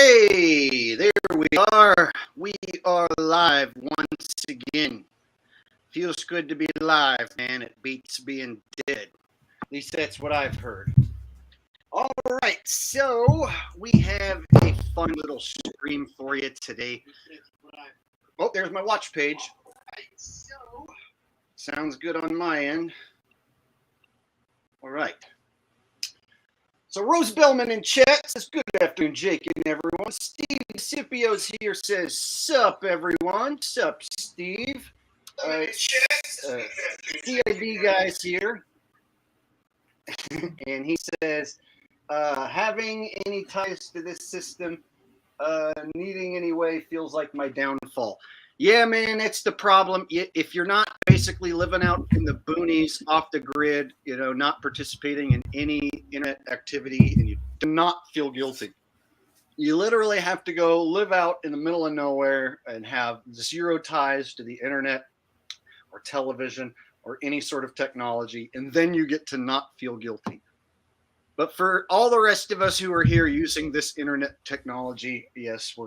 Hey, there we are. We are live once again. Feels good to be live, man. It beats being dead. At least that's what I've heard. All right, so we have a fun little stream for you today. Oh, there's my watch page. All right, so sounds good on my end. All right. So Rose Bellman in chat says, good afternoon, Jake and everyone. Steve Scipio's here says, sup, everyone. Sup, Steve. CID guy's here. And he says, having any ties to this system, needing any way feels like my downfall. Yeah, man, that's the problem. If you're not basically living out in the boonies, off the grid, not participating in any internet activity, and you do not feel guilty, you literally have to go live out in the middle of nowhere and have zero ties to the internet or television or any sort of technology, and then you get to not feel guilty. But for all the rest of us who are here using this internet technology, yes,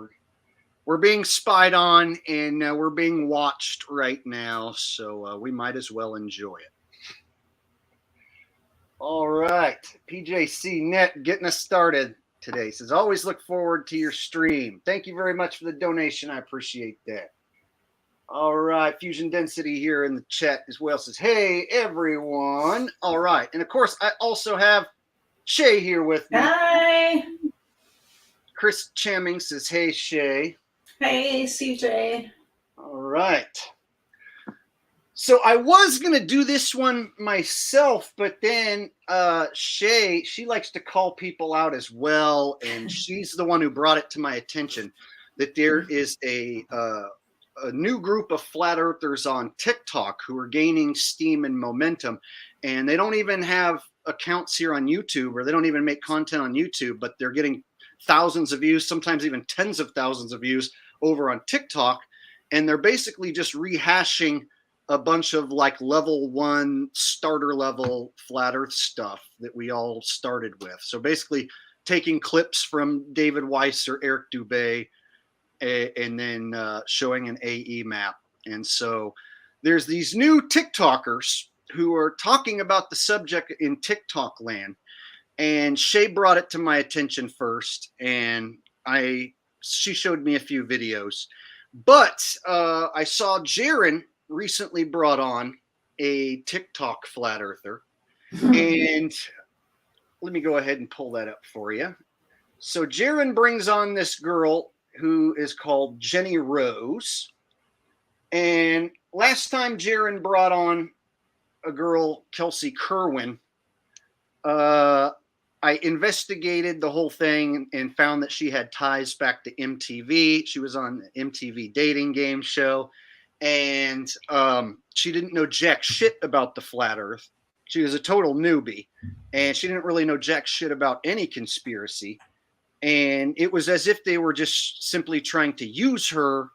we're being spied on and we're being watched right now, so we might as well enjoy it. All right, PJC Net getting us started today. Says, always look forward to your stream. Thank you very much for the donation. I appreciate that. All right, Fusion Density here in the chat as well says, hey, everyone. All right, and of course, I also have Shay here with me. Hi. Chris Chamming says, hey, Shay. Hey, CJ. All right. So I was going to do this one myself, but then Shay, she likes to call people out as well, and she's the one who brought it to my attention that there is a new group of flat earthers on TikTok who are gaining steam and momentum, and they don't even have accounts here on YouTube, or they don't even make content on YouTube, but they're getting thousands of views, sometimes even tens of thousands of views over on TikTok, and they're basically just rehashing a bunch of like level 1 starter level flat earth stuff that we all started with. So basically taking clips from David Weiss or Eric Dubay and then showing an AE map. And so there's these new TikTokers who are talking about the subject in TikTok land. And Shay brought it to my attention first, and she showed me a few videos. But I saw Jaron recently brought on a TikTok flat earther. And let me go ahead and pull that up for you. So Jaron brings on this girl who is called Jenny Rose. And last time Jaron brought on a girl, Kelsey Kerwin, I investigated the whole thing and found that she had ties back to MTV. She was on the MTV dating game show, and she didn't know jack shit about the flat earth. She was a total newbie, and she didn't really know jack shit about any conspiracy. And it was as if they were just simply trying to use her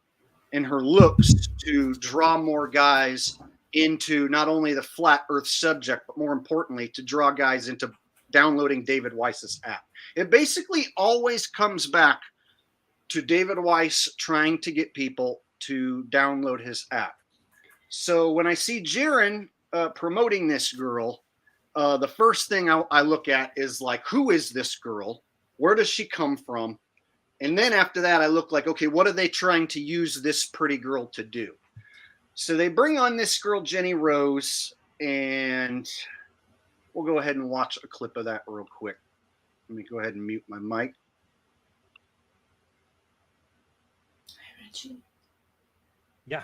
and her looks to draw more guys into not only the flat earth subject, but more importantly, to draw guys into downloading David Weiss's app. It basically always comes back to David Weiss trying to get people to download his app. So when I see Jaron promoting this girl, the first thing I look at is like, who is this girl? Where does she come from? And then after that, I look like, okay, what are they trying to use this pretty girl to do? So they bring on this girl, Jenny Rose, and we'll go ahead and watch a clip of that real quick. Let me go ahead and mute my mic. Yeah,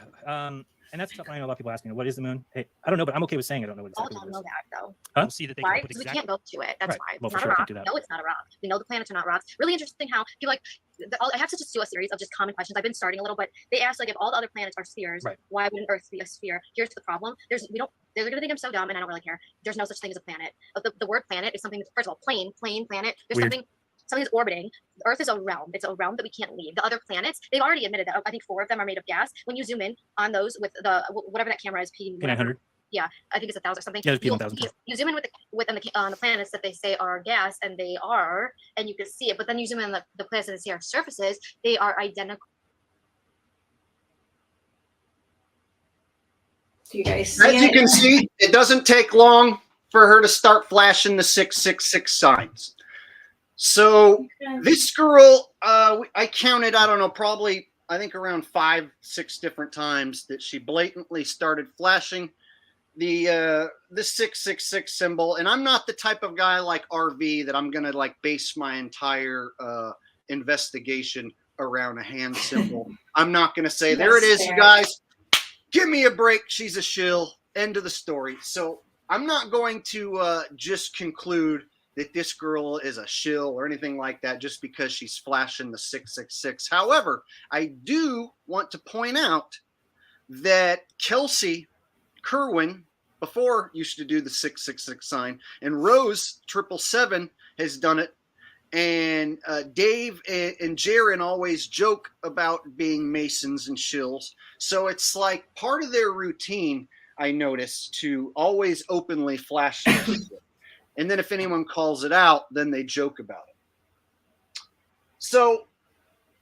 and that's something I know a lot of people asking. What is the moon? Hey, I don't know, but I'm okay with saying I don't know what exactly All it is. know that though. Huh? See that they Why? can put Because we exactly. can't go to it. That's Right. why. Well, It's for not sure, a I rock. can't do that. No, it's not a rock. We know the planets are not rocks. Really interesting how people like. I have to do a series of just common questions. I've been starting a little, but they ask like if all the other planets are spheres, Right. why wouldn't Earth be a sphere? Here's the problem. They're gonna think I'm so dumb, and I don't really care. There's no such thing as a planet. The word planet is something. First of all, plane, planet. There's Weird. something's orbiting. Earth is a realm. It's a realm that we can't leave. The other planets, they've already admitted that. I think 4 of them are made of gas. When you zoom in on those with the whatever that camera is, P900. Yeah, I think it's 1,000 or something. Yeah, there's you, P1000. you zoom in on the planets that they say are gas, and they are, and you can see it. But then you zoom in on the planets that they say are surfaces, they are identical. Do you guys see As you it? can see, it doesn't take long for her to start flashing the 666 signs. So this girl, I counted, I don't know, probably, I think around 5, 6 different times that she blatantly started flashing the 666 symbol. And I'm not the type of guy like RV that I'm going to like base my entire investigation around a hand symbol. I'm not going to say, there it That's is, fair. you guys. Give me a break. She's a shill. End of the story. So I'm not going to just conclude that this girl is a shill or anything like that just because she's flashing the 666. However, I do want to point out that Kelsey Kerwin before used to do the 666 sign, and Rose 777 has done it. And Dave and Jaron always joke about being Masons and shills. So it's like part of their routine, I noticed, to always openly flash their shit. And then if anyone calls it out, then they joke about it. So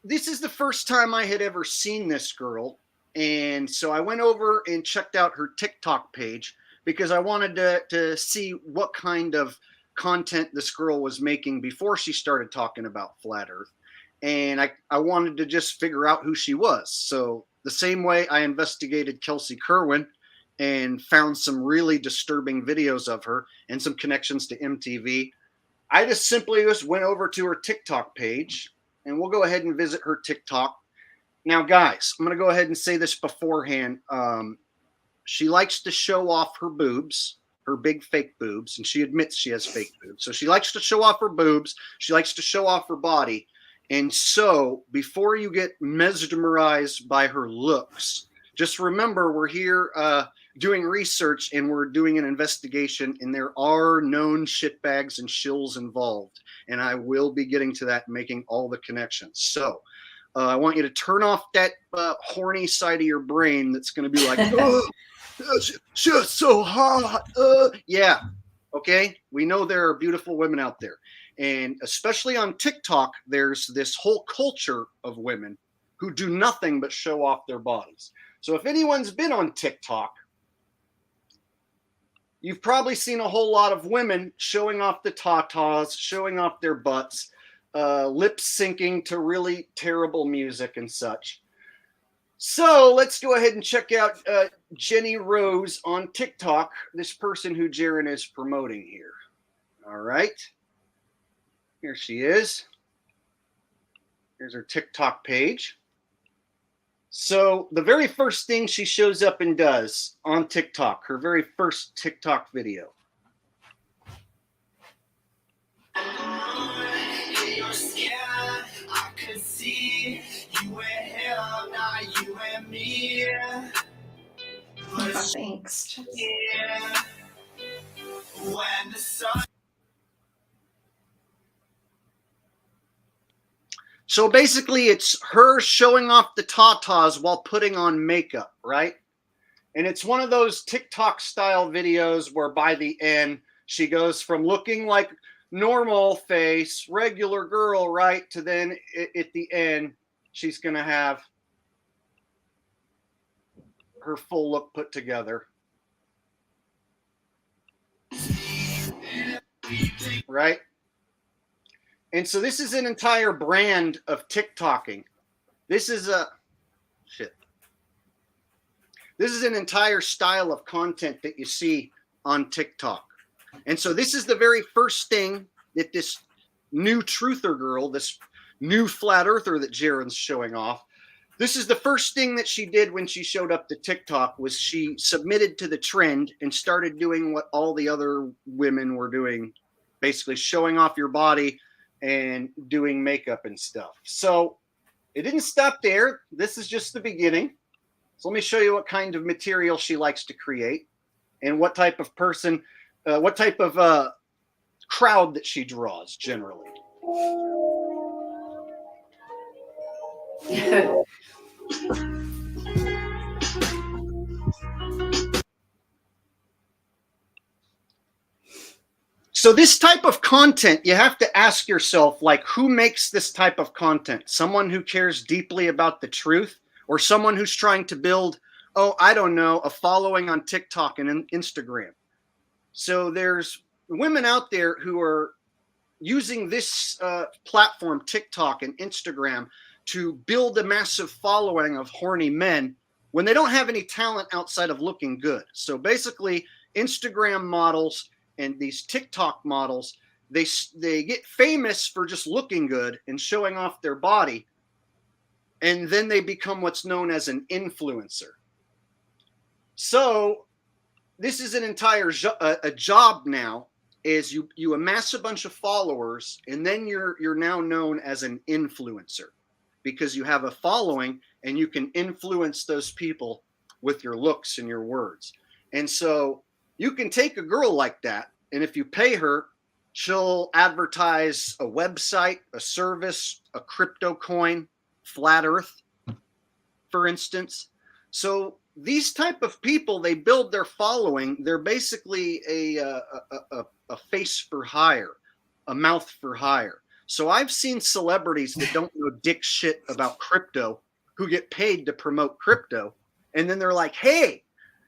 this is the first time I had ever seen this girl. And so I went over and checked out her TikTok page because I wanted to see what kind of content this girl was making before she started talking about flat earth. And I wanted to just figure out who she was. So the same way I investigated Kelsey Kerwin and found some really disturbing videos of her and some connections to MTV, I just simply went over to her TikTok page, and we'll go ahead and visit her TikTok. Now, guys, I'm going to go ahead and say this beforehand. She likes to show off her boobs, her big fake boobs, and she admits she has fake boobs. So she likes to show off her boobs. She likes to show off her body. And so before you get mesmerized by her looks, just remember we're here doing research and we're doing an investigation, and there are known shitbags and shills involved. And I will be getting to that and making all the connections. So I want you to turn off that horny side of your brain that's going to be like, oh, she's so hot. Yeah. Okay. We know there are beautiful women out there. And especially on TikTok, there's this whole culture of women who do nothing but show off their bodies. So if anyone's been on TikTok, you've probably seen a whole lot of women showing off the tatas, showing off their butts, lip syncing to really terrible music and such. So let's go ahead and check out Jenny Rose on TikTok, this person who Jaron is promoting here. All right. Here she is. Here's her TikTok page. So the very first thing she shows up and does on TikTok, her very first TikTok video. I could see you and him, now you and me. Oh, thanks. Yeah. When the sun. So basically it's her showing off the tatas while putting on makeup, right? And it's one of those TikTok style videos where by the end she goes from looking like normal face, regular girl, right, to then at the end she's going to have her full look put together. Right? And so this is an entire brand of TikToking. This is This is an entire style of content that you see on TikTok. And so this is the very first thing that this new truther girl, this new flat earther that Jaron's showing off, this is the first thing that she did when she showed up to TikTok, was she submitted to the trend and started doing what all the other women were doing, basically showing off your body and doing makeup and stuff. So it didn't stop there. This is just the beginning. So let me show you what kind of material she likes to create and what type of person, what type of crowd that she draws generally. So this type of content, you have to ask yourself, like, who makes this type of content? Someone who cares deeply about the truth, or someone who's trying to build, oh, I don't know, a following on TikTok and Instagram. So there's women out there who are using this platform, TikTok and Instagram, to build a massive following of horny men when they don't have any talent outside of looking good. So basically, Instagram models and these TikTok models, they get famous for just looking good and showing off their body, and then they become what's known as an influencer. So this is an entire a job now, is you amass a bunch of followers, and then you're now known as an influencer because you have a following and you can influence those people with your looks and your words. And so you can take a girl like that, and if you pay her, she'll advertise a website, a service, a crypto coin, flat earth, for instance. So these type of people, they build their following. They're basically a face for hire, a mouth for hire. So I've seen celebrities that don't know dick shit about crypto who get paid to promote crypto. And then they're like, hey,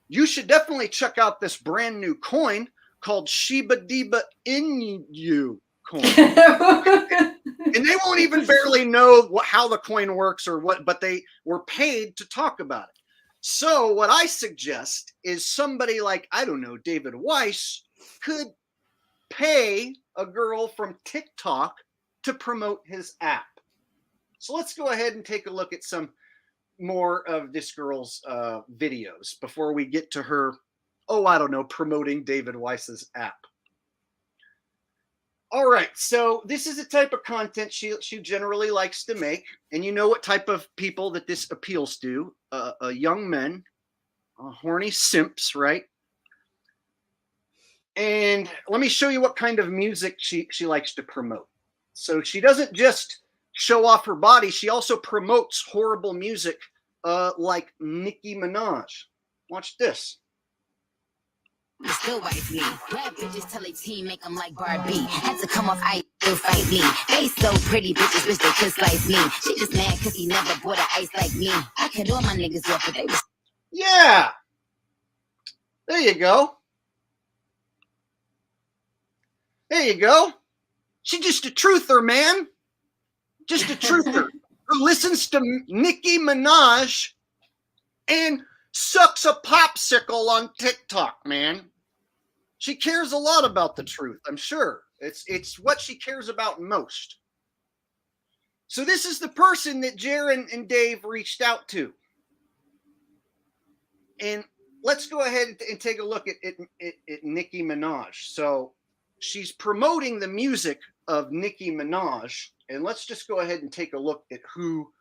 you should definitely check out this brand new coin called Shiba Diba Inu coin. And they won't even barely know how the coin works or what, but they were paid to talk about it. So what I suggest is somebody like, I don't know, David Weiss could pay a girl from TikTok to promote his app. So let's go ahead and take a look at some more of this girl's videos before we get to her, oh, I don't know, promoting David Weiss's app. All right, so this is the type of content she generally likes to make, and you know what type of people that this appeals to, young men, horny simps, right? And let me show you what kind of music she likes to promote. So she doesn't just show off her body, she also promotes horrible music like Nicki Minaj. Watch this. Still wife me. Bad bitches tell a team make them like Barbie. Had to come off ice to fight me. They so pretty bitches wish they could slice me. She just mad cause he never bought an ice like me. I could all my niggas up, but they was. Yeah. There you go. There you go. She's just a truther, man. Just a truther who listens to Nicki Minaj and sucks a popsicle on TikTok, man. She cares a lot about the truth, I'm sure. It's what she cares about most. So this is the person that Jaron and Dave reached out to. And let's go ahead and take a look at Nicki Minaj. So she's promoting the music of Nicki Minaj. And let's just go ahead and take a look at who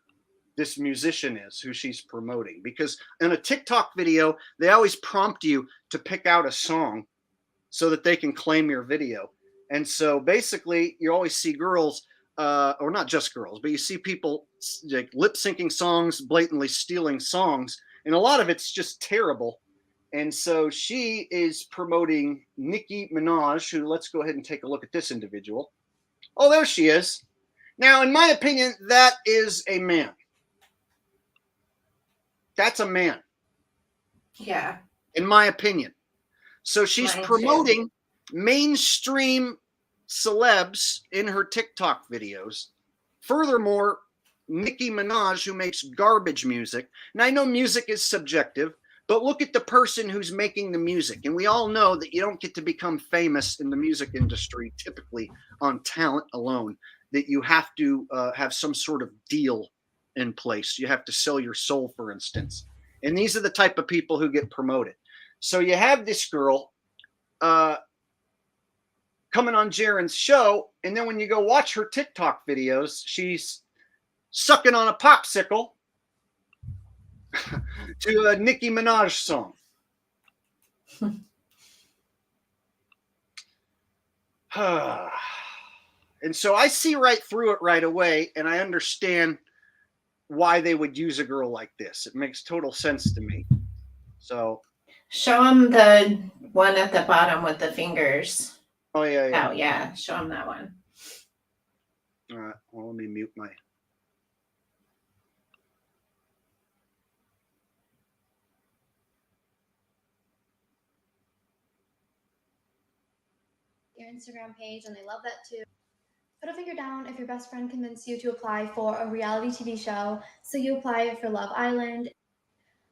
this musician is, who she's promoting. Because in a TikTok video, they always prompt you to pick out a song so that they can claim your video. And so basically, you always see girls, or not just girls, but you see people like lip syncing songs, blatantly stealing songs. And a lot of it's just terrible. And so she is promoting Nicki Minaj, who, let's go ahead and take a look at this individual. Oh, there she is. Now, in my opinion, that is a man. That's a man. Yeah. In my opinion. So she's Mine promoting mainstream celebs in her TikTok videos. Furthermore, Nicki Minaj, who makes garbage music. And I know music is subjective, but look at the person who's making the music. And we all know that you don't get to become famous in the music industry typically on talent alone, that you have to have some sort of deal in place. You have to sell your soul, for instance. And these are the type of people who get promoted. So you have this girl coming on Jaron's show, and then when you go watch her TikTok videos, she's sucking on a popsicle to a Nicki Minaj song. And so I see right through it right away, and I understand why they would use a girl like this. It makes total sense to me. So Show them the one at the bottom with the fingers. Oh yeah, yeah. Oh yeah, show him that one. All right. Well, let me mute my. Your Instagram page, and they love that too. Put a finger down if your best friend convinced you to apply for a reality TV show, so you apply for Love Island.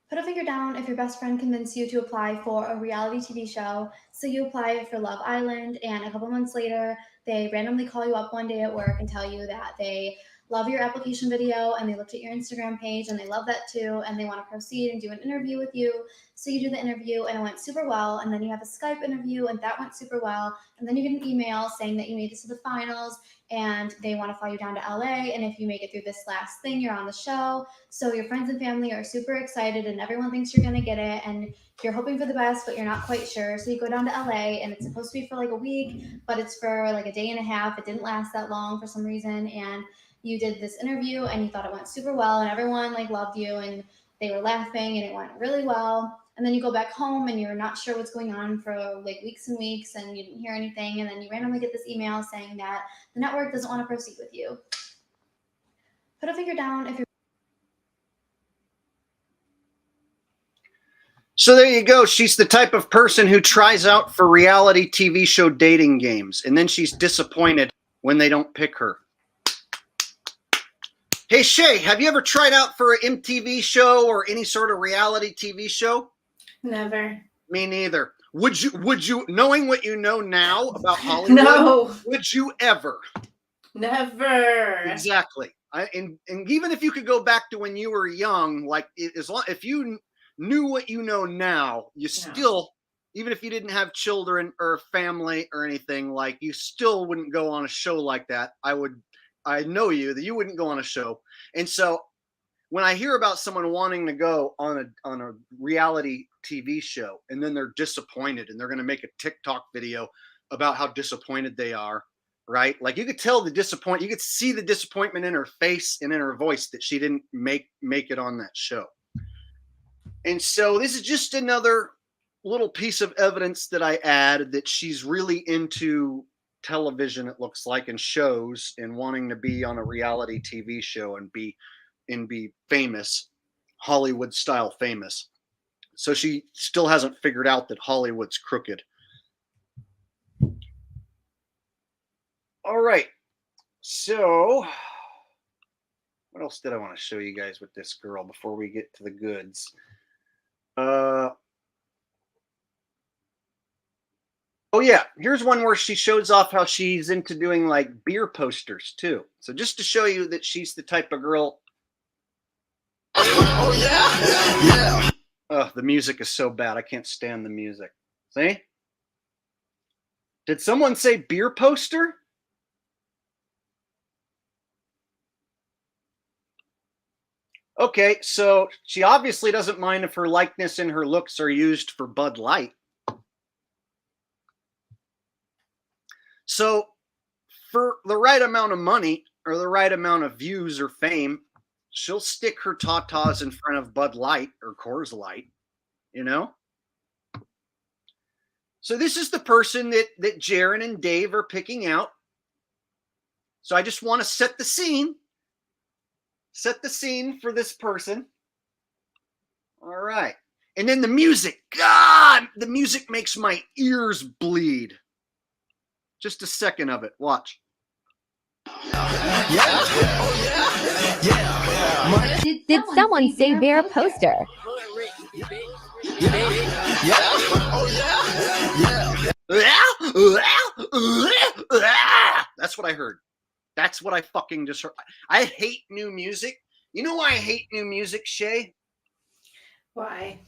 Put a finger down if your best friend convinced you to apply for a reality TV show, so you apply for Love Island, and a couple months later, they randomly call you up one day at work and tell you that they love your application video and they looked at your Instagram page and they love that too, and they want to proceed and do an interview with you. So you do the interview and it went super well, and then you have a Skype interview and that went super well, and then you get an email saying that you made it to the finals and they want to fly you down to LA, and if you make it through this last thing, you're on the show. So your friends and family are super excited and everyone thinks you're going to get it, and you're hoping for the best, but you're not quite sure. So you go down to LA, and it's supposed to be for like a week, but it's for like a day and a half. It didn't last that long for some reason, and you did this interview and you thought it went super well, and everyone like loved you and they were laughing and it went really well. And then you go back home and you're not sure what's going on for like weeks and weeks, and you didn't hear anything, and then you randomly get this email saying that the network doesn't want to proceed with you. Put a finger down if you're. So there you go. She's the type of person who tries out for reality TV show dating games, and then she's disappointed when they don't pick her. Hey, Shay, have you ever tried out for an MTV show or any sort of reality TV show? Never. Me neither. Would you, knowing what you know now about Hollywood, No. would you ever? Never. Exactly. And even if you could go back to when you were young, like if you knew what you know now, you still, even if you didn't have children or a family or anything, like you still wouldn't go on a show like that. I know you that you wouldn't go on a show. And so when I hear about someone wanting to go on a reality TV show and then they're disappointed and they're going to make a TikTok video about how disappointed they are, right? Like you could tell you could see the disappointment in her face and in her voice that she didn't make it on that show. And so this is just another little piece of evidence that I add that she's really into television, it looks like, and shows, and wanting to be on a reality TV show and be famous, Hollywood style famous. So she still hasn't figured out that Hollywood's crooked. All right. So what else did I want to show you guys with this girl before we get to the goods? Oh yeah, here's one where she shows off how she's into doing like beer posters too. So just to show you that she's the type of girl. Oh yeah. Oh, the music is so bad. I can't stand the music. See? Did someone say beer poster? Okay, so she obviously doesn't mind if her likeness and her looks are used for Bud Light. So for the right amount of money or the right amount of views or fame, she'll stick her tatas in front of Bud Light or Coors Light, you know? So this is the person that Jaren and Dave are picking out. So I just want to set the scene. Set the scene for this person. All right. And then the music. God, the music makes my ears bleed. Just a second of it. Watch. Did someone say bear poster? That's what I heard. That's what I fucking just heard. I hate new music. You know why I hate new music, Shay? Why?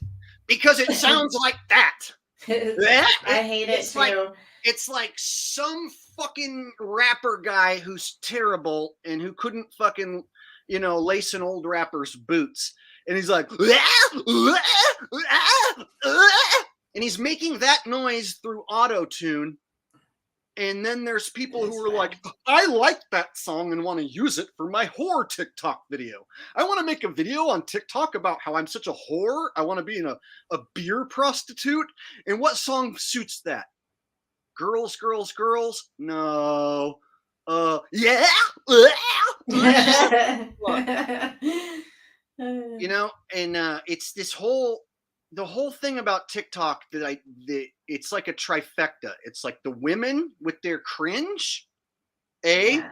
Because it sounds like that. I hate it too. It's like some fucking rapper guy who's terrible and who couldn't fucking, lace an old rapper's boots. And he's like, and he's making that noise through auto-tune. And then there's people who are like, I like that song and want to use it for my whore TikTok video. I want to make a video on TikTok about how I'm such a whore. I want to be a beer prostitute. And what song suits that? girls, girls, girls. No. Yeah. You know, and it's the whole thing about TikTok that it's like a trifecta. It's like the women with their cringe, the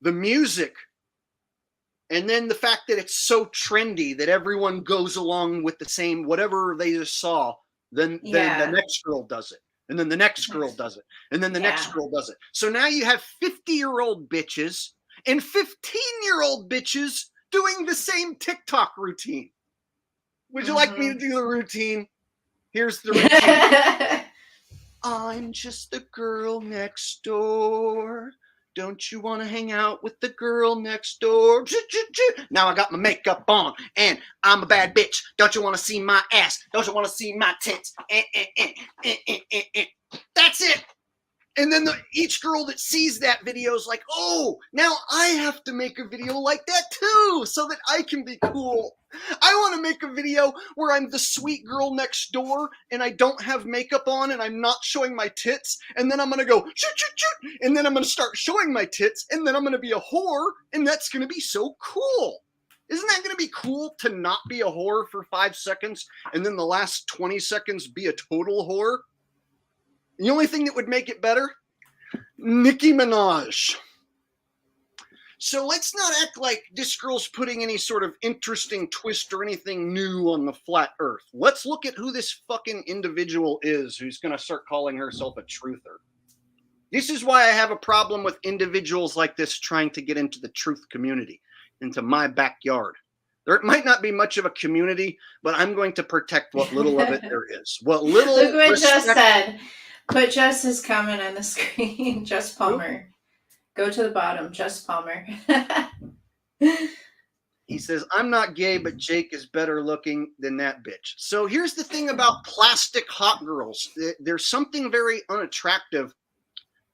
music, and then the fact that it's so trendy that everyone goes along with the same whatever they just saw. Then the next girl does it, and then the next girl does it, and then the next girl does it. So now you have 50-year-old bitches and 15-year-old bitches doing the same TikTok routine. Would you like me to do the routine? Here's the routine. I'm just the girl next door. Don't you want to hang out with the girl next door? Now I got my makeup on and I'm a bad bitch. Don't you want to see my ass? Don't you want to see my tits? That's it. And then each girl that sees that video is like, oh, now I have to make a video like that too, so that I can be cool. I want to make a video where I'm the sweet girl next door and I don't have makeup on and I'm not showing my tits. And then I'm going to go, shoot, shoot, shoot. And then I'm going to start showing my tits. And then I'm going to be a whore. And that's going to be so cool. Isn't that going to be cool to not be a whore for 5 seconds and then the last 20 seconds be a total whore? The only thing that would make it better, Nicki Minaj. So let's not act like this girl's putting any sort of interesting twist or anything new on the flat earth. Let's look at who this fucking individual is who's going to start calling herself a truther. This is why I have a problem with individuals like this trying to get into the truth community, into my backyard. There might not be much of a community, but I'm going to protect what little of it there is. What little Look what Jess said. Put Jess's comment on the screen. Jess Palmer. Go to the bottom. Jess Palmer. He says, I'm not gay, but Jake is better looking than that bitch. So here's the thing about plastic hot girls. There's something very unattractive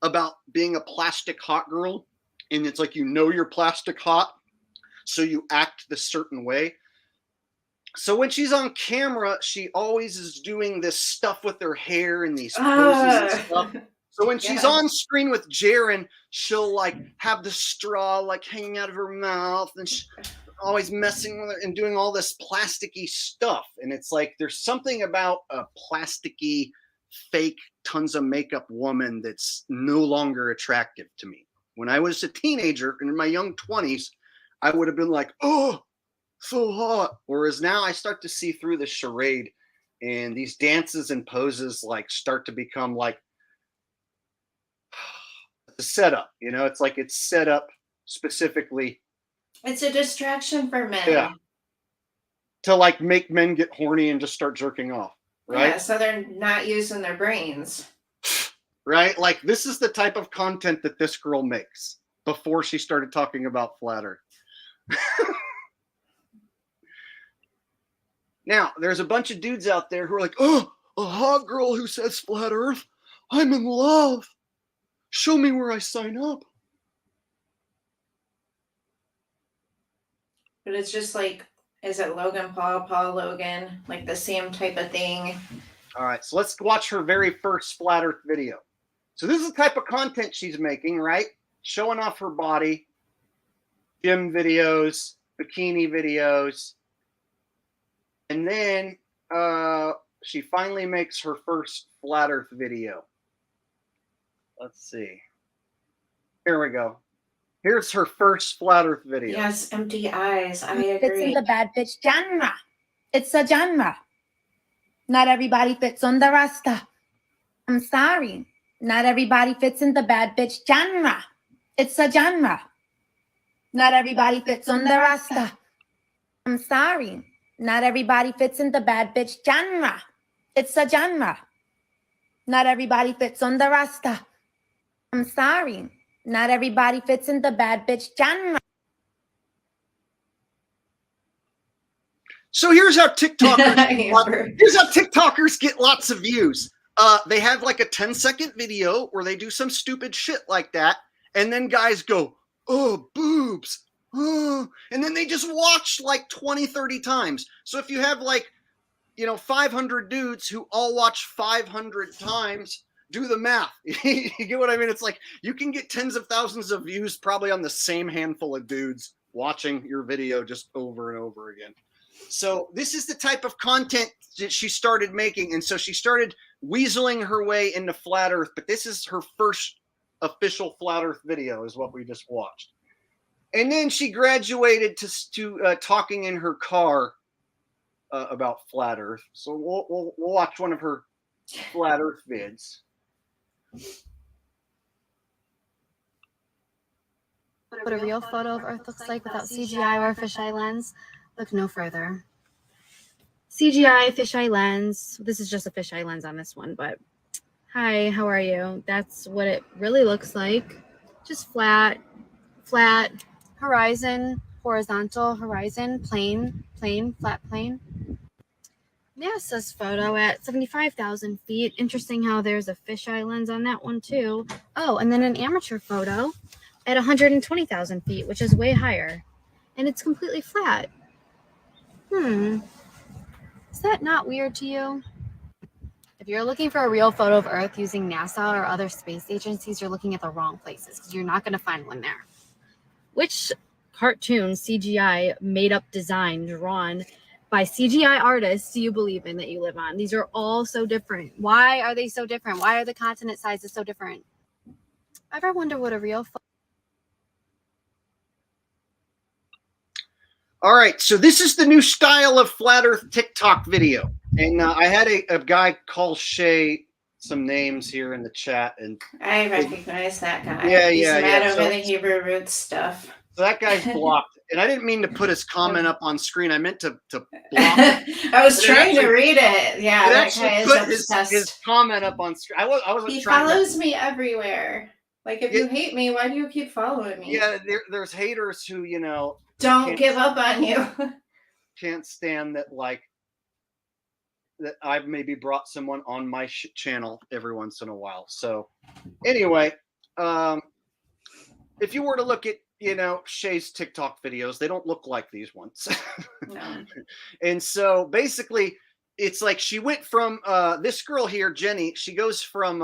about being a plastic hot girl. And it's like, you know, you're plastic hot, so you act the certain way. So when she's on camera, she always is doing this stuff with her hair and these poses and stuff. So when she's on screen with Jaren, she'll like have the straw like hanging out of her mouth and she's always messing with it and doing all this plasticky stuff. And it's like there's something about a plasticky, fake, tons of makeup woman that's no longer attractive to me. When I was a teenager in my young 20s, I would have been like, oh, so hot. Whereas now I start to see through the charade and these dances and poses like start to become like the setup, you know, it's like it's set up specifically. It's a distraction for men. Yeah. To like make men get horny and just start jerking off, right? Yeah, so they're not using their brains. Right? Like this is the type of content that this girl makes before she started talking about flat earth. Now, there's a bunch of dudes out there who are like, oh, a hot girl who says flat earth. I'm in love. Show me where I sign up. But it's just like, is it Logan Paul, Paul Logan? Like the same type of thing. All right, so let's watch her very first flat earth video. So this is the type of content she's making, right? Showing off her body, gym videos, bikini videos. And then she finally makes her first flat earth video. Let's see. Here we go. Here's her first flat earth video. Yes, empty eyes. I Fits in agree. the bad bitch genre. It's a genre. Not everybody fits on the Rasta. I'm sorry. Not everybody fits in the bad bitch genre. It's a genre. Not everybody fits on the Rasta. I'm sorry. Not everybody fits in the bad bitch genre. It's a genre. Not everybody fits on the Rasta. I'm sorry. Not everybody fits in the bad bitch genre. So here's how TikTokers get lots of views. They have like a 10-second video where they do some stupid shit like that, and then guys go, oh, boobs. Oh. And then they just watch like 20, 30 times. So if you have like, 500 dudes who all watch 500 times, do the math. You get what I mean? It's like you can get tens of thousands of views probably on the same handful of dudes watching your video just over and over again. So this is the type of content that she started making. And so she started weaseling her way into flat earth, but this is her first official flat earth video is what we just watched. And then she graduated to talking in her car about flat earth. So we'll watch one of her flat earth vids. What a real photo of Earth looks like without CGI or a fisheye lens, look no further. CGI, fisheye lens. This is just a fisheye lens on this one, but hi, how are you? That's what it really looks like. Just flat, horizon, horizontal, horizon, plane, flat plane. NASA's photo at 75,000 feet. Interesting how there's a fisheye lens on that one too. Oh, and then an amateur photo at 120,000 feet, which is way higher. And it's completely flat. Is that not weird to you? If you're looking for a real photo of Earth using NASA or other space agencies, you're looking at the wrong places because you're not going to find one there. Which cartoon, CGI, made up design, drawn by CGI artists do you believe in that you live on? These are all so different. Why are they so different? Why are the continent sizes so different? Ever wonder what a real All right, so this is the new style of flat earth TikTok video. And I had a guy call Shay some names here in the chat. And I recognize that guy. Yeah, He's yeah, mad yeah. over So- the Hebrew roots stuff. So that guy's blocked. And I didn't mean to put his comment up on screen. I meant to block it. I was But it trying to actually- read it. Yeah, It that actually guy is put obsessed. his comment up on screen. I wasn't He trying to- follows me everywhere. Like, if you hate me, why do you keep following me? Yeah, there's haters who, Don't can't- give up on you. can't stand that, that I've maybe brought someone on my channel every once in a while. So anyway, if you were to look at, Shay's TikTok videos, they don't look like these ones. No. And so basically it's like she went from this girl here, Jenny, she goes from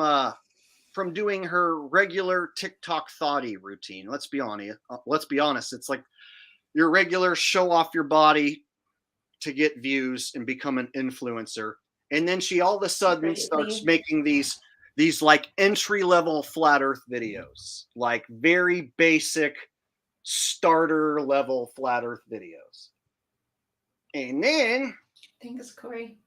doing her regular TikTok thoughty routine. Let's be honest. It's like your regular show off your body to get views and become an influencer. And then she all of a sudden starts making these like entry level flat earth videos, like very basic starter level flat earth videos. And then Thanks, Corey.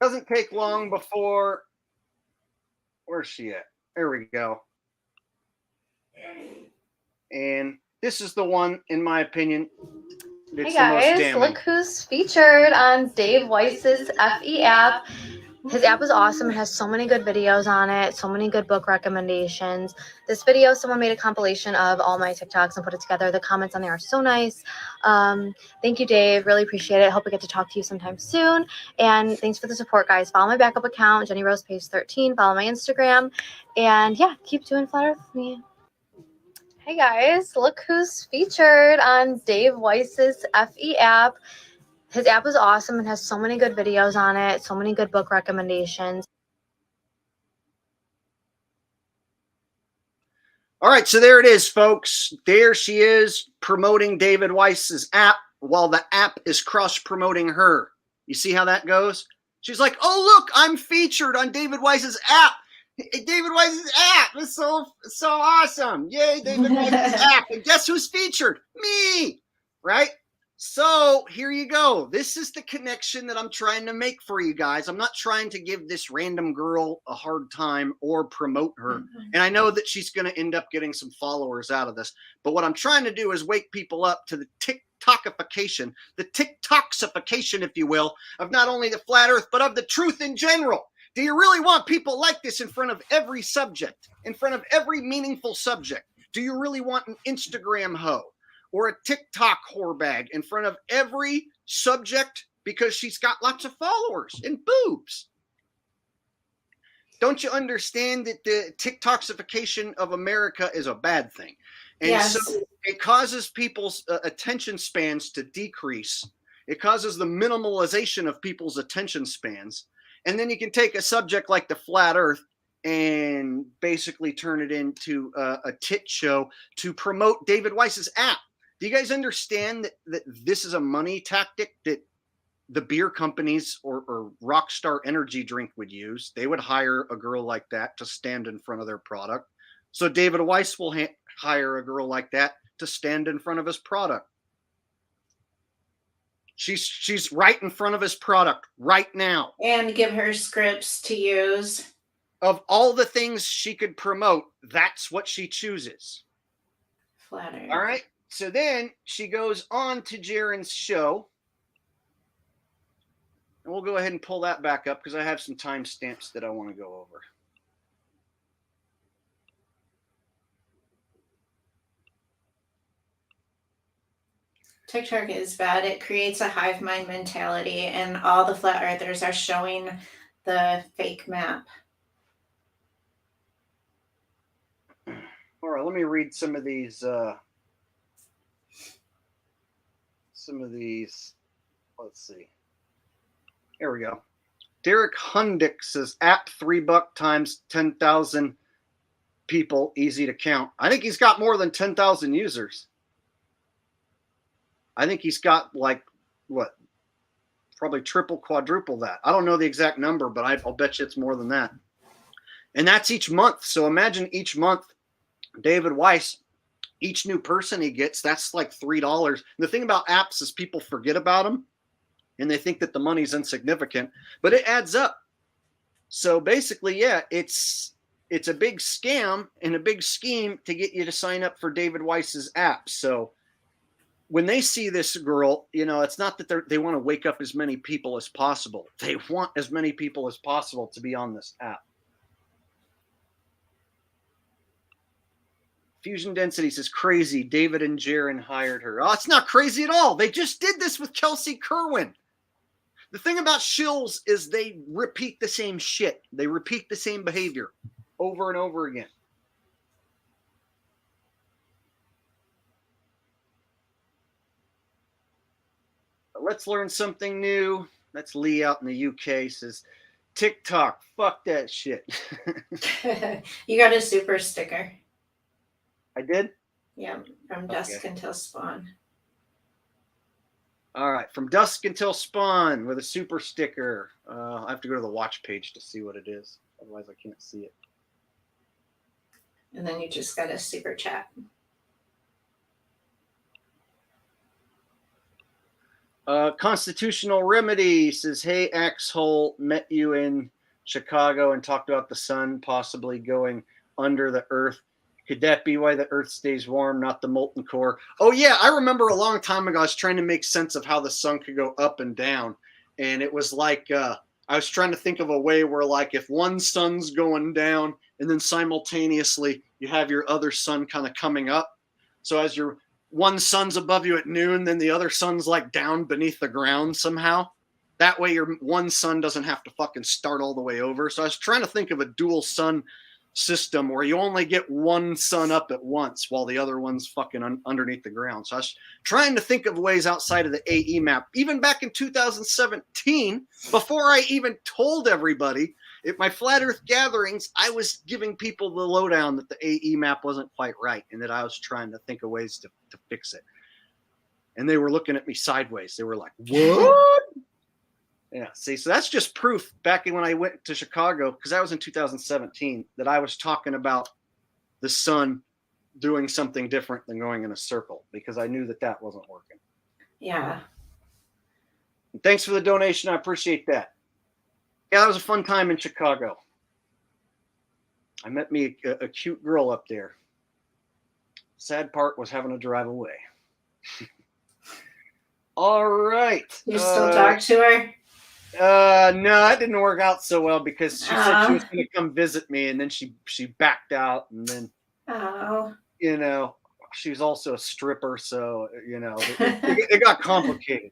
doesn't take long before, where's she at? There we go. And this is the one, in my opinion, that's Hey the most guys, damning. look who's featured on Dave Weiss's FE app. His app is awesome. It has so many good videos on it, so many good book recommendations. This video, someone made a compilation of all my TikToks and put it together. The comments on there are so nice. Thank you, Dave. Really appreciate it. Hope I get to talk to you sometime soon. And thanks for the support, guys. Follow my backup account, Jenny Rose Page 13. Follow my Instagram. And yeah, keep doing flat earth with me. Hey guys, look who's featured on Dave Weiss's FE app. His app is awesome. It has so many good videos on it, so many good book recommendations. All right, so there it is, folks. There she is promoting David Weiss's app while the app is cross-promoting her. You see how that goes? She's like, oh, look, I'm featured on David Weiss's app. David Weiss's app is so awesome. Yay, David Weiss's app. And guess who's featured? Me, right? So here you go. This is the connection that I'm trying to make for you guys. I'm not trying to give this random girl a hard time or promote her. And I know that she's going to end up getting some followers out of this. But what I'm trying to do is wake people up to the TikTokification, the TikToksification, if you will, of not only the flat earth, but of the truth in general. Do you really want people like this in front of every subject, in front of every meaningful subject? Do you really want an Instagram hoe or a TikTok whore bag in front of every subject because she's got lots of followers and boobs? Don't you understand that the TikToksification of America is a bad thing? And so it causes people's attention spans to decrease. It causes the minimalization of people's attention spans. And then you can take a subject like the flat earth and basically turn it into a tit show to promote David Weiss's app. Do you guys understand that this is a money tactic that the beer companies or Rockstar Energy drink would use? They would hire a girl like that to stand in front of their product. So David Weiss will hire a girl like that to stand in front of his product. She's right in front of his product right now. And give her scripts to use. Of all the things she could promote, that's what she chooses. Flat Earth. All right. So then she goes on to Jaren's show. And we'll go ahead and pull that back up because I have some timestamps that I want to go over. TikTok is bad. It creates a hive mind mentality, and all the flat earthers are showing the fake map. All right, let me read some of these. Let's see. Here we go. Derek Hundick says, app $3 times 10,000 people, easy to count. I think he's got more than 10,000 users. I think he's got like, what, probably triple, quadruple that. I don't know the exact number, but I'll bet you it's more than that. And that's each month. So imagine each month, David Weiss, each new person he gets, that's like $3. And the thing about apps is people forget about them and they think that the money's insignificant, but it adds up. So basically, yeah, it's a big scam and a big scheme to get you to sign up for David Weiss's app. So when they see this girl, you know, it's not that they want to wake up as many people as possible. They want as many people as possible to be on this app. Fusion Density says, crazy. David and Jaren hired her. Oh, it's not crazy at all. They just did this with Kelsey Kerwin. The thing about shills is they repeat the same shit. They repeat the same behavior over and over again. Let's learn something new. That's Lee out in the UK says, TikTok, fuck that shit. You got a super sticker. I did? Yeah, from dusk until spawn. All right, from dusk until spawn with a super sticker. I have to go to the watch page to see what it is. Otherwise, I can't see it. And then you just got a super chat. Constitutional Remedy says, hey, Axhole, met you in Chicago and talked about the sun possibly going under the earth. Could that be why the earth stays warm, not the molten core? Oh, yeah. I remember a long time ago, I was trying to make sense of how the sun could go up and down. And it was like, I was trying to think of a way where, like, if one sun's going down and then simultaneously you have your other sun kind of coming up. So as your one sun's above you at noon, then the other sun's like down beneath the ground somehow. That way your one sun doesn't have to fucking start all the way over. So I was trying to think of a dual sun system where you only get one sun up at once while the other one's fucking underneath the ground. So I was trying to think of ways outside of the AE map. Even back in 2017, before I even told everybody at my Flat Earth gatherings, I was giving people the lowdown that the AE map wasn't quite right and that I was trying to think of ways to fix it. And they were looking at me sideways. They were like, what? Yeah, see, so that's just proof back when I went to Chicago, because that was in 2017, that I was talking about the sun doing something different than going in a circle, because I knew that that wasn't working. Yeah. And thanks for the donation. I appreciate that. Yeah, that was a fun time in Chicago. I met me a cute girl up there. Sad part was having to drive away. All right. You still talk to her? No, that didn't work out so well because she said she was going to come visit me, and then she backed out, and then you know, she was also a stripper, so you know it got complicated.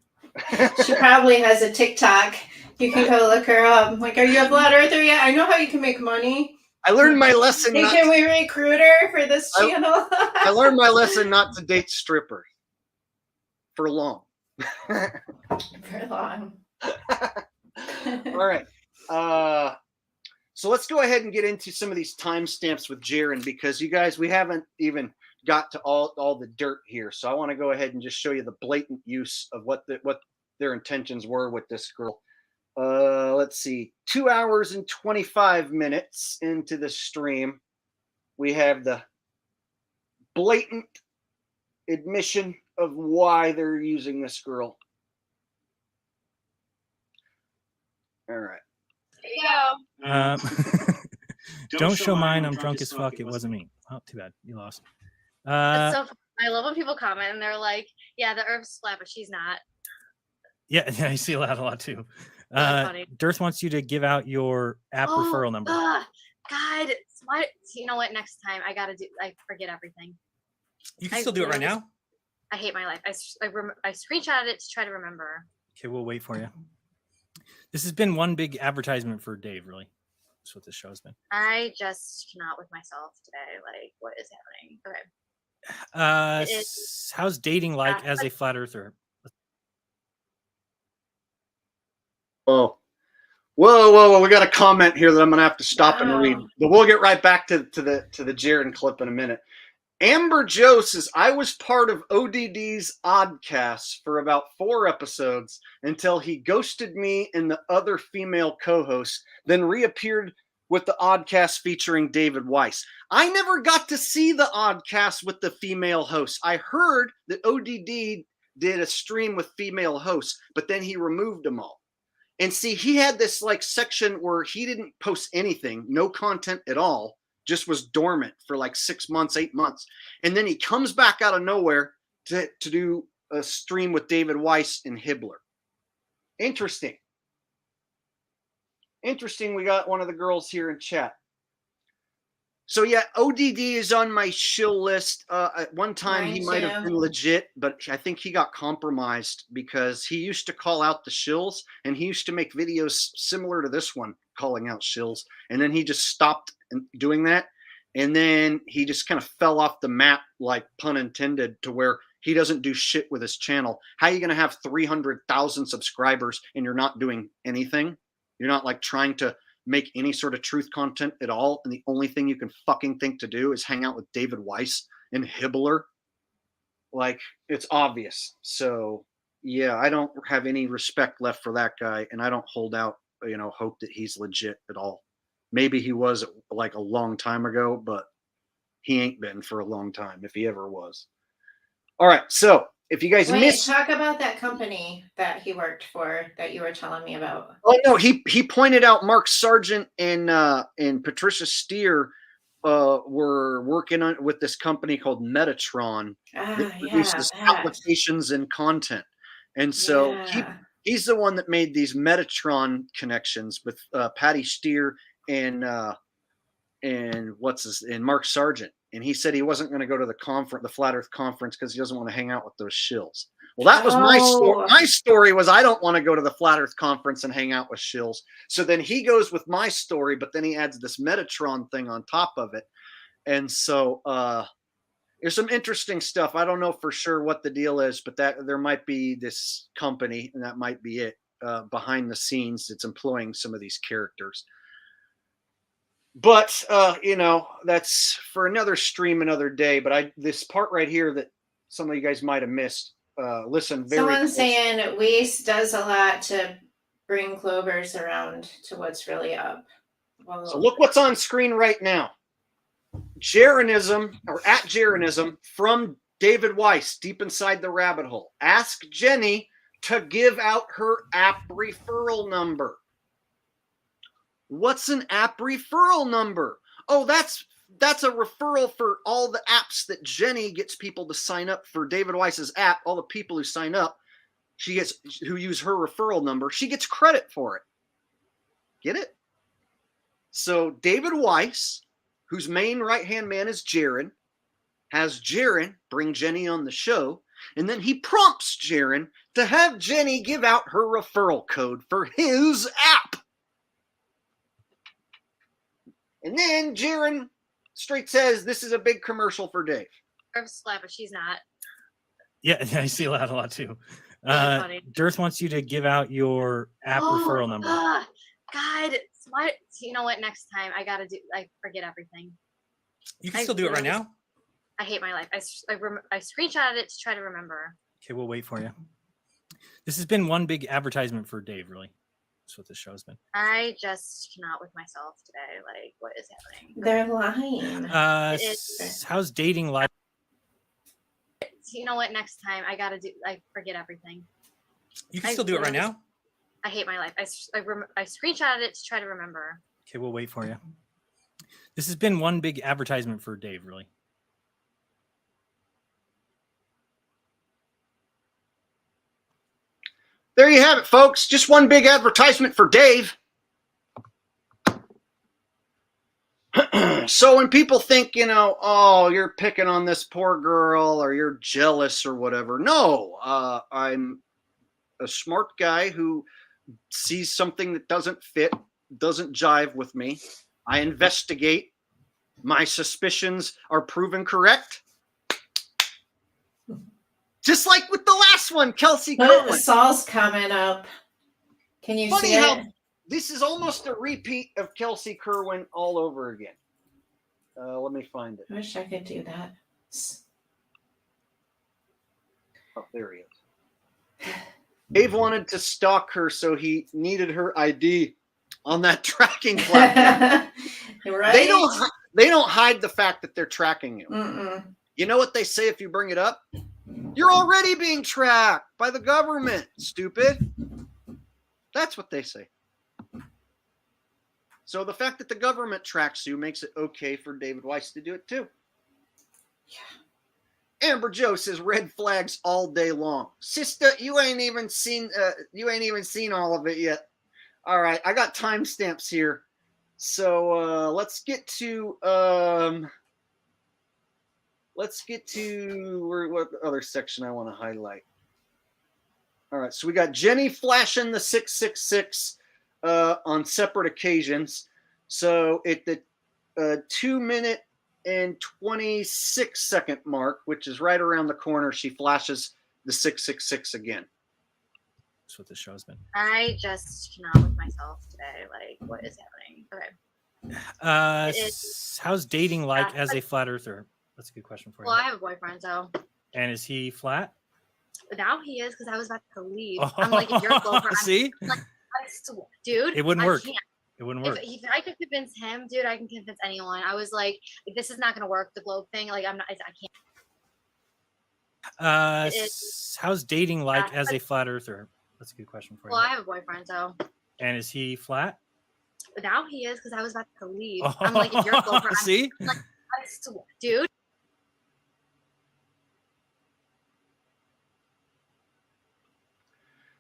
She probably has a TikTok. You can go look her up. Like, are you a flat earther yet? I know how you can make money. I learned my lesson. Can we recruit her for this channel? I learned my lesson not to date strippers for long. For long. All right. So let's go ahead and get into some of these timestamps with Jaren, because you guys, we haven't even got to all the dirt here. So I want to go ahead and just show you the blatant use of what their intentions were with this girl. Let's see, 2 hours and 25 minutes into the stream, we have the blatant admission of why they're using this girl. All right. Yeah. Don't show mine. I'm drunk as fuck. It wasn't me. Oh, too bad. You lost. That's so I love when people comment and they're like, "Yeah, the Earth's flat, but she's not." Yeah, I see that a lot too. Funny. Dearth wants you to give out your app referral number. God, why? You know what? Next time I forget everything. You can still do it right now. I hate my life. I screenshotted it to try to remember. Okay, we'll wait for you. This has been one big advertisement for Dave, really. That's what this show has been. I just cannot with myself today. Like, what is happening? Okay. How's dating like as a flat earther? Whoa. We got a comment here that I'm gonna have to stop and read, but we'll get right back to the Jaren clip in a minute. Amber Joe says, I was part of ODD's Oddcast for about 4 episodes until he ghosted me and the other female co-hosts, then reappeared with the Oddcast featuring David Weiss. I never got to see the Oddcast with the female hosts. I heard that ODD did a stream with female hosts, but then he removed them all. And see, he had this like section where he didn't post anything, no content at all. Just was dormant for like 6 months, 8 months. And then he comes back out of nowhere to do a stream with David Weiss and Hibbler. Interesting. We got one of the girls here in chat. So yeah, ODD is on my shill list. At one time he might have been legit, but I think he got compromised because he used to call out the shills, and he used to make videos similar to this one, calling out shills. And then he just stopped doing that. And then he just kind of fell off the map, like pun intended, to where he doesn't do shit with his channel. How are you going to have 300,000 subscribers and you're not doing anything? You're not like trying to make any sort of truth content at all, and the only thing you can fucking think to do is hang out with David Weiss and Hibbler. Like, it's obvious. So yeah, I don't have any respect left for that guy, and I don't hold out, hope that he's legit at all. Maybe he was like a long time ago, but he ain't been for a long time, if he ever was. All right, so if you guys missed, talk about that company that he worked for that you were telling me about. Oh no, he pointed out Mark Sargent and Patricia Steer were working on with this company called Metatron that produces applications and content. And so he's the one that made these Metatron connections with Patty Steer and Mark Sargent. And he said he wasn't going to go to the Flat Earth conference because he doesn't want to hang out with those shills. Well, that was my story. My story was I don't want to go to the Flat Earth conference and hang out with shills. So then he goes with my story, but then he adds this Metatron thing on top of it. And so there's some interesting stuff. I don't know for sure what the deal is, but that there might be this company, and that might be it behind the scenes. It's employing some of these characters. But that's for another stream, another day. But this part right here that some of you guys might have missed. Listen, Someone's saying Weiss does a lot to bring Clovers around to what's really up. Well, so look what's on screen right now. Jarenism, or at Jarenism, from David Weiss, deep inside the rabbit hole. Ask Jenny to give out her app referral number. What's an app referral number? Oh, that's a referral for all the apps that Jenny gets people to sign up for David Weiss's app. All the people who sign up, who use her referral number, she gets credit for it. Get it? So David Weiss, whose main right-hand man is Jaren, has Jaren bring Jenny on the show, and then he prompts Jaren to have Jenny give out her referral code for his app. And then Jaren straight says, this is a big commercial for Dave. Earth's flat, but she's not. Yeah, I see that a lot too. Dearth wants you to give out your app referral number. God, what? You know what? Next time I gotta do. I forget everything. You can still do it right now. I hate my life. I screenshotted it to try to remember. Okay, we'll wait for you. This has been one big advertisement for Dave, really. That's what this show has been. I just cannot with myself today. Like, what is happening? They're lying. How's dating life? You know what? Next time I gotta do. I forget everything. You can still do it right now. I hate my life. I screenshotted it to try to remember. Okay, we'll wait for you. This has been one big advertisement for Dave, really. There you have it, folks. Just one big advertisement for Dave. So when people think, you know, oh, you're picking on this poor girl or you're jealous or whatever. No, I'm a smart guy who sees something that doesn't fit, doesn't jive with me. I investigate. My suspicions are proven correct. Just like with the last one, Kelsey Put Kerwin. Saul's comment up. Can you Funny see how it? this is almost a repeat of Kelsey Kerwin all over again. Let me find it. I wish I could do that. Oh, there he is. Dave wanted to stalk her, so he needed her ID on that tracking platform. Right? They don't hide the fact that they're tracking you. Mm-mm. You know what they say if you bring it up? You're already being tracked by the government, stupid. That's what they say. So the fact that the government tracks you makes it okay for David Weiss to do it too. Yeah. Amber Joe says red flags all day long. Sister, you ain't even seen all of it yet. All right, I got timestamps here. So let's get to what other section I want to highlight. All right, so we got Jenny flashing the 666 on separate occasions. So at the 2-minute and 26-second mark, which is right around the corner, she flashes the 666 again. That's what this show has been. I just cannot with myself today. Like, what is happening? Okay. How's dating like as a flat earther? That's a good question for you. Well, I have a boyfriend, so. And is he flat? Now he is, because I was about to leave. I'm like, if you're a globe, see? I'm like, dude, it wouldn't work. Can't. It wouldn't work. If I could convince him, dude, I can convince anyone. I was like, this is not going to work. The globe thing, like, I can't. How's dating like as a flat earther? That's a good question for you. Well, I have a boyfriend, so. And is he flat? Now he is, because I was about to leave. I'm like, if you're a globe, see? I'm like, dude.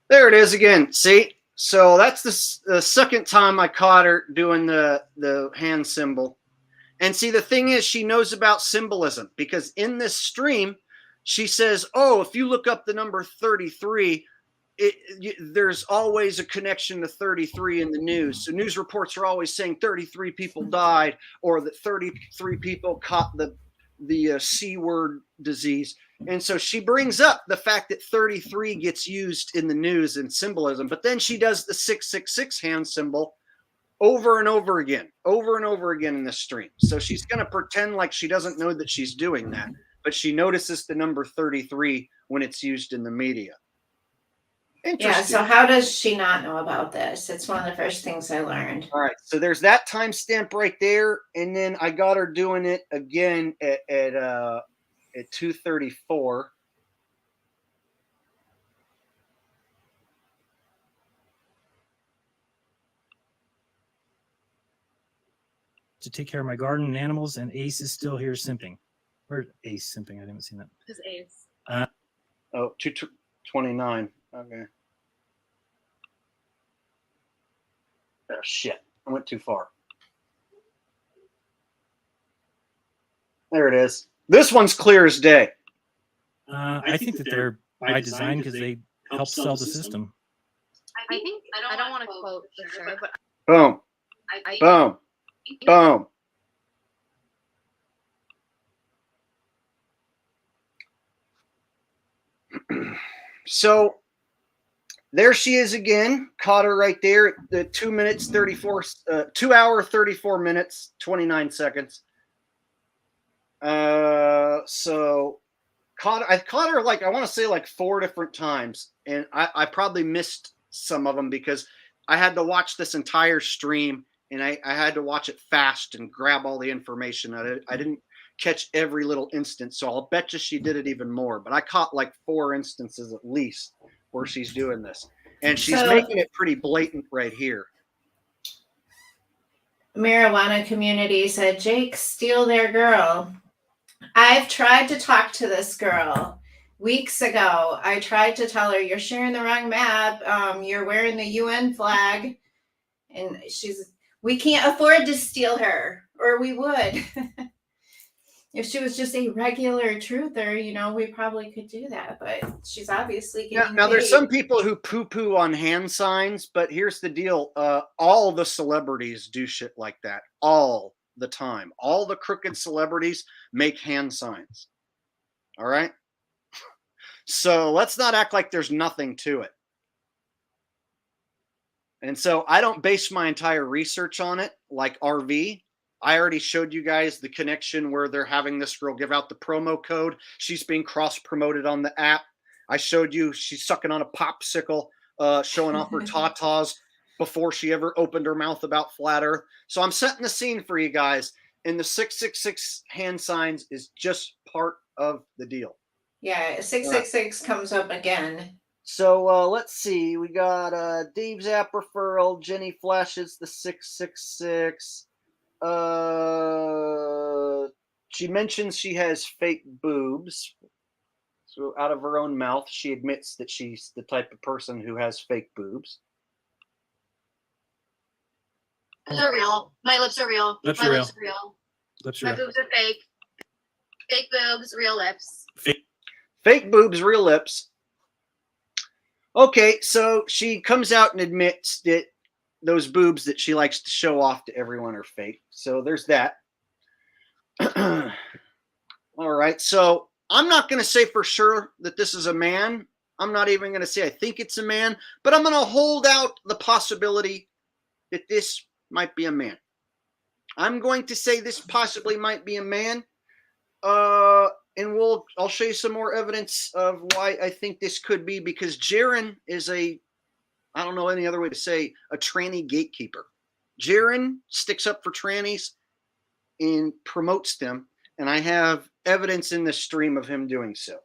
There it is again. See? So that's the second time I caught her doing the hand symbol. And see, the thing is, she knows about symbolism, because in this stream, she says, oh, if you look up the number 33, there's always a connection to 33 in the news. So news reports are always saying 33 people died, or that 33 people caught the C word disease. And so she brings up the fact that 33 gets used in the news in symbolism, but then she does the 666 hand symbol over and over again in this stream. So she's going to pretend like she doesn't know that she's doing that, but she notices the number 33 when it's used in the media. Yeah, so how does she not know about this? It's one of the first things I learned. All right, so there's that timestamp right there, and then I got her doing it again at 2:34. To take care of my garden and animals, and Ace is still here simping. Where's Ace simping? I haven't seen that. Who's Ace? 2:29. Okay. Oh, shit. I went too far. There it is. This one's clear as day. I think that they're by design because they help sell the system. I think, I don't want to quote for sure, but. Boom. Boom. Boom. So There she is again. Caught her right there at the 2 minutes 34, 2 hour 34 minutes 29 seconds. So I caught her like I want to say like 4 different times, and I probably missed some of them because I had to watch this entire stream, and I had to watch it fast and grab all the information. I didn't catch every little instance, so I'll bet you she did it even more. But I caught like 4 instances at least where she's doing this, and she's making it pretty blatant right here. Marijuana community said, Jake, steal their girl. I've tried to talk to this girl weeks ago. I tried to tell her, you're sharing the wrong map. You're wearing the UN flag. And we can't afford to steal her, or we would. If she was just a regular truther, we probably could do that. But she's obviously getting now there's paid. some people who poo-poo on hand signs, but here's the deal. All the celebrities do shit like that all the time. All the crooked celebrities make hand signs. All right? So let's not act like there's nothing to it. And so I don't base my entire research on it like RV. I already showed you guys the connection where they're having this girl give out the promo code. She's being cross-promoted on the app. I showed you she's sucking on a popsicle, showing off her tatas before she ever opened her mouth about flat Earth. So I'm setting the scene for you guys. And the 666 hand signs is just part of the deal. Yeah, 666 comes up again. So let's see. We got Dave's app referral. Jenny flashes the 666. She mentions she has fake boobs. So out of her own mouth, she admits that she's the type of person who has fake boobs. They're real. My lips are real. Lips My are lips real. are real. Lips are My real. boobs are fake. Fake boobs, real lips. Fake boobs, real lips. Okay, so she comes out and admits that those boobs that she likes to show off to everyone are fake. So there's that. All right, so I'm not going to say for sure that this is a man. I'm not even going to say I think it's a man, but I'm going to hold out the possibility that this might be a man. I'm going to say this possibly might be a man. And I'll show you some more evidence of why I think this could be, because Jaren is I don't know any other way to say, a tranny gatekeeper. Jaren sticks up for trannies and promotes them, and I have evidence in the stream of him doing so.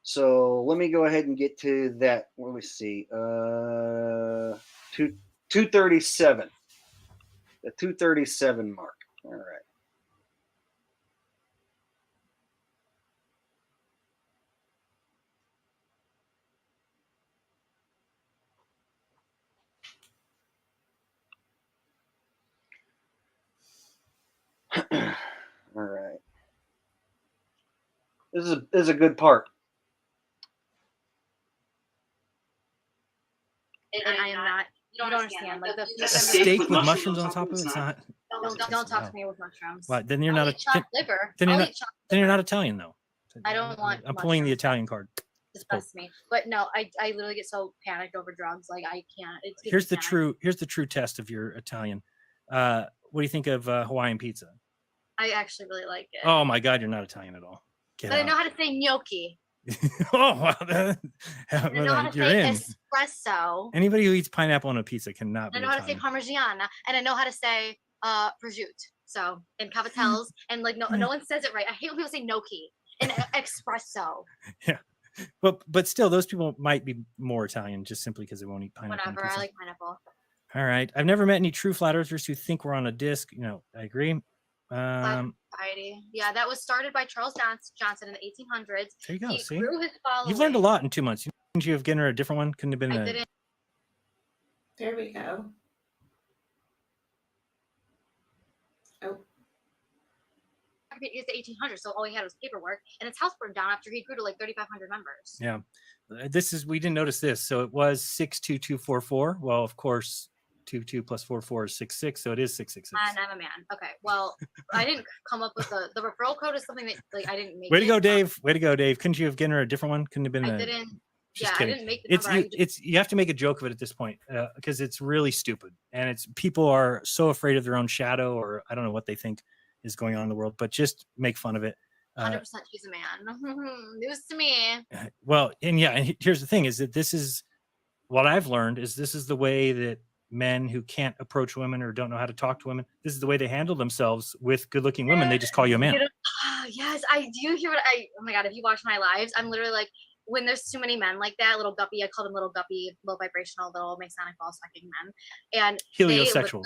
So let me go ahead and get to that. Let me see. 237. The 237 mark. All right. All right. This is a good part. And I am not. You don't understand. Like A steak with mushrooms on top of it. It's not. Don't talk to me with mushrooms. What? Then you're not chopped liver. Then I'll you're not. eat chopped Then you're liver. not Italian though. I don't want. I'm pulling the Italian card. Disgusts me. But no, I literally get so panicked over drugs. Like I can't. Here's the true test of your Italian. What do you think of Hawaiian pizza? I actually really like it. Oh my God, you're not Italian at all. But I know how to say gnocchi. Oh, wow. I know how to You're say in. espresso. Anybody who eats pineapple on a pizza cannot be I know how to say Italian. parmigiana, and I know how to say prosciutto. So and cavatellis, and like no one says it right. I hate when people say gnocchi and espresso. Yeah, but still, those people might be more Italian just simply because they won't eat pineapple. Whatever, I like pineapple. All right, I've never met any true flat earthers who think we're on a disc. I agree. Society. Yeah, that was started by Charles Johnson in the 1800s. There you go. He See, grew his following. you've learned a lot in 2 months. Couldn't you have given her a different one? Couldn't have been. I didn't. There we go. Oh. It's the 1800s, so all he had was paperwork, and his house burned down after he grew to like 3,500 members. Yeah, we didn't notice this. So it was 62244. Well, of course, 22 plus 44 is 66, so it is 666. And I'm a man. Okay, well, I didn't come up with the referral code is something that like I didn't make. Way to go, Dave. Way to go, Dave. Couldn't you have given her a different one? Couldn't have been. I didn't. Just I kidding. didn't make the number. You have to make a joke of it at this point because it's really stupid, and it's people are so afraid of their own shadow, or I don't know what they think is going on in the world, but just make fun of it. 100% she's a man. News to me. Well, and here's the thing: is that this is what I've learned is this is the way that men who can't approach women or don't know how to talk to women, this is the way they handle themselves with good-looking women. They just call you a man. Yes, I do hear oh my God, if you watch my lives, I'm literally like, when there's too many men like that, little guppy, I call them little guppy, low vibrational, little Masonic ball sucking men. And heliosexuals.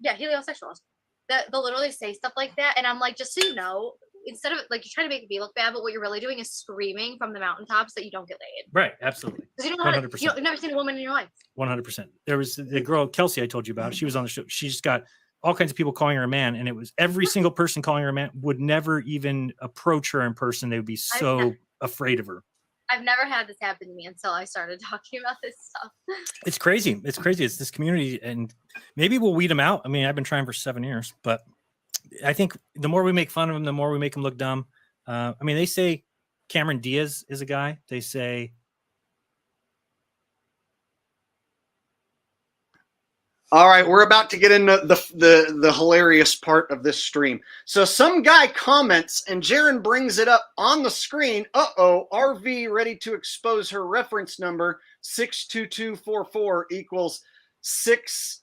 Heliosexuals. They'll literally say stuff like that. And I'm like, just so you know, instead of like, you're trying to make me look bad, but what you're really doing is screaming from the mountaintops that you don't get laid. Right. Absolutely. Because you don't know how to, you've never seen a woman in your life. 100%. There was the girl, Kelsey, I told you about. She was on the show. She's got all kinds of people calling her a man. And it was every single person calling her a man would never even approach her in person. They would be so afraid of her. I've never had this happen to me until I started talking about this stuff. It's crazy. It's crazy. It's this community, and maybe we'll weed them out. I mean, I've been trying for 7 years, but I think the more we make fun of them, the more we make them look dumb. I mean, they say Cameron Diaz is a guy. They say. All right, we're about to get into the hilarious part of this stream. So some guy comments, and Jaren brings it up on the screen. RV ready to expose her reference number 62244 equals 6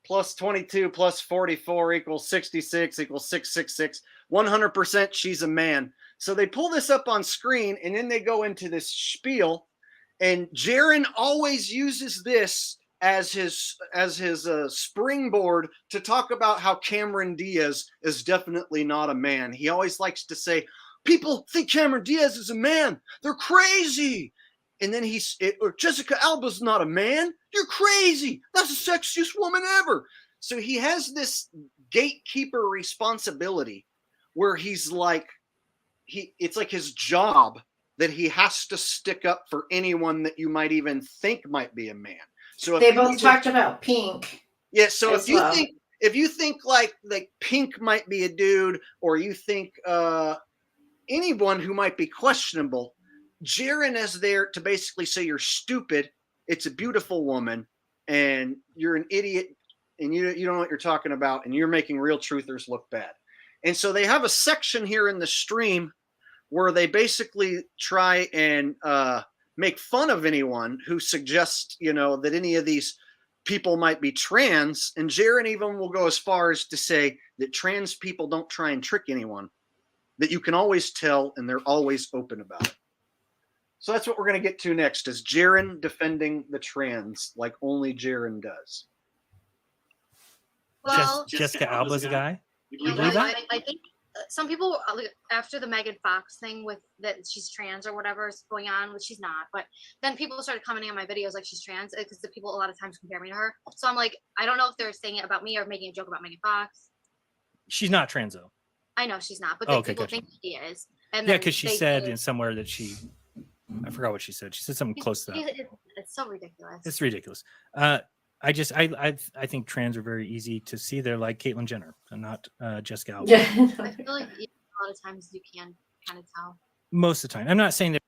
plus 22 plus 44 equals 66 equals 666. 100% she's a man. So they pull this up on screen, and then they go into this spiel. And Jaren always uses this as his springboard to talk about how Cameron Diaz is definitely not a man. He always likes to say, people think Cameron Diaz is a man. They're crazy. And then Jessica Alba's not a man. You're crazy. That's the sexiest woman ever. So he has this gatekeeper responsibility where he's like, it's like his job that he has to stick up for anyone that you might even think might be a man. So if they both talked about Pink. Yeah. So if you think like Pink might be a dude, or you think anyone who might be questionable, Jaren is there to basically say you're stupid. It's a beautiful woman, and you're an idiot, and you don't know what you're talking about, and you're making real truthers look bad. And so they have a section here in the stream where they basically try and make fun of anyone who suggests, that any of these people might be trans. And Jaren even will go as far as to say that trans people don't try and trick anyone, that you can always tell, and they're always open about it. So that's what we're going to get to next, is Jaren defending the trans like only Jaren does. Well, Jessica Alba's a guy? You believe that? I think some people, after the Megan Fox thing with that she's trans or whatever is going on, which she's not, but then people started commenting on my videos like she's trans, because the people a lot of times compare me to her. So I'm like, I don't know if they're saying it about me or making a joke about Megan Fox. She's not trans though. I know she's not, but people think she is. And yeah, because she said in somewhere that I forgot what she said. She said something close to that. It's so ridiculous. It's ridiculous. I think trans are very easy to see. They're like Caitlyn Jenner and not Jessica Alba. Yeah. I feel like a lot of times you can kind of tell. Most of the time. I'm not saying that.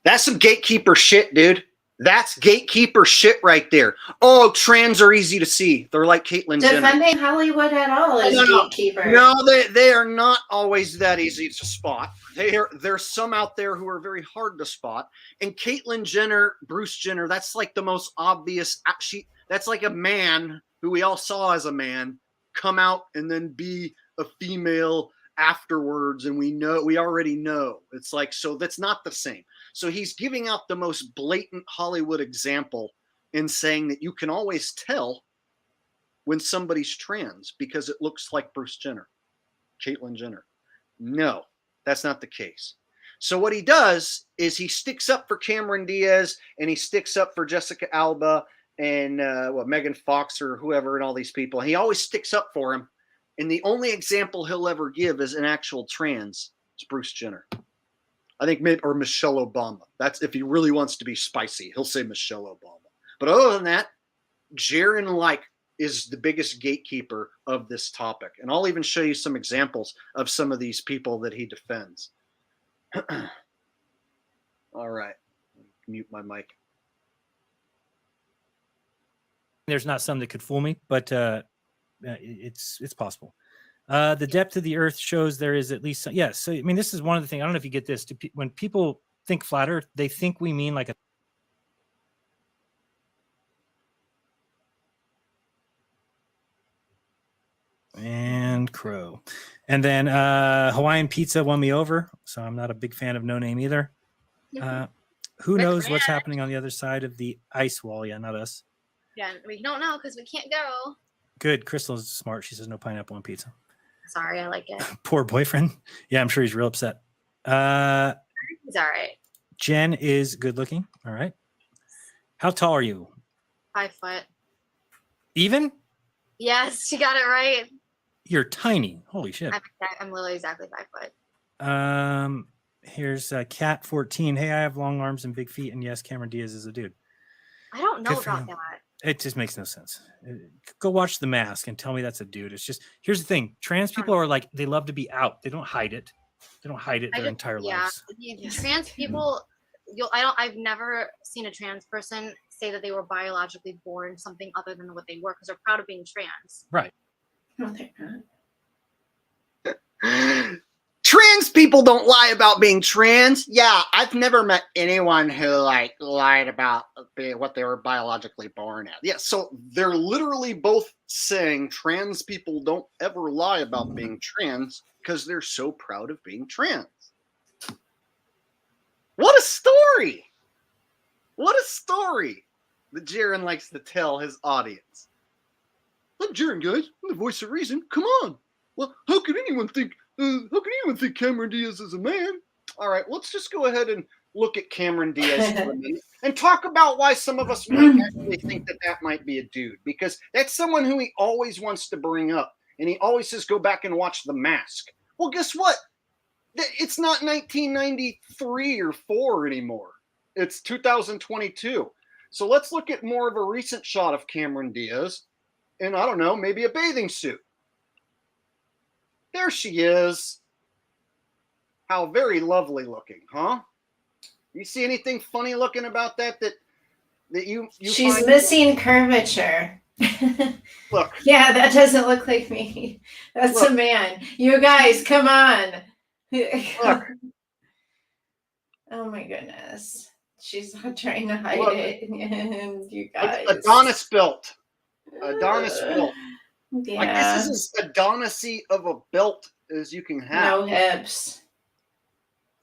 That's some gatekeeper shit, dude. That's gatekeeper shit right there. Oh, trans are easy to see. They're like Caitlyn Jenner. Defending Hollywood at all is gatekeeper. No, they are not always that easy to spot. There's some out there who are very hard to spot. And Caitlyn Jenner, Bruce Jenner, that's like the most obvious. That's like a man who we all saw as a man come out and then be a female afterwards, and we already know. It's like, so that's not the same. So he's giving out the most blatant Hollywood example in saying that you can always tell when somebody's trans because it looks like Bruce Jenner, Caitlyn Jenner. No, that's not the case. So what he does is he sticks up for Cameron Diaz, and he sticks up for Jessica Alba and Megan Fox or whoever, and all these people. He always sticks up for him. And the only example he'll ever give is an actual trans. It's Bruce Jenner. I think or Michelle Obama. That's if he really wants to be spicy. He'll say Michelle Obama. But other than that, Jaren is the biggest gatekeeper of this topic. And I'll even show you some examples of some of these people that he defends. All right. Mute my mic. There's not some that could fool me, but it's possible. The depth of the earth shows there is at least some, yes. So I mean, this is one of the things. I don't know if you get this. When people think flat earth, they think we mean like a and crow. And then Hawaiian pizza won me over, so I'm not a big fan of No Name either. Who knows what's happening on the other side of the ice wall? Yeah, not us. Yeah, we don't know because we can't go. Good. Crystal's smart. She says no pineapple on pizza. Sorry, I like it. Poor boyfriend. Yeah, I'm sure he's real upset. He's all right. Jen is good looking. All right. How tall are you? 5 foot. Even? Yes, she got it right. You're tiny. Holy shit. I'm literally exactly 5 foot. Here's Cat 14. Hey, I have long arms and big feet, and yes, Cameron Diaz is a dude. I don't know Good for about him. that. It just makes no sense. Go watch The Mask and tell me that's a dude. It's just, here's the thing. Trans people are like, they love to be out. They don't hide it. They don't hide it their entire lives. Trans people, I've never seen a trans person say that they were biologically born something other than what they were because they're proud of being trans. Right. No, they're not. Trans people don't lie about being trans. Yeah, I've never met anyone who like lied about what they were biologically born at. Yeah, so they're literally both saying trans people don't ever lie about being trans because they're so proud of being trans. What a story! What a story that Jaron likes to tell his audience. I'm Jaron, guys. I'm the voice of reason. Come on. Well, how could anyone think Cameron Diaz is a man? All right, let's just go ahead and look at Cameron Diaz for a minute and talk about why some of us might actually think that might be a dude, because that's someone who he always wants to bring up, and he always says, go back and watch The Mask. Well, guess what? It's not 1993 or 4 anymore. It's 2022. So let's look at more of a recent shot of Cameron Diaz, and I don't know, maybe a bathing suit. There she is. How very lovely looking, huh? You see anything funny looking about that you She's find? missing curvature. Look. Yeah, that doesn't look like me. That's Look. a man. You guys, come on. Look. Oh my goodness. She's not trying to hide Look. it. And you guys. Adonis built. Adonis built. Yeah. Like this is as Adonis-y of a belt as you can have. No hips.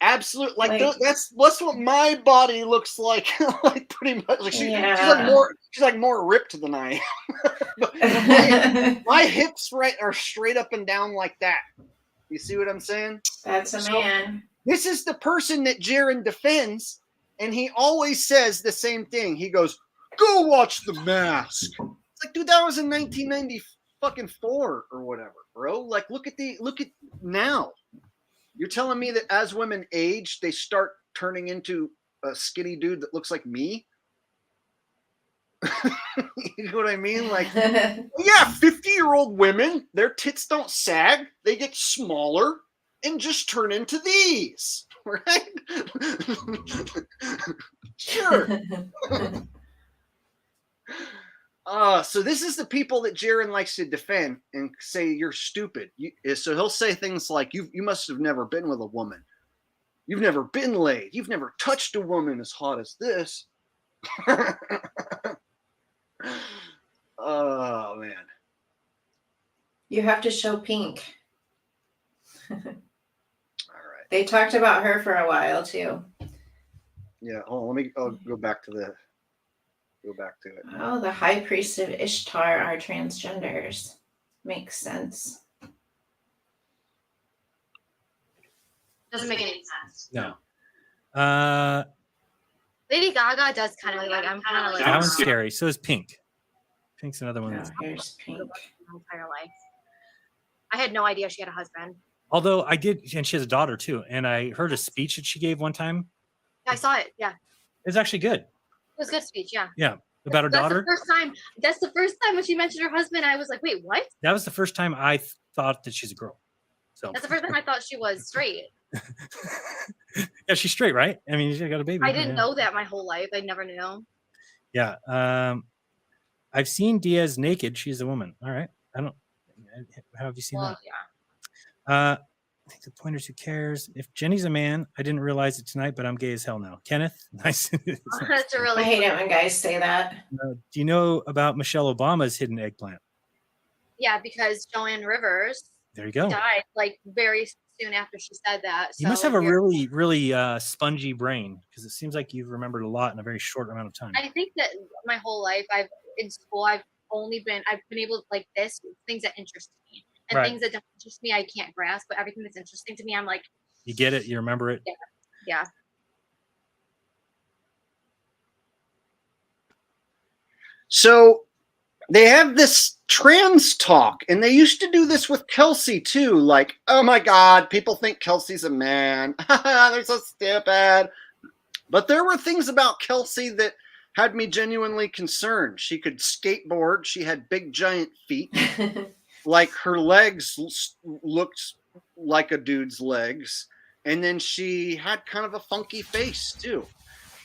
Absolutely, like that's what my body looks like. Like pretty much, like she's like more ripped than I am. my hips are straight up and down like that. You see what I'm saying? That's a man. This is the person that Jaron defends, and he always says the same thing. He goes, "Go watch The Mask." It's like 1994 or whatever, bro. Like look at now. You're telling me that as women age, they start turning into a skinny dude that looks like me? You know what I mean? Like, yeah, 50-year-old women, their tits don't sag. They get smaller and just turn into these, right? Sure. So this is the people that Jaron likes to defend and say you're stupid. So he'll say things like, you must have never been with a woman. You've never been laid. You've never touched a woman as hot as this. Oh, man. You have to show Pink. All right. They talked about her for a while, too. Yeah, I'll go back to it. Oh, the high priest of Ishtar are transgenders. Makes sense. Doesn't make any sense. No. Lady Gaga does kind of like, I'm kind of like. That one's scary. So is Pink. Pink's another one. Oh, here's Pink. My entire life. I had no idea she had a husband. Although I did, and she has a daughter too. And I heard a speech that she gave one time. I saw it. Yeah. It's actually good. It was a good speech. Yeah. Yeah. about her daughter? That's the first time when she mentioned her husband. I was like, wait, what? That was the first time I thought that she's a girl. So That's the first time I thought she was straight. yeah, she's straight, right? I mean, she got a baby. I didn't know that my whole life. I never knew. Yeah. I've seen Diaz naked. She's a woman. All right. How have you seen that? Yeah. I think the pointers, who cares? If Jenny's a man, I didn't realize it tonight, but I'm gay as hell now. Kenneth, nice. That's a really I hate it when guys say that. Do you know about Michelle Obama's hidden eggplant? Yeah, because Joanne Rivers There you go. died like very soon after she said that. You must have a really, really spongy brain, because it seems like you've remembered a lot in a very short amount of time. I think that my whole life in school I've been able to like this things that interest me. And Right. things that don't interest me I can't grasp, but everything that's interesting to me I'm like, You get it, you remember it. yeah. So they have this trans talk, and they used to do this with Kelsey too. Like, oh my God, people think Kelsey's a man. They're so stupid. But there were things about Kelsey that had me genuinely concerned. She could skateboard. She had big, giant feet. Like her legs looked like a dude's legs. And then she had kind of a funky face too.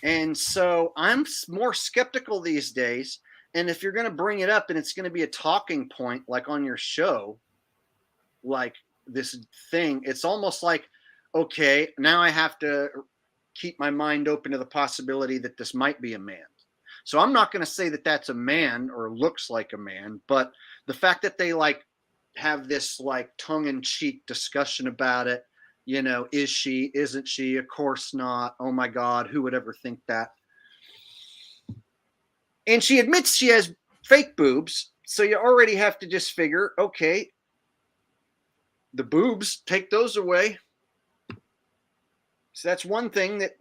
And so I'm more skeptical these days. And if you're going to bring it up and it's going to be a talking point, like on your show, like this thing, it's almost like, okay, now I have to keep my mind open to the possibility that this might be a man. So I'm not going to say that that's a man or looks like a man, but the fact that they like have this like tongue-in-cheek discussion about it, you know, is she, isn't she? Of course not. Oh my God, who would ever think that? And she admits she has fake boobs. So you already have to just figure, okay, the boobs, take those away. So that's one thing that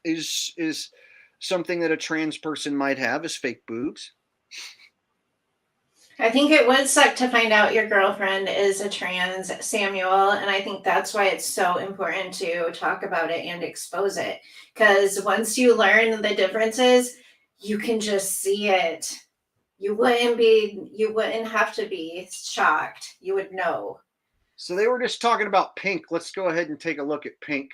is something that a trans person might have, is fake boobs. I think it would suck to find out your girlfriend is a trans, Samuel, and I think that's why it's so important to talk about it and expose it. Because once you learn the differences, you can just see it. You wouldn't have to be shocked. You would know. So they were just talking about Pink. Let's go ahead and take a look at Pink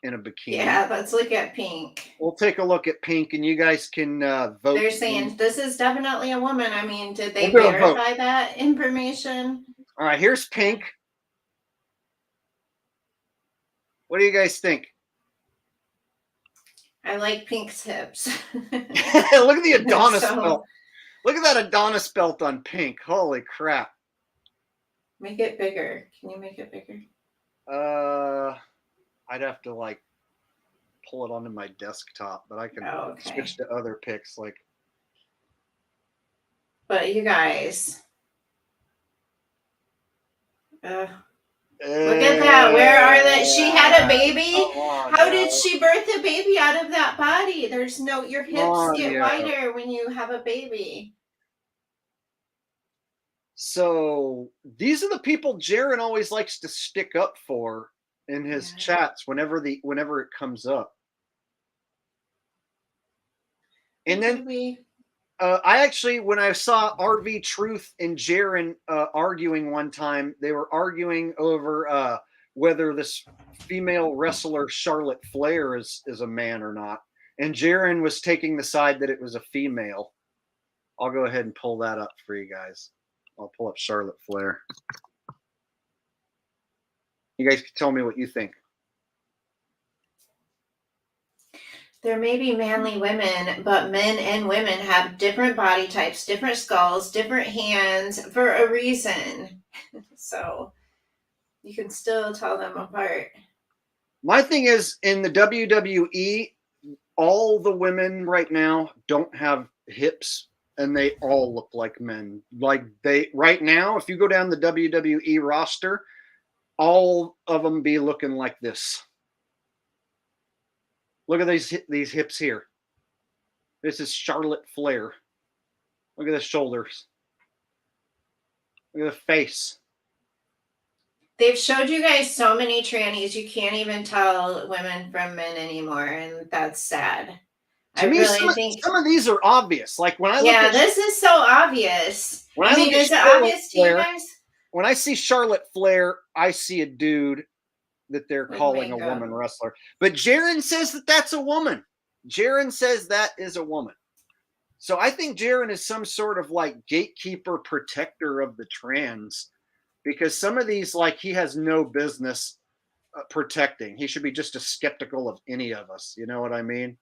in a bikini. Yeah, let's look at Pink. We'll take a look at Pink, and you guys can vote. They're saying this is definitely a woman. I mean, did they We'll do a vote. verify that information? All right, here's Pink. What do you guys think? I like Pink's hips. Look at the Adonis So- belt. Look at that Adonis belt on Pink. Holy crap. Make it bigger. Can you make it bigger? I'd have to like pull it onto my desktop, but I can Okay. switch to other pics. Like, But you guys, look at that. Where are they? She had a baby. How did she birth a baby out of that body? There's no, your hips get wider when you have a baby. So these are the people Jaron always likes to stick up for in his chats whenever it comes up. And then I actually, when I saw RV Truth and Jaron arguing one time, they were arguing over whether this female wrestler Charlotte Flair is a man or not. And Jaron was taking the side that it was a female. I'll go ahead and pull that up for you guys. I'll pull up Charlotte Flair. You guys can tell me what you think. There may be manly women, but men and women have different body types, different skulls, different hands for a reason. So you can still tell them apart. My thing is, in the WWE, all the women right now don't have hips, and they all look like men. Like right now, if you go down the WWE roster, all of them be looking like this. Look at these hips here. This is Charlotte Flair. Look at the shoulders. Look at the face. They've showed you guys so many trannies, you can't even tell women from men anymore, and that's sad. To me, some of these are obvious. Like when I look at this is so obvious. When I mean, is it obvious to you guys? When I see Charlotte Flair, I see a dude that they're calling a woman wrestler. But Jaren says that that's a woman. Jaren says that is a woman. So I think Jaren is some sort of like gatekeeper, protector of the trans, because some of these, like, he has no business protecting. He should be just as skeptical of any of us. You know what I mean?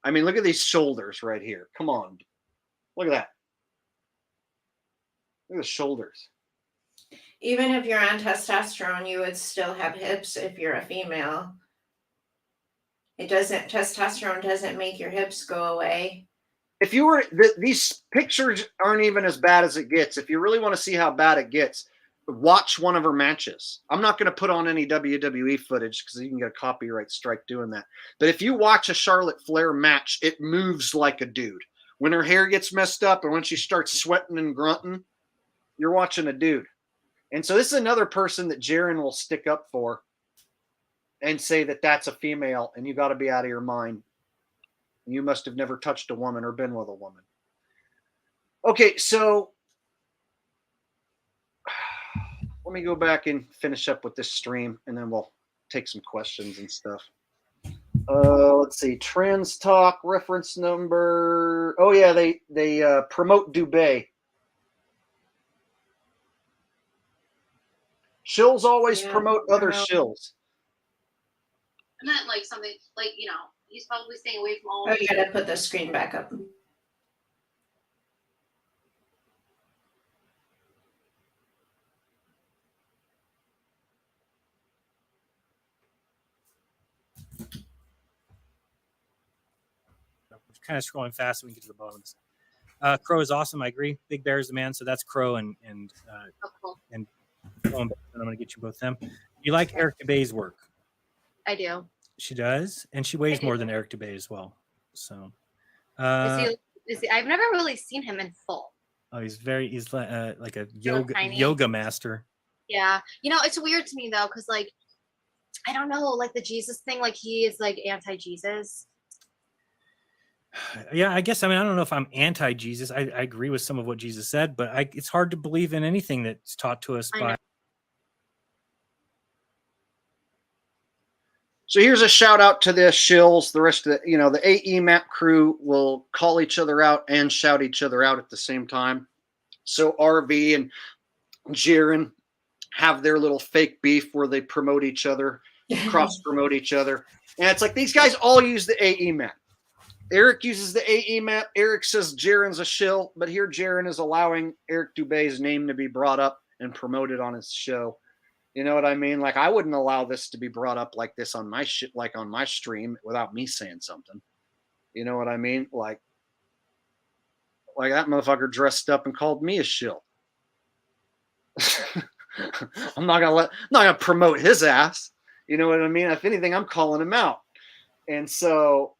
I mean, look at these shoulders right here. Come on. Look at that. Look at the shoulders. Even if you're on testosterone, you would still have hips if you're a female. Testosterone doesn't make your hips go away. If you were, these pictures aren't even as bad as it gets. If you really want to see how bad it gets, watch one of her matches. I'm not going to put on any WWE footage because you can get a copyright strike doing that. But if you watch a Charlotte Flair match, it moves like a dude. When her hair gets messed up and when she starts sweating and grunting, you're watching a dude. And so this is another person that Jaren will stick up for and say that that's a female and you got to be out of your mind. You must have never touched a woman or been with a woman. Okay, so let me go back and finish up with this stream and then we'll take some questions and stuff. Let's see. Trans Talk reference number. Oh yeah, they promote Dubé. Shills always promote other shills. And then like something like, you know, he's probably staying away from all. Oh, you gotta put the screen back up. Kind of scrolling fast so we can get to the bones. Crow is awesome. I agree. Big Bear is the man. So that's Crow and cool. and I'm going to get you both them. You like Eric Dubé's work? I do. She does, and she weighs more than Eric Dubé as well. So, is he, I've never really seen him in full. Oh, he's like a yoga master. Yeah, you know, it's weird to me though, because like, I don't know, like the Jesus thing, like he is like anti-Jesus. Yeah, I guess. I mean, I don't know if I'm anti-Jesus. I agree with some of what Jesus said, but it's hard to believe in anything that's taught to us by. So here's a shout out to the shills. The rest of the AE map crew will call each other out and shout each other out at the same time. So RV and Jaren have their little fake beef where they promote each other, cross promote each other. And it's like these guys all use the AE map. Eric uses the AE map. Eric says Jaren's a shill, but here Jaren is allowing Eric Dubé's name to be brought up and promoted on his show. You know what I mean? Like I wouldn't allow this to be brought up like this on my on my stream without me saying something. You know what I mean? Like that motherfucker dressed up and called me a shill. I'm not gonna promote his ass. You know what I mean? If anything, I'm calling him out. And so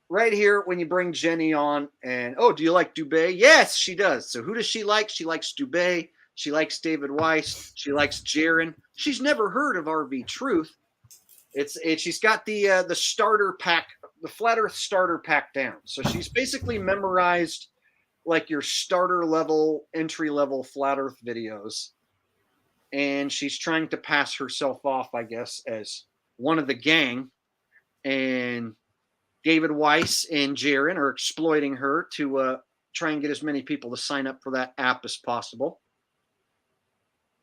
right here, when you bring Jenny on and, oh, do you like Dubé? Yes, she does. So who does she like? She likes Dubé. She likes David Weiss. She likes Jaren. She's never heard of RV Truth. She's got the starter pack, the Flat Earth starter pack down. So she's basically memorized like your starter level, entry level Flat Earth videos. And she's trying to pass herself off, I guess, as one of the gang. And David Weiss and Jaren are exploiting her to try and get as many people to sign up for that app as possible.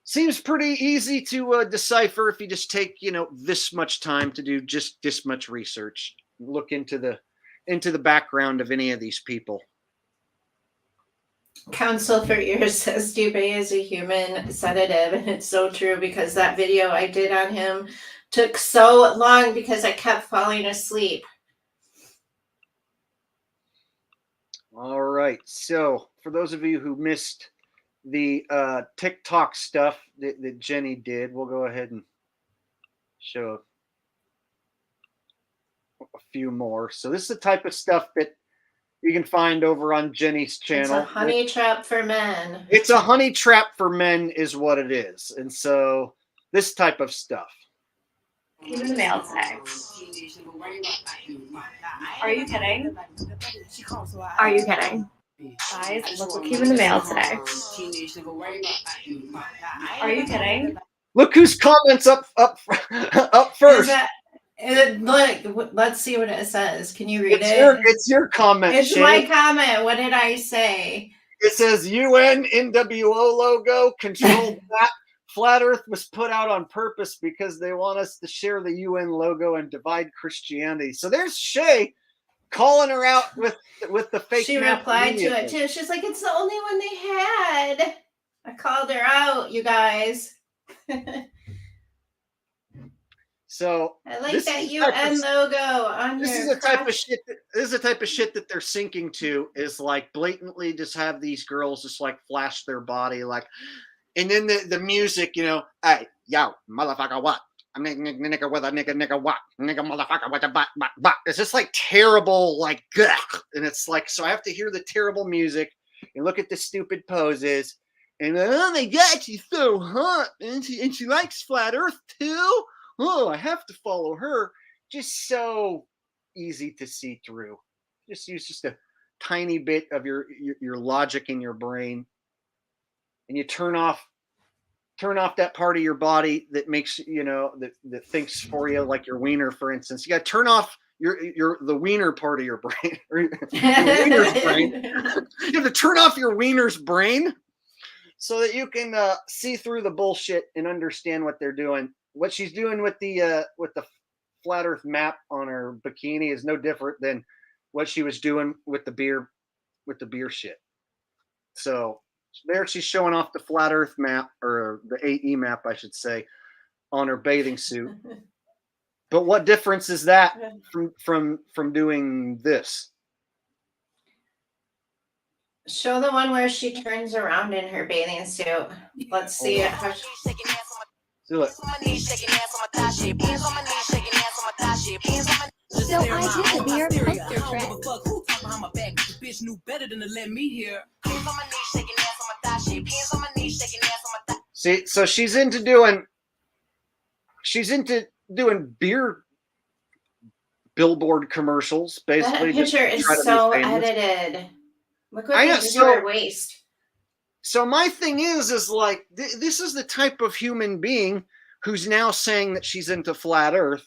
Seems pretty easy to decipher if you just take, this much time to do just this much research. Look into the background of any of these people. Counsel for Ears says Dubé is a human sedative, and it's so true because that video I did on him took so long because I kept falling asleep. All right. So for those of you who missed the TikTok stuff that Jenny did, we'll go ahead and show a few more. So this is the type of stuff that you can find over on Jenny's channel. It's a honey trap for men. It's a honey trap for men is what it is. And so this type of stuff. Came in the mail today. Are you kidding? Are you kidding? Guys, look what came in the mail today. Are you kidding? Look whose comments up Is first. look, let's see what it says. Can you read It's your comment. It's Shay. my comment. What did I say? It says UN NWO logo control that. Flat Earth was put out on purpose because they want us to share the UN logo and divide Christianity. So there's Shay calling her out with the fake. She replied to it too. She's like, it's the only one they had. I called her out, you guys. So I like that UN logo on this your is the type of shit. This is the type of shit that they're sinking to. Is like blatantly just have these girls just like flash their body like, and then the music, you know, hey yo motherfucker what? I'm nigga with a nigga what? Nigga motherfucker with a but. It's just like terrible like, ugh. And it's like so I have to hear the terrible music and look at the stupid poses. And oh my god, she's so hot, and she likes flat Earth too. Oh, I have to follow her. Just so easy to see through. Just use just a tiny bit of your logic in your brain, and you turn off that part of your body that makes that thinks for you, like your wiener, for instance. You got to turn off the wiener part of your brain, or your wiener's brain. You have to turn off your wiener's brain so that you can see through the bullshit and understand what they're doing. What she's doing with the flat Earth map on her bikini is no different than what she was doing with the beer shit. So there she's showing off the flat Earth map, or the AE map, I should say, on her bathing suit. But what difference is that from doing this? Show the one where she turns around in her bathing suit. Let's see it. Do it. So I did the beer poster trick. Bitch knew better than to let me hear. See, so she's into doing beer billboard commercials, basically. That picture is so edited. Look what they did to her waist. So my thing is like, this is the type of human being who's now saying that she's into flat Earth,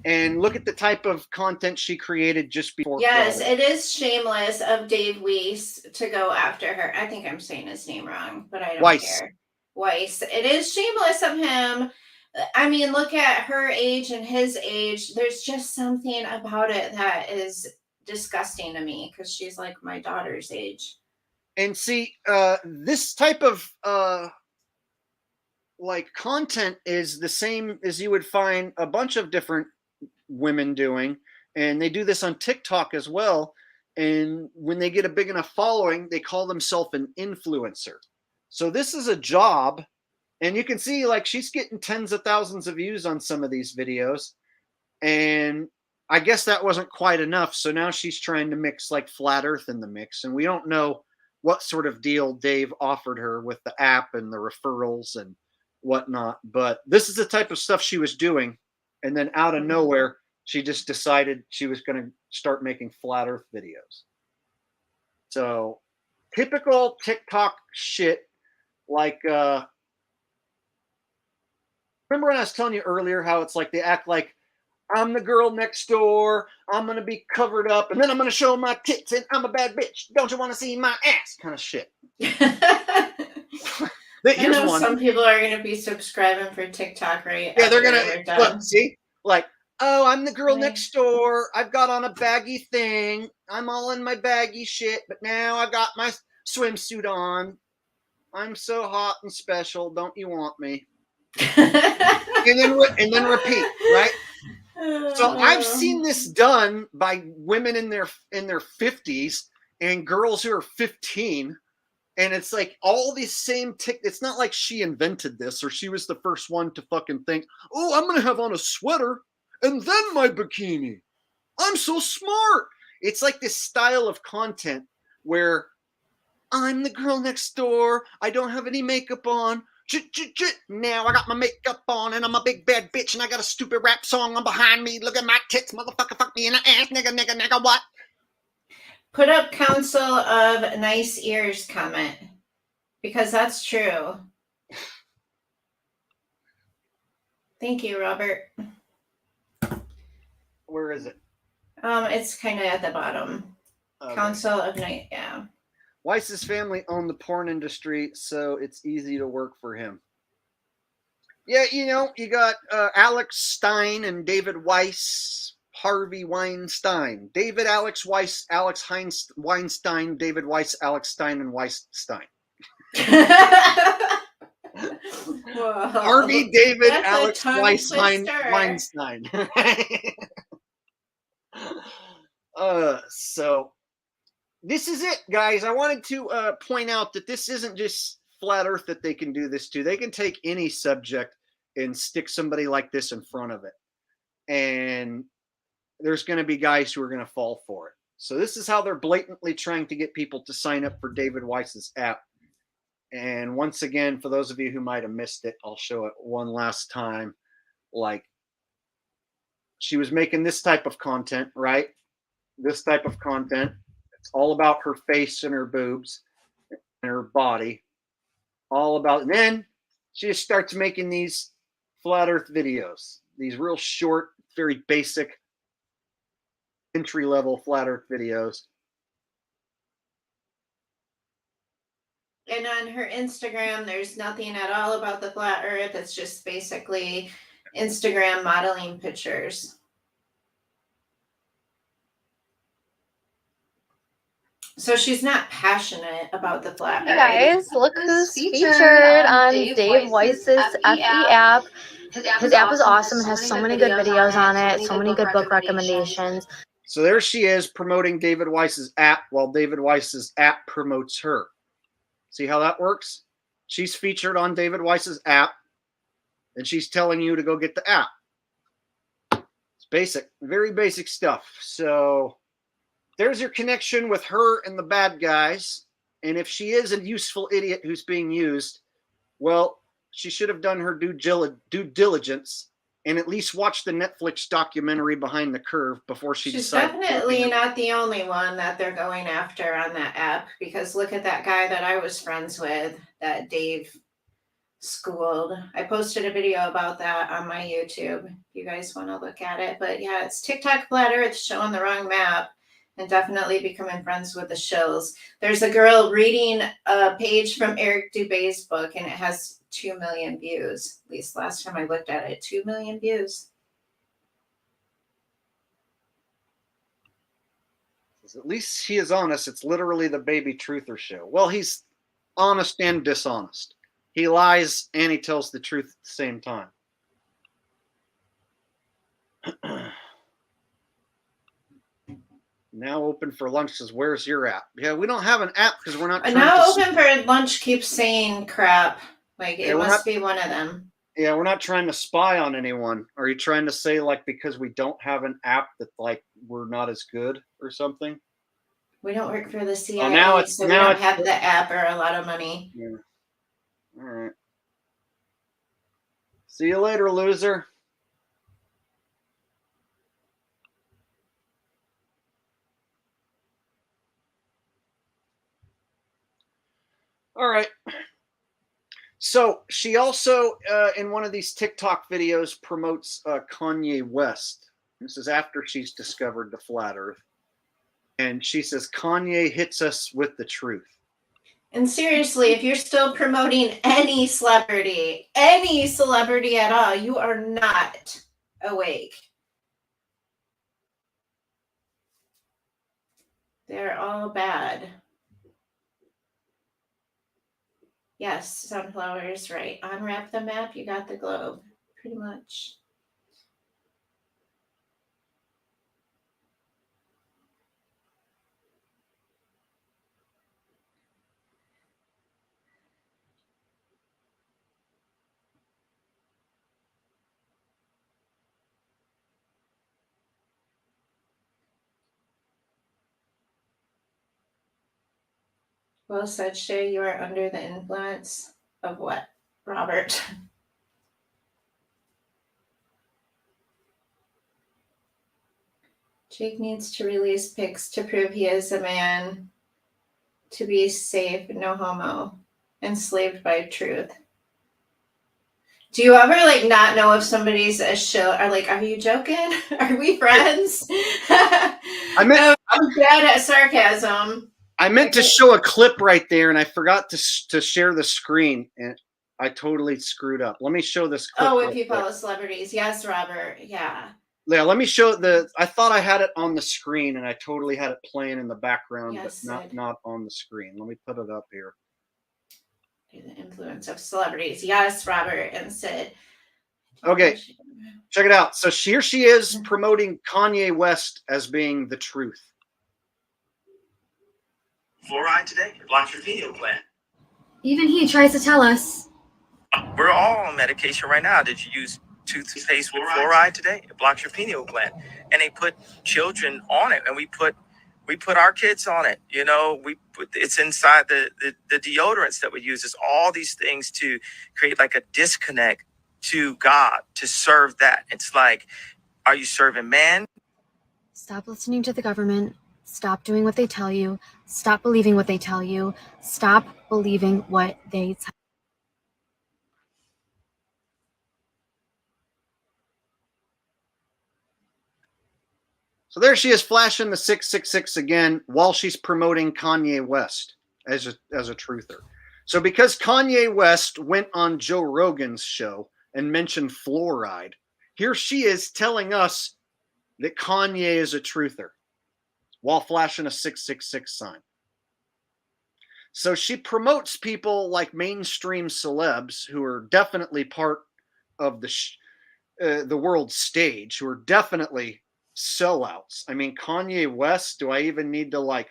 and look at the type of content she created just before. Yes, it is shameless of Dave Weiss to go after her. I think I'm saying his name wrong, but I don't care. Weiss. It is shameless of him. I mean, look at her age and his age. There's just something about it that is disgusting to me, because she's like my daughter's age. And see, this type of like content is the same as you would find a bunch of different women doing, and they do this on TikTok as well. And when they get a big enough following, they call themselves an influencer. So this is a job, and you can see like she's getting tens of thousands of views on some of these videos, and I guess that wasn't quite enough. So now she's trying to mix like flat Earth in the mix, and we don't know what sort of deal Dave offered her with the app and the referrals and whatnot. But this is the type of stuff she was doing. And then out of nowhere, she just decided she was going to start making flat Earth videos. So typical TikTok shit. Like, remember when I was telling you earlier how it's like they act like I'm the girl next door, I'm going to be covered up, and then I'm going to show my tits, and I'm a bad bitch. Don't you want to see my ass? Kind of shit. I know some people are going to be subscribing for TikTok, right? Yeah, they're going to, look, see? Like, oh, I'm the girl next door. I've got on a baggy thing. I'm all in my baggy shit, but now I got my swimsuit on. I'm so hot and special. Don't you want me? and then repeat, right? So I've seen this done by women in their 50s and girls who are 15, and it's like all these same it's not like she invented this or she was the first one to fucking think, oh, I'm gonna have on a sweater and then my bikini. I'm so smart. It's like this style of content where I'm the girl next door. I don't have any makeup on. Now I got my makeup on and I'm a big bad bitch and I got a stupid rap song on behind me. Look at my tits, motherfucker, fuck me in the ass, nigga, what? Put up Council of Nice Ears comment, because that's true. Thank you, Robert. Where is it? It's kind of at the bottom. Okay. Council of Night, yeah. Weiss's family owned the porn industry, so it's easy to work for him. Yeah, you got Alex Stein and David Weiss, Harvey Weinstein. David Alex Weiss, Alex Heinz Weinstein, David Weiss, Alex Stein, and Weinstein. Harvey, David, That's Alex Weiss, Weinstein. So this is it, guys. I wanted to point out that this isn't just flat Earth that they can do this to. They can take any subject and stick somebody like this in front of it. And there's going to be guys who are going to fall for it. So this is how they're blatantly trying to get people to sign up for David Weiss's app. And once again, for those of you who might have missed it, I'll show it one last time. Like, she was making this type of content, right? This type of content. It's all about her face and her boobs and her body. All about, and then she just starts making these flat Earth videos, these real short, very basic, entry-level flat Earth videos. And on her Instagram, there's nothing at all about the flat Earth. It's just basically Instagram modeling pictures. So she's not passionate about the flat Earth. Hey guys, look who's featured on Dave Weiss's FE app. His app is awesome. It has so many good videos on it, so many good book recommendations. So there she is promoting David Weiss's app while David Weiss's app promotes her. See how that works? She's featured on David Weiss's app, and she's telling you to go get the app. It's basic, very basic stuff. So there's your connection with her and the bad guys. And if she is a useful idiot who's being used, well, she should have done her due diligence and at least watch the Netflix documentary Behind the Curve before she decided. She's definitely not the only one that they're going after on that app, because look at that guy that I was friends with that Dave schooled. I posted a video about that on my YouTube if you guys want to look at it. But yeah, it's TikTok flat Earth showing the wrong map, and definitely becoming friends with the shills. There's a girl reading a page from Eric Dubé's book, and it has 2 million views. At least last time I looked at it, 2 million views. At least he is honest. It's literally the baby truther show. Well, he's honest and dishonest. He lies and he tells the truth at the same time. Now open for lunch says, where's your app? Yeah, we don't have an app because we're not trying now to... open for lunch keeps saying crap. Like, it must be one of them. Yeah, we're not trying to spy on anyone. Are you trying to say, like, because we don't have an app that, like, we're not as good or something? We don't work for the CIA, so we don't have the app or a lot of money. Yeah. All right. See you later, loser. All right. So she also, in one of these TikTok videos, promotes Kanye West. This is after she's discovered the flat Earth. And she says, Kanye hits us with the truth. And seriously, if you're still promoting any celebrity at all, you are not awake. They're all bad. Yes, sunflowers, right. Unwrap the map, you got the globe. Pretty much. Well said, Shay. You are under the influence of what? Robert. Jake needs to release pics to prove he is a man, to be safe, no homo, enslaved by truth. Do you ever like not know if somebody's a shill or like, are you joking? Are we friends? I'm bad at sarcasm. I meant to show a clip right there, and I forgot to share the screen, and I totally screwed up. Let me show this clip. Oh, when people follow celebrities. Yes, Robert. Yeah. Yeah, let me show I thought I had it on the screen, and I totally had it playing in the background, yes, but not on the screen. Let me put it up here. The influence of celebrities. Yes, Robert and Sid. Okay, check it out. So here she is promoting Kanye West as being the truth. Fluoride today, it blocks your pineal gland. Even he tries to tell us. We're all on medication right now. Did you use toothpaste with fluoride today? It blocks your pineal gland. And they put children on it, and we put our kids on it. You know, it's inside the deodorants that we use. It's all these things to create like a disconnect to God, to serve that. It's like, are you serving man? Stop listening to the government. Stop doing what they tell you. Stop believing what they tell you. Stop believing what they tell you. So there she is flashing the 666 again while she's promoting Kanye West as a truther. So because Kanye West went on Joe Rogan's show and mentioned fluoride, here she is telling us that Kanye is a truther while flashing a 666 sign. So she promotes people like mainstream celebs who are definitely part of the world stage, who are definitely sellouts. I mean, Kanye West, do I even need to like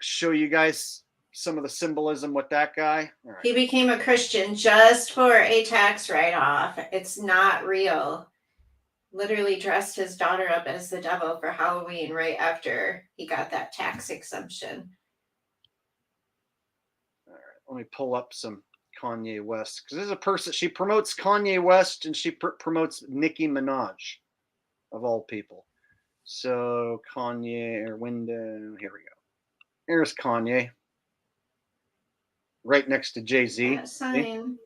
show you guys some of the symbolism with that guy? All right. He became a Christian just for a tax write-off. It's not real. Literally dressed his daughter up as the devil for Halloween right after he got that tax exemption. All right, let me pull up some Kanye West, because there's a person, she promotes Kanye West and she promotes Nicki Minaj, of all people. So Kanye, or window, here we go. Here's Kanye, right next to Jay-Z. Sign.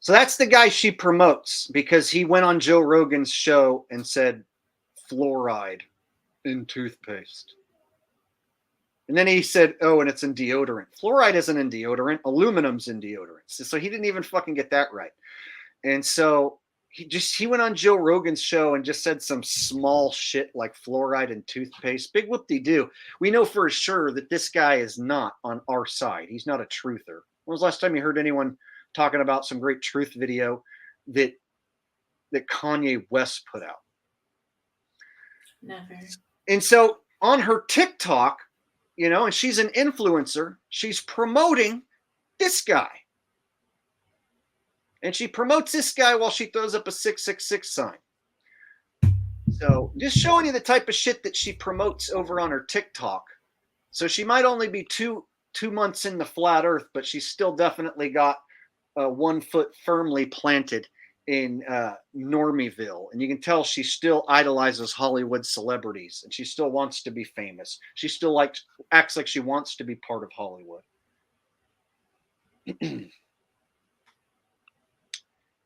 So that's the guy she promotes because he went on Joe Rogan's show and said fluoride in toothpaste. And then he said, oh, and it's in deodorant. Fluoride isn't in deodorant. Aluminum's in deodorant. So he didn't even fucking get that right. And so he went on Joe Rogan's show and just said some small shit like fluoride in toothpaste. Big whoop-de-doo. We know for sure that this guy is not on our side. He's not a truther. When was the last time you heard anyone talking about some great truth video that Kanye West put out? Never. And so on her TikTok, you know, and she's an influencer, she's promoting this guy. And she promotes this guy while she throws up a 666 sign. So just showing you the type of shit that she promotes over on her TikTok. So she might only be two months in the flat earth, but she's still definitely got 1 foot firmly planted in Normieville. And you can tell she still idolizes Hollywood celebrities, and she still wants to be famous. She still acts like she wants to be part of Hollywood.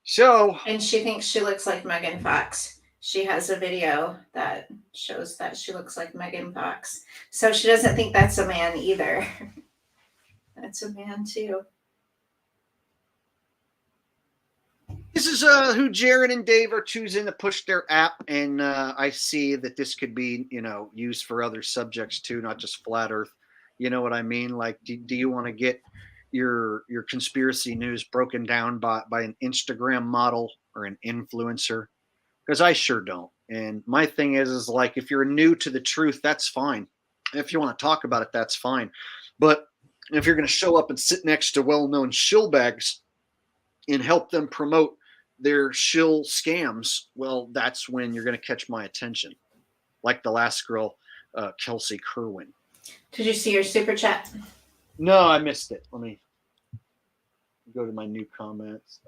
So, and she thinks she looks like Megan Fox. She has a video that shows that she looks like Megan Fox. So she doesn't think that's a man either. That's a man too. This is who Jared and Dave are choosing to push their app, and I see that this could be, you know, used for other subjects too, not just flat Earth. You know what I mean? Like, do you want to get your conspiracy news broken down by an Instagram model or an influencer? Because I sure don't. And my thing is like, if you're new to the truth, that's fine. If you want to talk about it, that's fine. But if you're going to show up and sit next to well-known shill bags and help them promote their shill scams, well, that's when you're going to catch my attention. Like the last girl, Kelsey Kerwin. Did you see your super chat? No, I missed it. Let me. go to my new comments.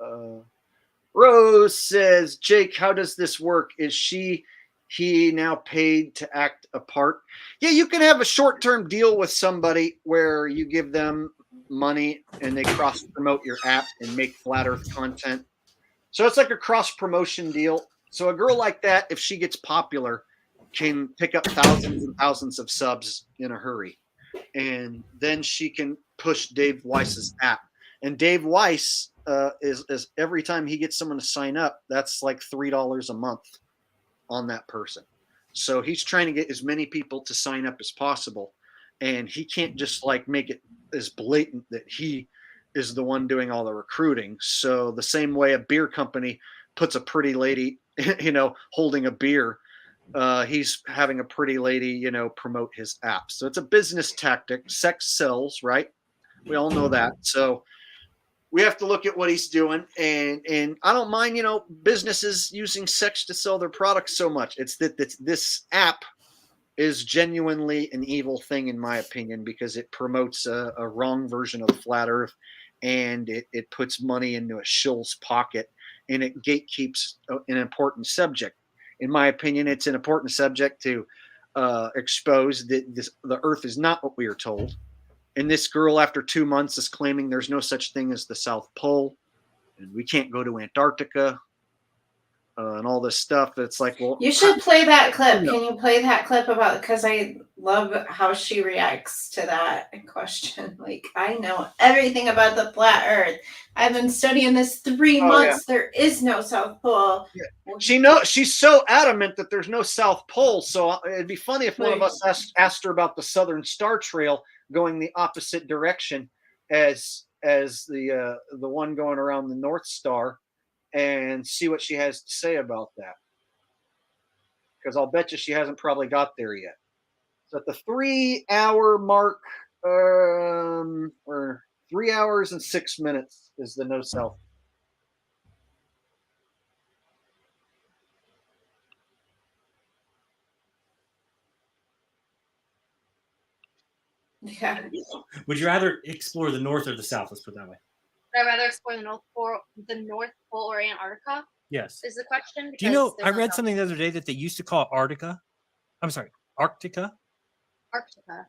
Rose says, Jake, how does this work? Is he now paid to act a part? Yeah, you can have a short-term deal with somebody where you give them money and they cross-promote your app and make flat earth content. So it's like a cross-promotion deal. So a girl like that, if she gets popular, can pick up thousands and thousands of subs in a hurry. And then she can push Dave Weiss's app. And Dave Weiss is every time he gets someone to sign up, that's like $3 a month on that person. So he's trying to get as many people to sign up as possible. And he can't just like make it as blatant that he is the one doing all the recruiting. So the same way a beer company puts a pretty lady, holding a beer, he's having a pretty lady, promote his app. So it's a business tactic. Sex sells, right? We all know that. So we have to look at what he's doing. And I don't mind, businesses using sex to sell their products so much. It's that this app is genuinely an evil thing, in my opinion, because it promotes a wrong version of the flat earth, and it puts money into a shill's pocket, and it gatekeeps an important subject. In my opinion, it's an important subject to expose that the earth is not what we are told. And this girl, after 2 months, is claiming there's no such thing as the South Pole, and we can't go to Antarctica, and all this stuff. It's like, well, you should play that clip. Can you play that clip about, because I love how she reacts to that question. Like, I know everything about the flat earth. I've been studying this 3 months. Yeah. There is no South Pole. Yeah. She's so adamant that there's no South Pole. So it'd be funny if one of us asked her about the Southern Star Trail going the opposite direction as the one going around the North Star, and see what she has to say about that. Because I'll bet you she hasn't probably got there yet. So at the 3 hour mark, or 3 hours and 6 minutes is the no South. Yeah. Would you rather explore the North or the South? Let's put it that way. Would I rather explore the North Pole or Antarctica? Yes. Is the question? Do you know, I read something the other day that they used to call Arctica. I'm sorry, Arctica. Arctica.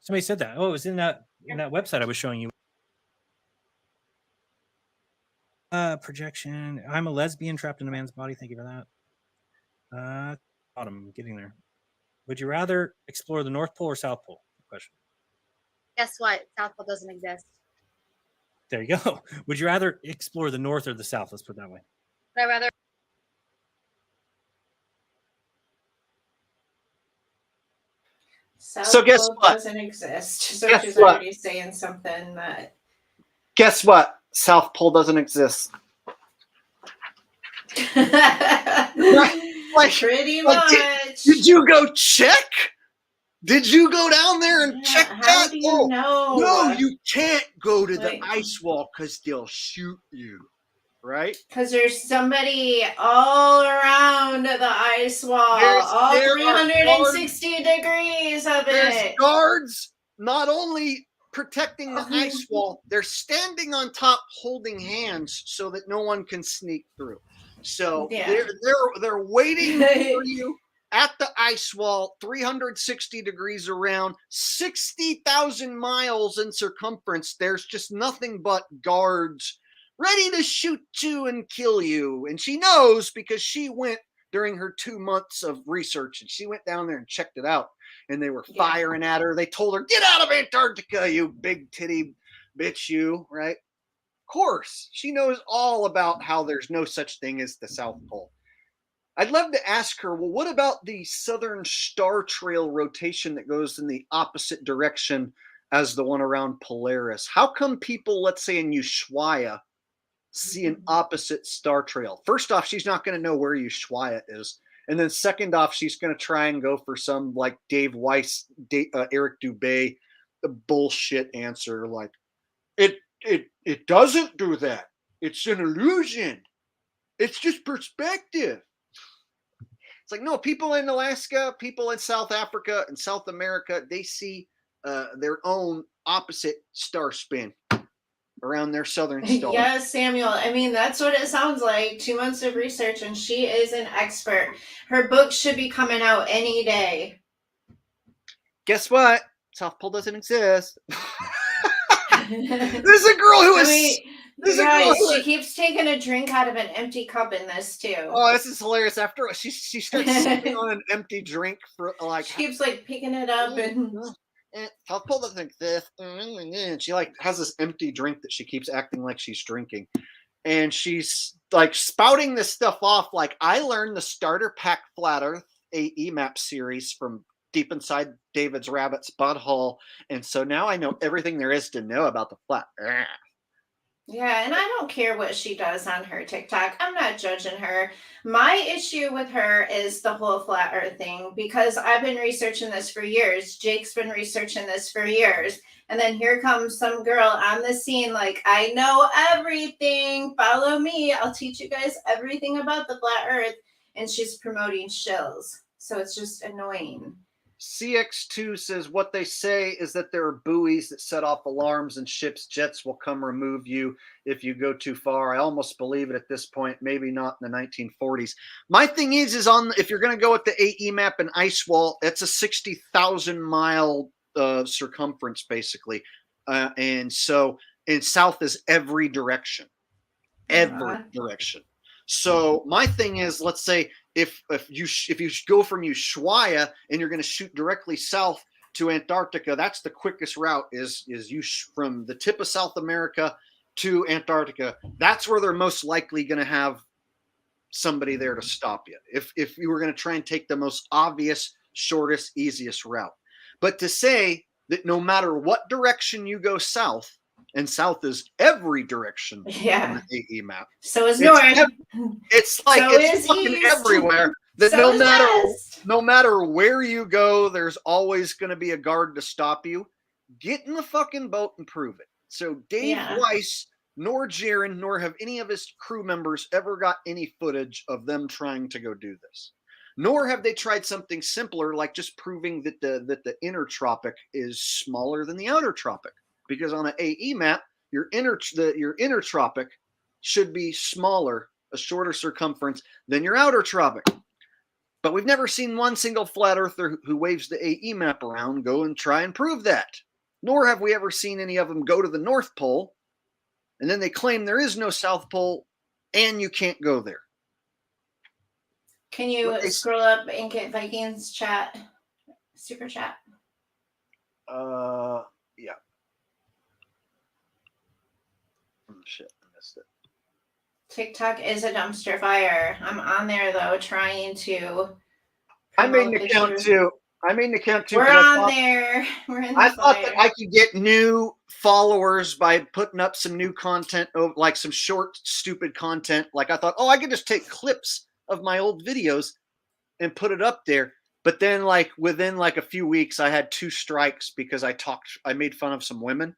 Somebody said that. Oh, it was in that website I was showing you. Projection. I'm a lesbian trapped in a man's body. Thank you for that. I'm getting there. Would you rather explore the North Pole or South Pole? Question. Guess what? South Pole doesn't exist. There you go. Would you rather explore the North or the South? Let's put it that way. Would I rather? South guess Pole what? doesn't exist. So Guess she's what? already saying something that. Guess what? South Pole doesn't exist. Pretty much. Did you go check? Did you go down there and check that? How do you know? No, you can't go to the ice wall because they'll shoot you, right? Because there's somebody all around the ice wall, all 360 degrees of There's guards not only protecting the ice wall, they're standing on top holding hands so that no one can sneak through. So they're waiting for you at the ice wall, 360 degrees around, 60,000 miles in circumference. There's just nothing but guards ready to shoot you and kill you. And she knows because she went during her 2 months of research, and she went down there and checked it out. And they were firing at her. They told her, "Get out of Antarctica, you big titty bitch, you," right? Of course, she knows all about how there's no such thing as the South Pole. I'd love to ask her, well, what about the Southern Star Trail rotation that goes in the opposite direction as the one around Polaris? How come people, let's say in Ushuaia, see an opposite star trail? First off, she's not going to know where Ushuaia is. And then second off, she's going to try and go for some like Dave Weiss, Eric Dubay, the bullshit answer. Like, it doesn't do that. It's an illusion. It's just perspective. It's like, no, people in Alaska, people in South Africa and South America, they see their own opposite star spin. around their southern star. Yes, Samuel. I mean, that's what it sounds like. 2 months of research, and she is an expert. Her book should be coming out any day. Guess what? South Pole doesn't exist. There's a girl who is. She keeps taking a drink out of an empty cup in this too. Oh, this is hilarious. After she starts sipping on an empty drink for like. She keeps like picking it up and. South Pole doesn't exist. And she like has this empty drink that she keeps acting like she's drinking, and she's like spouting this stuff off. Like, I learned the starter pack flat Earth AE map series from deep inside David's rabbit's butthole, and so now I know everything there is to know about the flat Earth. Yeah, and I don't care what she does on her TikTok. I'm not judging her. My issue with her is the whole flat earth thing, because I've been researching this for years. Jake's been researching this for years. And then here comes some girl on the scene like, I know everything. Follow me. I'll teach you guys everything about the flat earth. And she's promoting shills. So it's just annoying. CX2 says what they say is that there are buoys that set off alarms and ships' jets will come remove you if you go too far. I almost believe it at this point, maybe not in the 1940s. My thing is if you're going to go with the AE map and ice wall, it's a 60,000 mile circumference basically. And so in south is every direction. Every direction. So my thing is, let's say if you go from Ushuaia and you're going to shoot directly south to Antarctica, that's the quickest route is from the tip of South America to Antarctica. That's where they're most likely going to have somebody there to stop you. If you were going to try and take the most obvious, shortest, easiest route. But to say that no matter what direction you go south, and south is every direction on the AE map. So is north. It's like so it's fucking east. Everywhere. That so no matter where you go, there's always going to be a guard to stop you. Get in the fucking boat and prove it. So Dave Weiss, nor Jaron, nor have any of his crew members ever got any footage of them trying to go do this. Nor have they tried something simpler, like just proving that the inner tropic is smaller than the outer tropic. Because on an AE map, your inner tropic should be smaller, a shorter circumference than your outer tropic. But we've never seen one single flat earther who waves the AE map around go and try and prove that. Nor have we ever seen any of them go to the North Pole, and then they claim there is no South Pole, and you can't go there. Can you scroll up and get Vikings chat, super chat? Yeah. Shit, I missed it. TikTok is a dumpster fire. I'm on there though, trying to. I made an account too. We're on there. We're in the I thought that I could get new followers by putting up some new content, like some short, stupid content. Like I thought, I could just take clips of my old videos and put it up there. But then, like within like a few weeks, I had 2 strikes because I made fun of some women.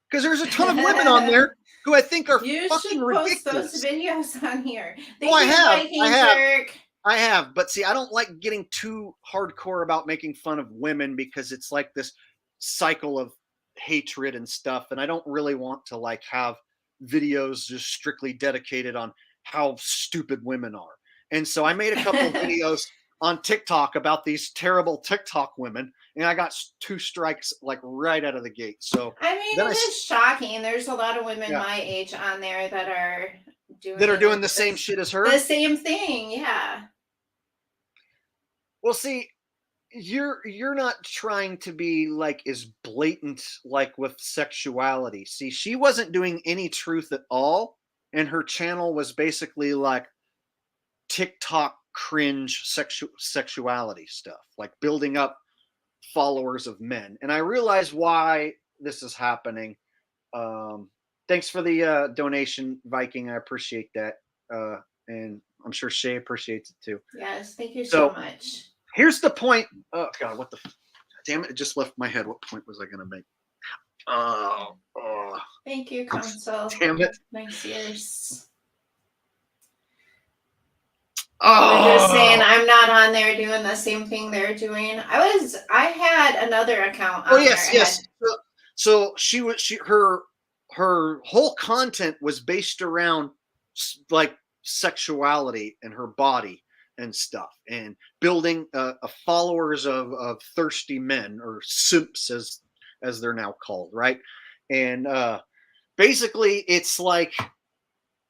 Because there's a ton of women on there who I think are fucking ridiculous. You should post those videos on here. I have. But see, I don't like getting too hardcore about making fun of women because it's like this cycle of hatred and stuff. And I don't really want to like have videos just strictly dedicated on how stupid women are. And so I made a couple of videos on TikTok about these terrible TikTok women, and I got 2 strikes like right out of the gate. So I mean, it is shocking. There's a lot of women my age on there that are doing the same shit as her. The same thing, yeah. Well, see, you're not trying to be like as blatant like with sexuality. See, she wasn't doing any truth at all, and her channel was basically like TikTok cringe sexuality stuff, like building up followers of men. And I realize why this is happening. Thanks for the donation, Viking. I appreciate that. And I'm sure Shay appreciates it too. Yes, thank you so much. Here's the point. Oh God, what the damn it, it just left my head. What point was I gonna make? Thank you, Council. Damn it. Nice ears. I'm just saying, I'm not on there doing the same thing they're doing. I had another account. Yes. So her her whole content was based around like sexuality and her body and stuff, and building followers of thirsty men, or simps as they're now called, right? And basically it's like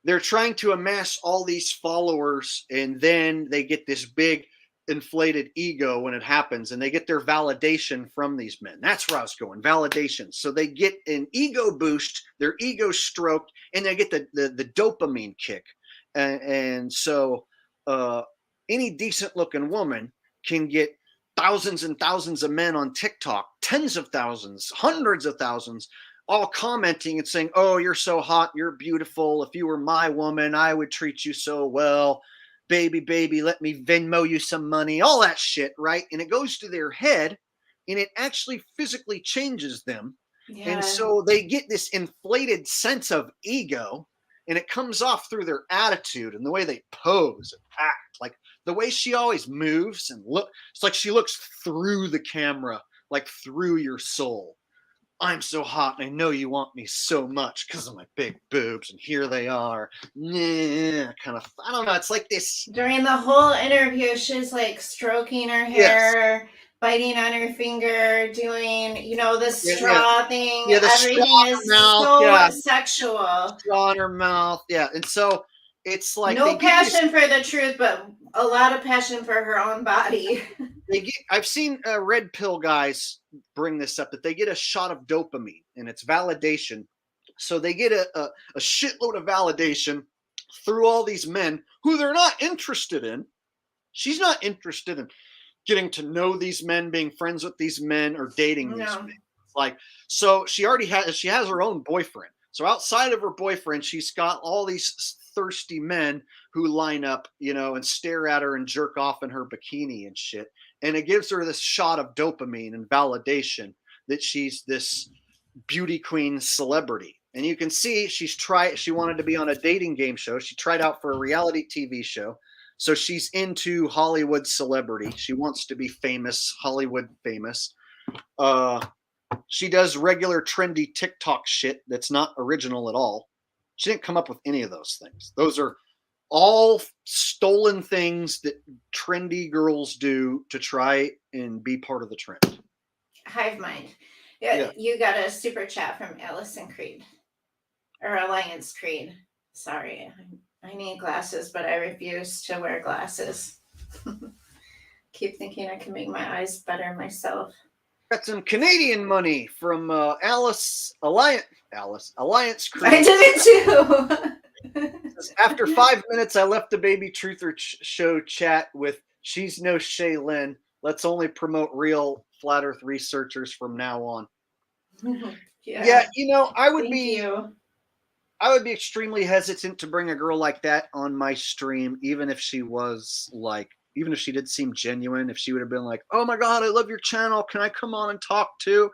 they're trying to amass all these followers, and then they get this big inflated ego when it happens, and they get their validation from these men. That's where I was going, validation. So they get an ego boost, their ego stroked, and they get the dopamine kick. And so any decent looking woman can get thousands and thousands of men on TikTok, tens of thousands, hundreds of thousands, all commenting and saying, oh, you're so hot, you're beautiful. If you were my woman, I would treat you so well. Baby, let me Venmo you some money, all that shit, right? And it goes to their head, and it actually physically changes them. Yeah. And so they get this inflated sense of ego, and it comes off through their attitude and the way they pose and act, like the way she always moves and look. It's like she looks through the camera, like through your soul. I'm so hot, and I know you want me so much because of my big boobs, and here they are. Kind of, I don't know. It's like this. During the whole interview, she's like stroking her hair, biting on her finger, doing, the straw thing. Yeah, the everything straw in is her mouth, so sexual. Straw in her mouth, yeah. And so it's like no passion for the truth, but a lot of passion for her own body. I've seen red pill guys bring this up, that they get a shot of dopamine, and it's validation. So they get a shitload of validation through all these men who they're not interested in. She's not interested in getting to know these men, being friends with these men, or dating these men. Like, so she has her own boyfriend. So outside of her boyfriend, she's got all these thirsty men who line up, and stare at her and jerk off in her bikini and shit. And it gives her this shot of dopamine and validation that she's this beauty queen celebrity. And you can see she wanted to be on a dating game show. She tried out for a reality TV show. So she's into Hollywood celebrity. She wants to be famous, Hollywood famous. She does regular trendy TikTok shit that's not original at all. She didn't come up with any of those things. Those are all stolen things that trendy girls do to try and be part of the trend. Hive mind. Yeah. You got a super chat from Allison Creed, or Alliance Creed. Sorry, I need glasses, but I refuse to wear glasses. Keep thinking I can make my eyes better myself. Got some Canadian money from Alliance Creed. I did it too. After 5 minutes, I left the Baby Truther show chat with "She's no Shaylin. Let's only promote real flat Earth researchers from now on." Yeah, I would be extremely hesitant to bring a girl like that on my stream, even if she did seem genuine. If she would have been like, "Oh my God, I love your channel. Can I come on and talk too?"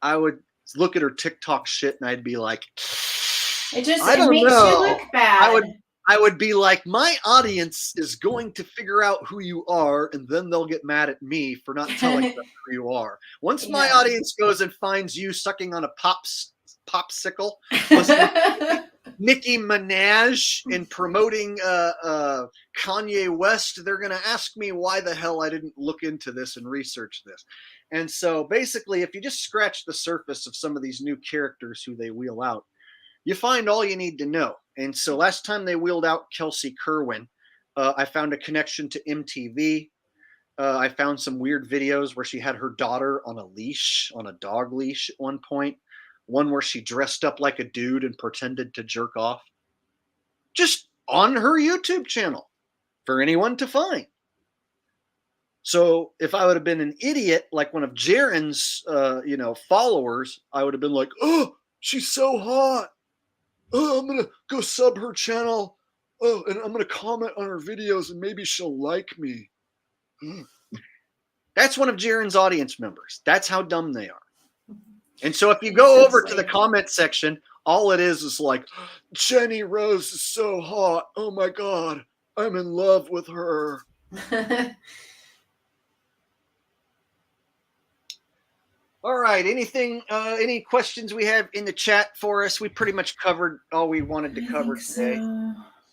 I would look at her TikTok shit and I'd be like, it makes you look bad. I would be like, my audience is going to figure out who you are, and then they'll get mad at me for not telling them who you are. Once my audience goes and finds you sucking on a popsicle, Nicki Minaj, and promoting Kanye West, they're going to ask me why the hell I didn't look into this and research this. And so basically, if you just scratch the surface of some of these new characters who they wheel out, you find all you need to know. And so last time they wheeled out Kelsey Kerwin, I found a connection to MTV. I found some weird videos where she had her daughter on a leash, on a dog leash at one point. One where she dressed up like a dude and pretended to jerk off. Just on her YouTube channel for anyone to find. So if I would have been an idiot like one of Jaren's followers, I would have been like, "Oh, she's so hot. Oh, I'm going to go sub her channel. Oh, and I'm going to comment on her videos and maybe she'll like me." That's one of Jaren's audience members. That's how dumb they are. And so if you go over to the comment section, all it is like, "Jenny Rose is so hot. Oh my God, I'm in love with her." All right. Anything? Any questions we have in the chat for us? We pretty much covered all we wanted to cover today.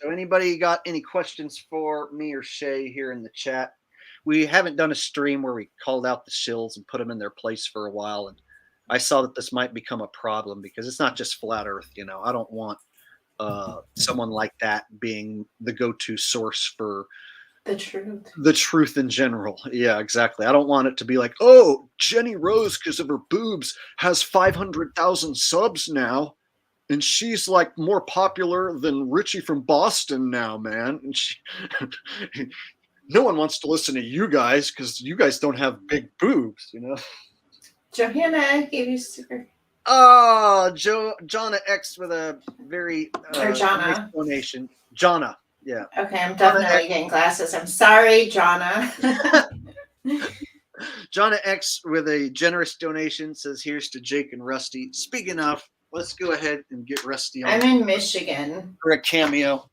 So anybody got any questions for me or Shay here in the chat? We haven't done a stream where we called out the shills and put them in their place for a while, and I saw that this might become a problem because it's not just flat Earth. I don't want someone like that being the go-to source for The truth. the truth in general. Yeah, exactly. I don't want it to be like, oh, Jenny Rose, because of her boobs, has 500,000 subs now. And she's like more popular than Richie from Boston now, man. And no one wants to listen to you guys because you guys don't have big boobs, Johanna gave you super. Oh, Jonna X with a very Or Jonna. nice donation. Jonna, yeah. Okay, I'm definitely getting glasses. I'm sorry, Jonna. Jonna X with a generous donation says, here's to Jake and Rusty. Speaking of, let's go ahead and get Rusty on. I'm in Michigan. For a cameo.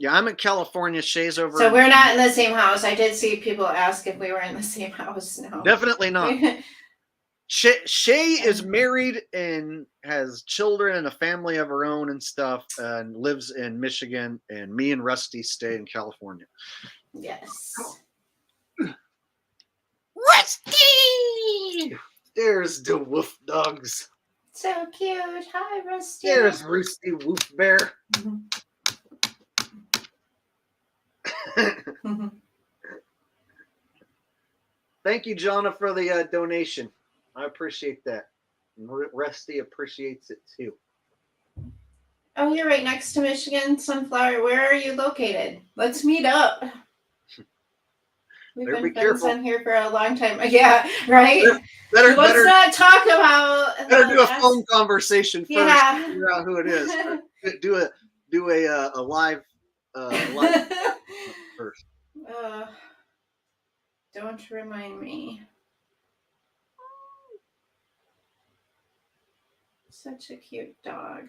Yeah, I'm in California. Shay's over. So we're not in the same house. I did see people ask if we were in the same house. No. Definitely not. Shay is married and has children and a family of her own and stuff, and lives in Michigan. And me and Rusty stay in California. Yes. Rusty! There's the wolf dogs. So cute. Hi, Rusty. There's Rusty Wolf Bear. Thank you, Jonna, for the donation. I appreciate that. Rusty appreciates it too. Oh, you're right next to Michigan, Sunflower. Where are you located? Let's meet up. We've been friends on here for a long time. Yeah, right? Let's not talk about. Better do a phone conversation first to figure out who it is. do a live first. Don't remind me. Such a cute dog.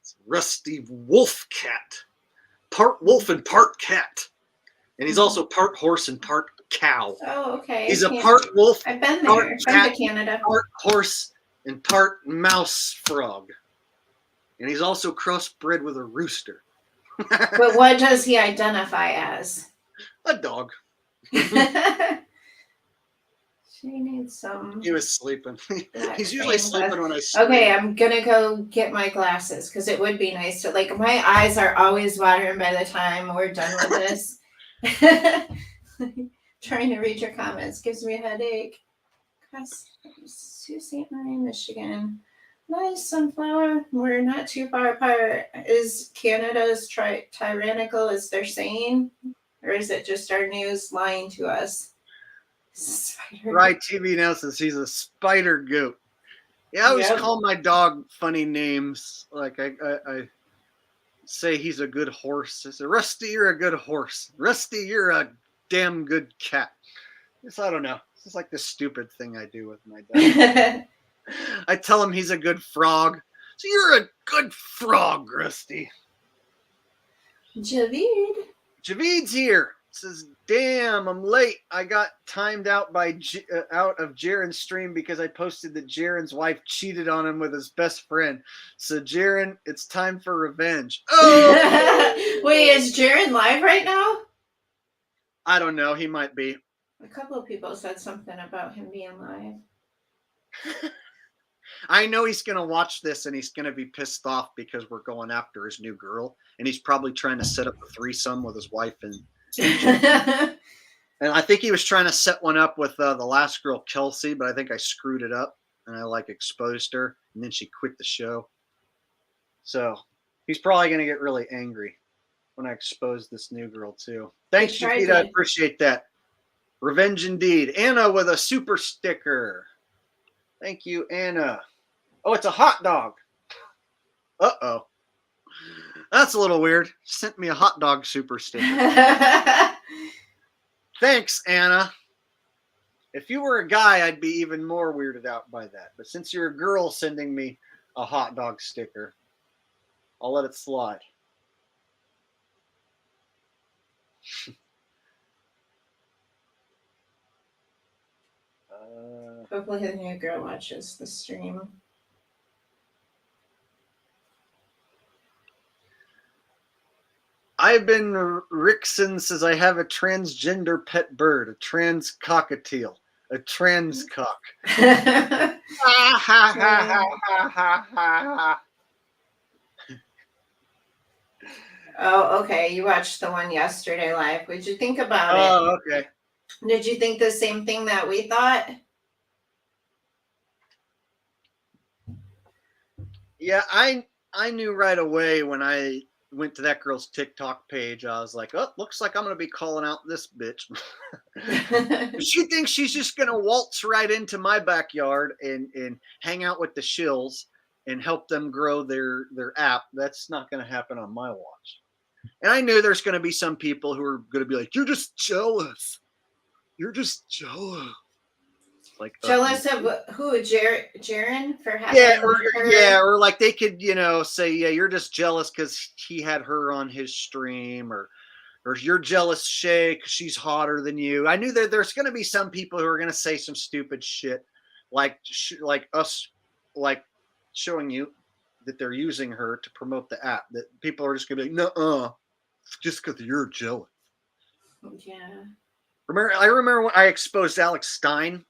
It's Rusty Wolf Cat. Part wolf and part cat. And he's also part horse and part cow. Oh, okay. He's a part wolf. I've been there. Been to Canada. Part horse and part mouse frog. And he's also crossbred with a rooster. But what does he identify as? A dog. She needs some. He was sleeping. He's usually sleeping when I sleep. Okay, I'm gonna go get my glasses because it would be nice to, like, my eyes are always watering by the time we're done with this. Trying to read your comments gives me a headache. Sault Ste. Marie, Michigan. Nice, Sunflower. We're not too far apart. Is Canada as tyrannical as they're saying? Or is it just our news lying to us? Right, TV now says he's a spider goat. Yeah, I always call my dog funny names. Like I say he's a good horse. I say, Rusty, you're a good horse. Rusty, you're a damn good cat. I don't know. This is like the stupid thing I do with my dog. I tell him he's a good frog. So you're a good frog, Rusty. Javid's here. Says, damn, I'm late. I got timed out by out of Jaren's stream because I posted that Jaren's wife cheated on him with his best friend. So Jaren, it's time for revenge. Oh, wait, is Jaren live right now? I don't know. He might be. A couple of people said something about him being live. I know he's going to watch this and he's going to be pissed off because we're going after his new girl. And he's probably trying to set up a threesome with his wife and I think he was trying to set one up with the last girl, Kelsey, but I think I screwed it up and I exposed her and then she quit the show. So he's probably going to get really angry when I expose this new girl too. Thanks, Jaquita. I appreciate that. Revenge indeed. Anna with a super sticker. Thank you, Anna. Oh, it's a hot dog. Uh-oh. That's a little weird. Sent me a hot dog super sticker. Thanks, Anna. If you were a guy, I'd be even more weirded out by that. But since you're a girl sending me a hot dog sticker, I'll let it slide. Hopefully the new girl watches the stream. I've been Rickson says I have a transgender pet bird, a trans cockatiel, a trans cock. Ha ha ha ha ha ha ha. Oh, okay. You watched the one yesterday live. What'd you think about it? Oh, okay. Did you think the same thing that we thought? Yeah, I knew right away when I went to that girl's TikTok page. I was like, oh, looks like I'm gonna be calling out this bitch. She thinks she's just gonna waltz right into my backyard and hang out with the shills and help them grow their app. That's not gonna happen on my watch. And I knew there's gonna be some people who are gonna be like, you're just jealous. You're just jealous. Like Jealous of who? Jaren for having her? or like they could, say, yeah, you're just jealous because he had her on his stream, or you're jealous, Shay, because she's hotter than you. I knew that there's going to be some people who are going to say some stupid shit, like us, like showing you that they're using her to promote the app. That people are just going to be like, no, just because you're jealous. Yeah. I remember when I exposed Alex Stein.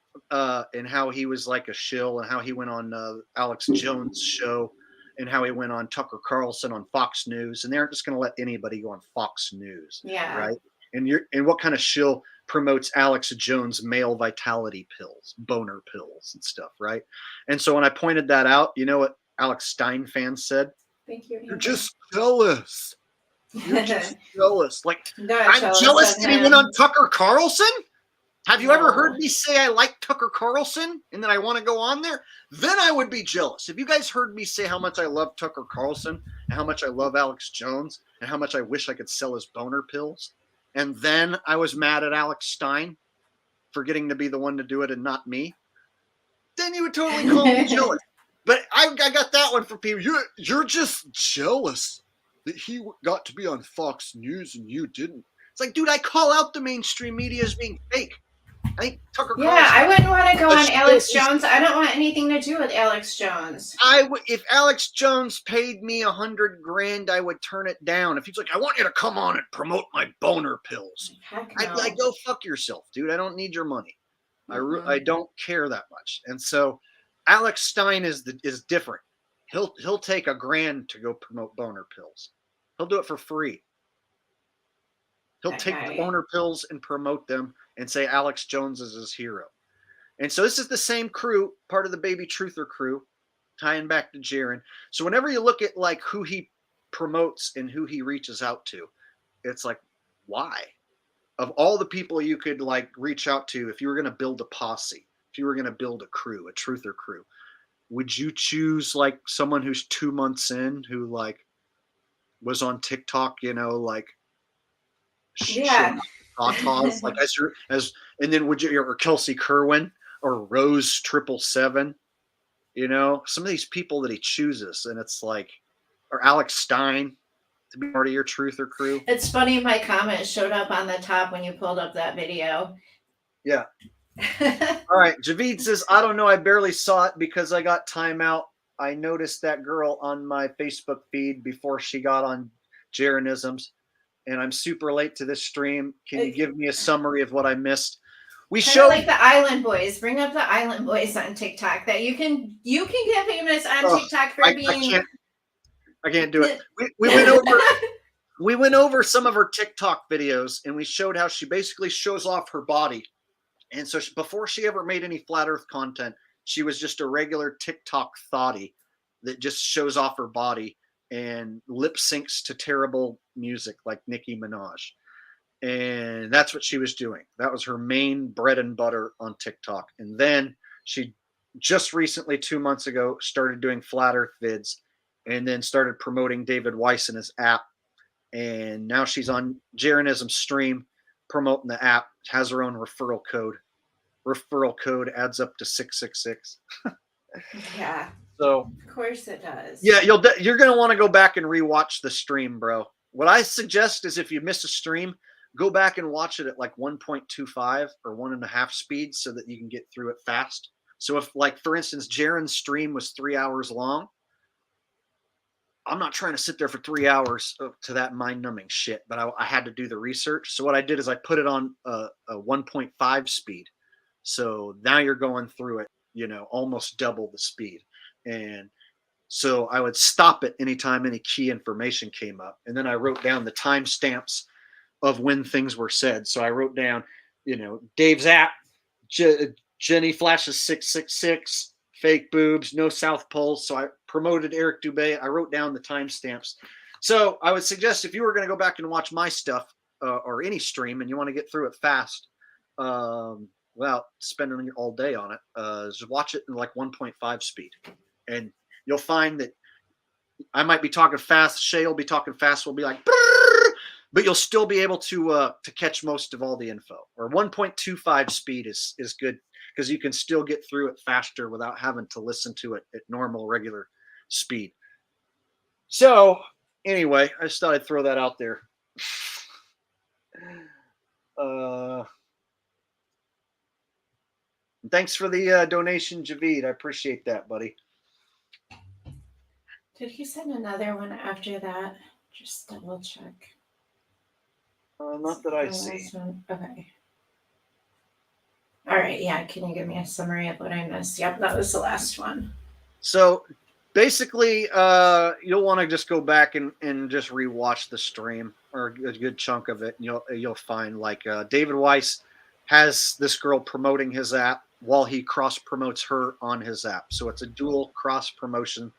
And how he was like a shill, and how he went on Alex Jones' show, and how he went on Tucker Carlson on Fox News, and they aren't just going to let anybody go on Fox News, right? And what kind of shill promotes Alex Jones' male vitality pills, boner pills, and stuff, right? And so when I pointed that out, you know what Alex Stein fans said? Thank you. You're just jealous. You're just jealous. Like, Not I'm jealous that he went on Tucker Carlson. Have you ever heard me say I like Tucker Carlson and that I want to go on there? Then I would be jealous. If you guys heard me say how much I love Tucker Carlson and how much I love Alex Jones and how much I wish I could sell his boner pills, and then I was mad at Alex Stein for getting to be the one to do it and not me, then you would totally call me jealous. But I got that one from people. You're just jealous that he got to be on Fox News and you didn't. It's like, dude, I call out the mainstream media as being fake. I think Tucker Carlson. Yeah, I wouldn't want to go on Alex Jones. I don't want anything to do with Alex Jones. If Alex Jones paid me $100,000, I would turn it down. If he's like, I want you to come on and promote my boner pills, Heck no. I'd go fuck yourself, dude. I don't need your money. I don't care that much. And so, Alex Stein is different. He'll take $1,000 to go promote boner pills. He'll do it for free. He'll take the boner pills and promote them and say Alex Jones is his hero. And so this is the same crew, part of the Baby Truther crew, tying back to Jaren. So whenever you look at like who he promotes and who he reaches out to, it's like, why? Of all the people you could like reach out to, if you were going to build a posse, if you were going to build a crew, a Truther crew, would you choose like someone who's 2 months in, who like was on TikTok, like, like and then would you, or Kelsey Kerwin or Rose 777, some of these people that he chooses, and it's like, or Alex Stein to be part of your Truther crew. It's funny, my comment showed up on the top when you pulled up that video. Yeah. All right, Javid says, I don't know, I barely saw it because I got timeout. I noticed that girl on my Facebook feed before she got on Jarenisms, and I'm super late to this stream. Can you give me a summary of what I missed? We showed like the Island Boys. Bring up the Island Boys on TikTok. That you can get famous on TikTok for being. I can't do it. We went over some of her TikTok videos, and we showed how she basically shows off her body. And so before she ever made any flat Earth content, she was just a regular TikTok thottie that just shows off her body and lip syncs to terrible music like Nicki Minaj. And that's what she was doing. That was her main bread and butter on TikTok. And then she just recently, 2 months ago, started doing flat Earth vids, and then started promoting David Weiss and his app. And now she's on Jarenism's stream promoting the app, has her own referral code. Referral code adds up to 666. Yeah. So of course it does. Yeah, you're going to want to go back and rewatch the stream, bro. What I suggest is if you miss a stream, go back and watch it at like 1.25 or 1.5 speed so that you can get through it fast. So if, like, for instance, Jaren's stream was 3 hours long, I'm not trying to sit there for 3 hours to that mind-numbing shit, but I had to do the research. So what I did is I put it on a 1.5 speed. So now you're going through it, almost double the speed. And so I would stop it anytime any key information came up. And then I wrote down the timestamps of when things were said. So I wrote down, Dave's app, Jenny flashes 666, fake boobs, no South Pole. So I promoted Eric Dubé. I wrote down the timestamps. So I would suggest if you were going to go back and watch my stuff or any stream and you want to get through it fast, without spending all day on it, just watch it in like 1.5 speed. And you'll find that I might be talking fast. Shay will be talking fast. We'll be like, but you'll still be able to catch most of all the info. Or 1.25 speed is good because you can still get through it faster without having to listen to it at normal, regular speed. So anyway, I just thought I'd throw that out there. Thanks for the donation, Javid. I appreciate that, buddy. Did he send another one after that? Just double check. Not that I see. Okay. All right. Yeah. Can you give me a summary of what I missed? Yep, that was the last one. So basically, you'll want to just go back and just rewatch the stream or a good chunk of it. And you'll find like David Weiss has this girl promoting his app while he cross promotes her on his app. So it's a dual cross promotion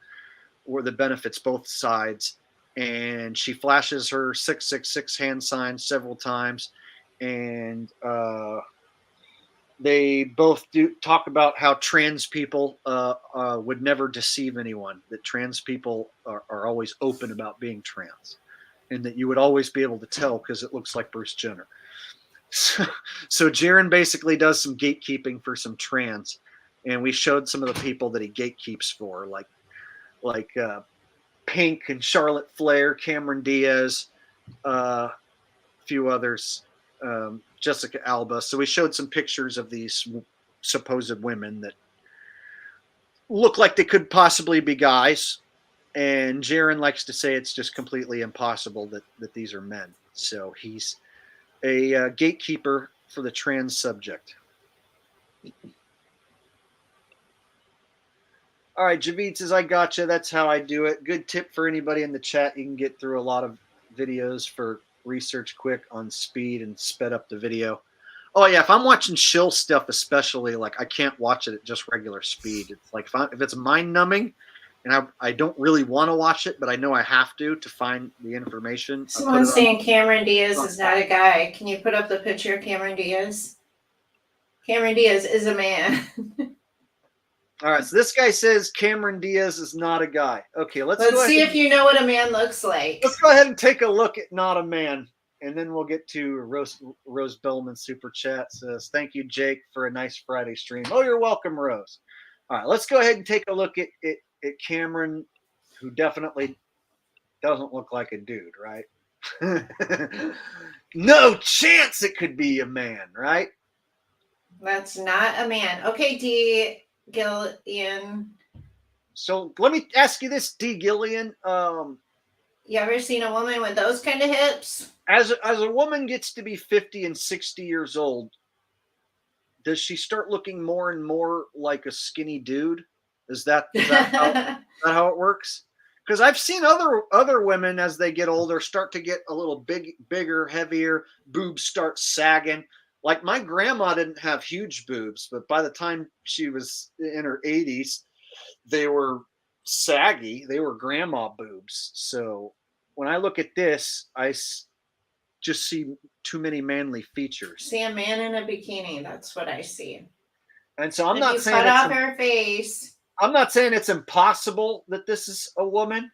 where the benefits both sides. And she flashes her 666 hand sign several times. And they both do talk about how trans people would never deceive anyone, that trans people are always open about being trans, and that you would always be able to tell because it looks like Bruce Jenner. So Jaren basically does some gatekeeping for some trans, and we showed some of the people that he gatekeeps for, like Pink and Charlotte Flair, Cameron Diaz, a few others, Jessica Alba. So we showed some pictures of these supposed women that look like they could possibly be guys. And Jaren likes to say it's just completely impossible that these are men. So he's a gatekeeper for the trans subject. All right, Javid says, I gotcha. That's how I do it. Good tip for anybody in the chat. You can get through a lot of videos for research quick on speed and sped up the video. Oh, yeah, if I'm watching shill stuff especially, like I can't watch it at just regular speed. It's like if it's mind-numbing and I don't really want to watch it, but I know I have to find the information. Someone's saying Cameron Diaz is not a guy. Can you put up the picture of Cameron Diaz? Cameron Diaz is a man. All right, so this guy says Cameron Diaz is not a guy. Okay, let's see if you know what a man looks like. Let's go ahead and take a look at Not a Man, and then we'll get to Rose Bellman super chat. Says, thank you, Jake, for a nice Friday stream. Oh, you're welcome, Rose. All right, let's go ahead and take a look at Cameron, who definitely doesn't look like a dude, right? No chance it could be a man, right? That's not a man. Okay, D. Gillian. So let me ask you this, D. Gillian. You ever seen a woman with those kind of hips? As a woman gets to be 50 and 60 years old, does she start looking more and more like a skinny dude? Is that how it works? Because I've seen other women as they get older start to get a little bigger, heavier, boobs start sagging. Like my grandma didn't have huge boobs, but by the time she was in her 80s, they were saggy. They were grandma boobs. So when I look at this, I just see too many manly features. See a man in a bikini. That's what I see. And so I'm if not you saying cut off her face. I'm not saying it's impossible that this is a woman,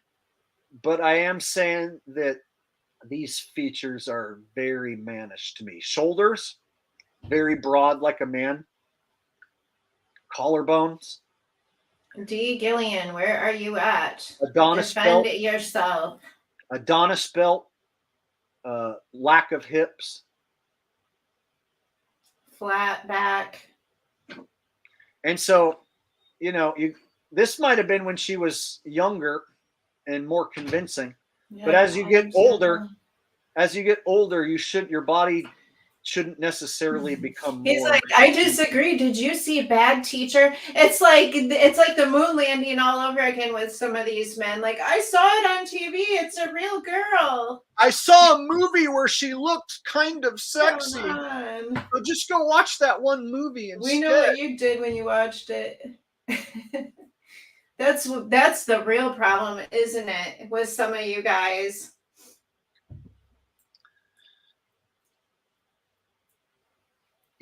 but I am saying that these features are very mannish to me. Shoulders, very broad like a man. Collarbones. D. Gillian, where are you at? Adonis Defend belt. yourself. Adonis belt. Lack of hips. flat back. And so, this might have been when she was younger and more convincing. Yeah, But as you get older, understandable. your body shouldn't necessarily become He's more. like, I disagree. Did you see Bad Teacher? It's like the moon landing all over again with some of these men. Like, I saw it on TV. It's a real girl. I saw a movie where she looked kind of sexy. Come on. So just go watch that one movie instead. We know what you did when you watched it. That's the real problem, isn't it? With some of you guys.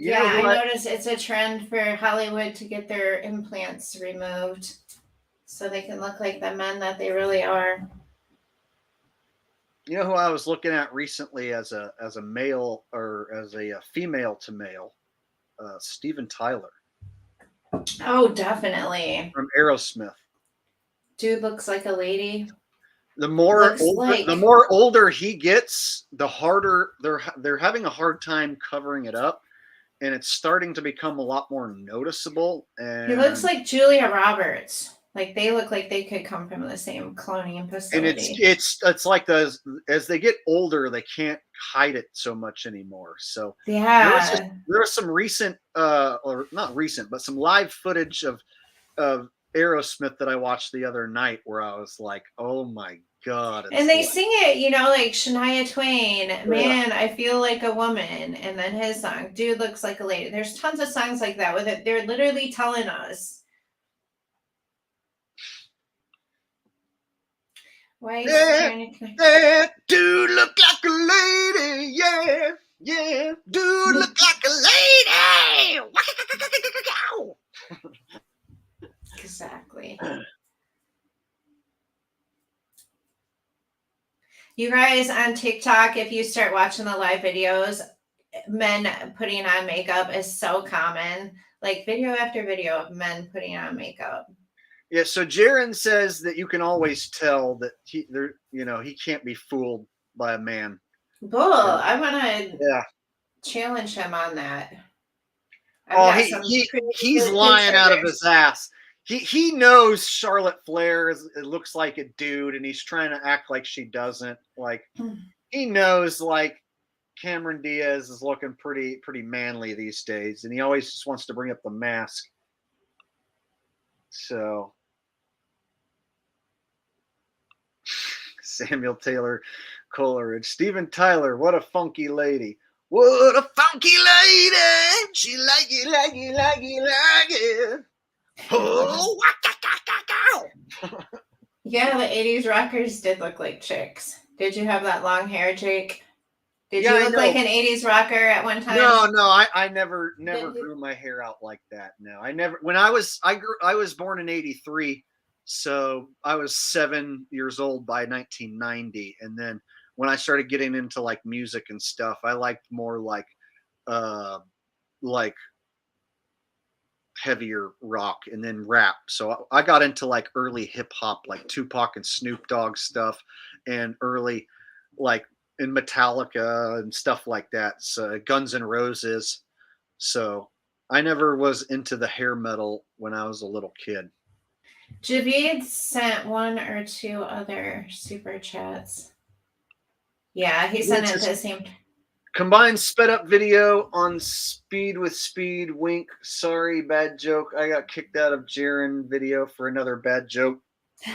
I noticed it's a trend for Hollywood to get their implants removed so they can look like the men that they really are. You know who I was looking at recently as a male or as a female to male? Steven Tyler. Oh, definitely. From Aerosmith. Dude looks like a lady. The more older he gets, the harder they're having a hard time covering it up, and it's starting to become a lot more noticeable. And he looks like Julia Roberts. Like they look like they could come from the same cloning facility. And it's like as they get older, they can't hide it so much anymore. So yeah, there was some recent, or not recent, but some live footage of Aerosmith that I watched the other night where I was like, oh my God. And they sing it, like Shania Twain, Man, I Feel Like a Woman. And then his song, Dude Looks Like a Lady. There's tons of songs like that with it. They're literally telling us. Why is that dude look like a lady. Yeah. Dude look like a lady. Exactly. You guys on TikTok, if you start watching the live videos, men putting on makeup is so common. Like video after video of men putting on makeup. Yeah, so Jaron says that you can always tell that he can't be fooled by a man. Bull, I want to challenge him on that. He's lying out of his ass. He knows Charlotte Flair it looks like a dude, and he's trying to act like she doesn't. Like he knows like Cameron Diaz is looking pretty manly these days, and he always just wants to bring up the mask. So Samuel Taylor Coleridge, Steven Tyler, what a funky lady. What a funky lady. She like it. Oh, yeah, the 80s rockers did look like chicks. Did you have that long hair, Jake? Did you look like an 80s rocker at one time? No, I never grew my hair out like that. No, I never. When I was born in 83, so I was 7 years old by 1990, and then when I started getting into like music and stuff, I liked more like heavier rock and then rap. So I got into like early hip hop, like Tupac and Snoop Dogg stuff, and early like in Metallica and stuff like that. So Guns N' Roses. So I never was into the hair metal when I was a little kid. Javid sent one or two other super chats. Yeah, he sent it the same. Combined sped up video on Speed with Speed. Wink. Sorry, bad joke. I got kicked out of Jaron video for another bad joke.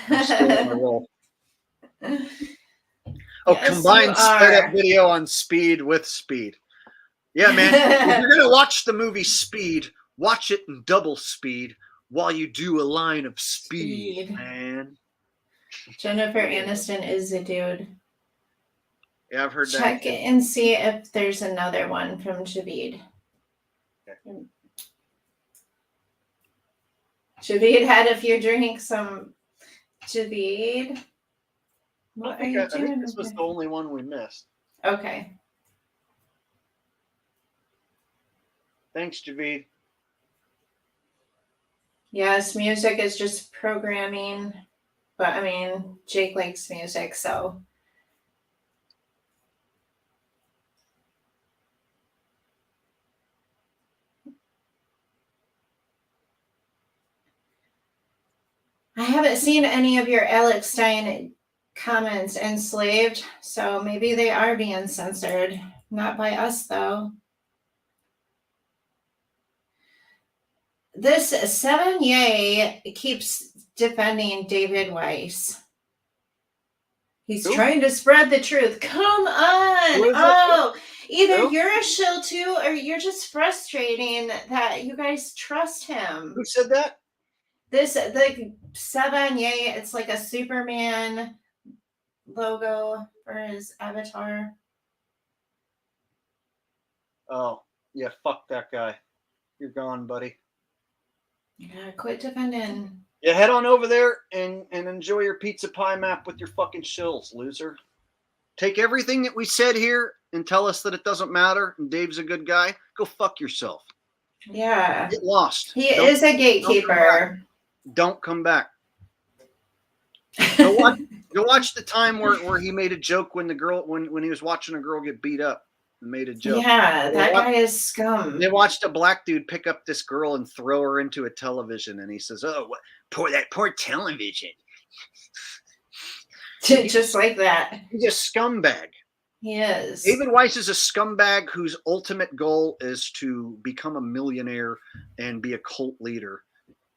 I'm still on the roll. Oh, yes, combined sped up video on Speed with Speed. Yeah, man. If you're gonna watch the movie Speed, watch it in double speed while you do a line of speed. Man. Jennifer Aniston is a dude. Yeah, I've heard that. Check it and see if there's another one from Javid. Okay. Javid had a few drinks. Javid. What are you doing? I think this was the only one we missed. Okay. Thanks, Javid. Yes, music is just programming. But I mean, Jake likes music, so. I haven't seen any of your Alex Stein comments enslaved, so maybe they are being censored. Not by us, though. This 7-Yay keeps defending David Weiss. He's Who? trying to spread the truth. Come on. Who is it? Oh, either Who? you're a shill too, or you're just frustrating that you guys trust him. Who said that? The 7-Yay, it's like a Superman logo for his avatar. Oh, yeah, fuck that guy. You're gone, buddy. Yeah, quit defending. Yeah, head on over there and enjoy your pizza pie map with your fucking shills, loser. Take everything that we said here and tell us that it doesn't matter and Dave's a good guy. Go fuck yourself. Yeah. Get lost. He is a gatekeeper. Don't come back. Go watch the time where he made a joke when the girl when he was watching a girl get beat up and made a joke. Yeah, that guy is scum. They watched a black dude pick up this girl and throw her into a television, and he says, "Oh, what, poor television." Just like that. He's a scumbag. He is. David Weiss is a scumbag whose ultimate goal is to become a millionaire and be a cult leader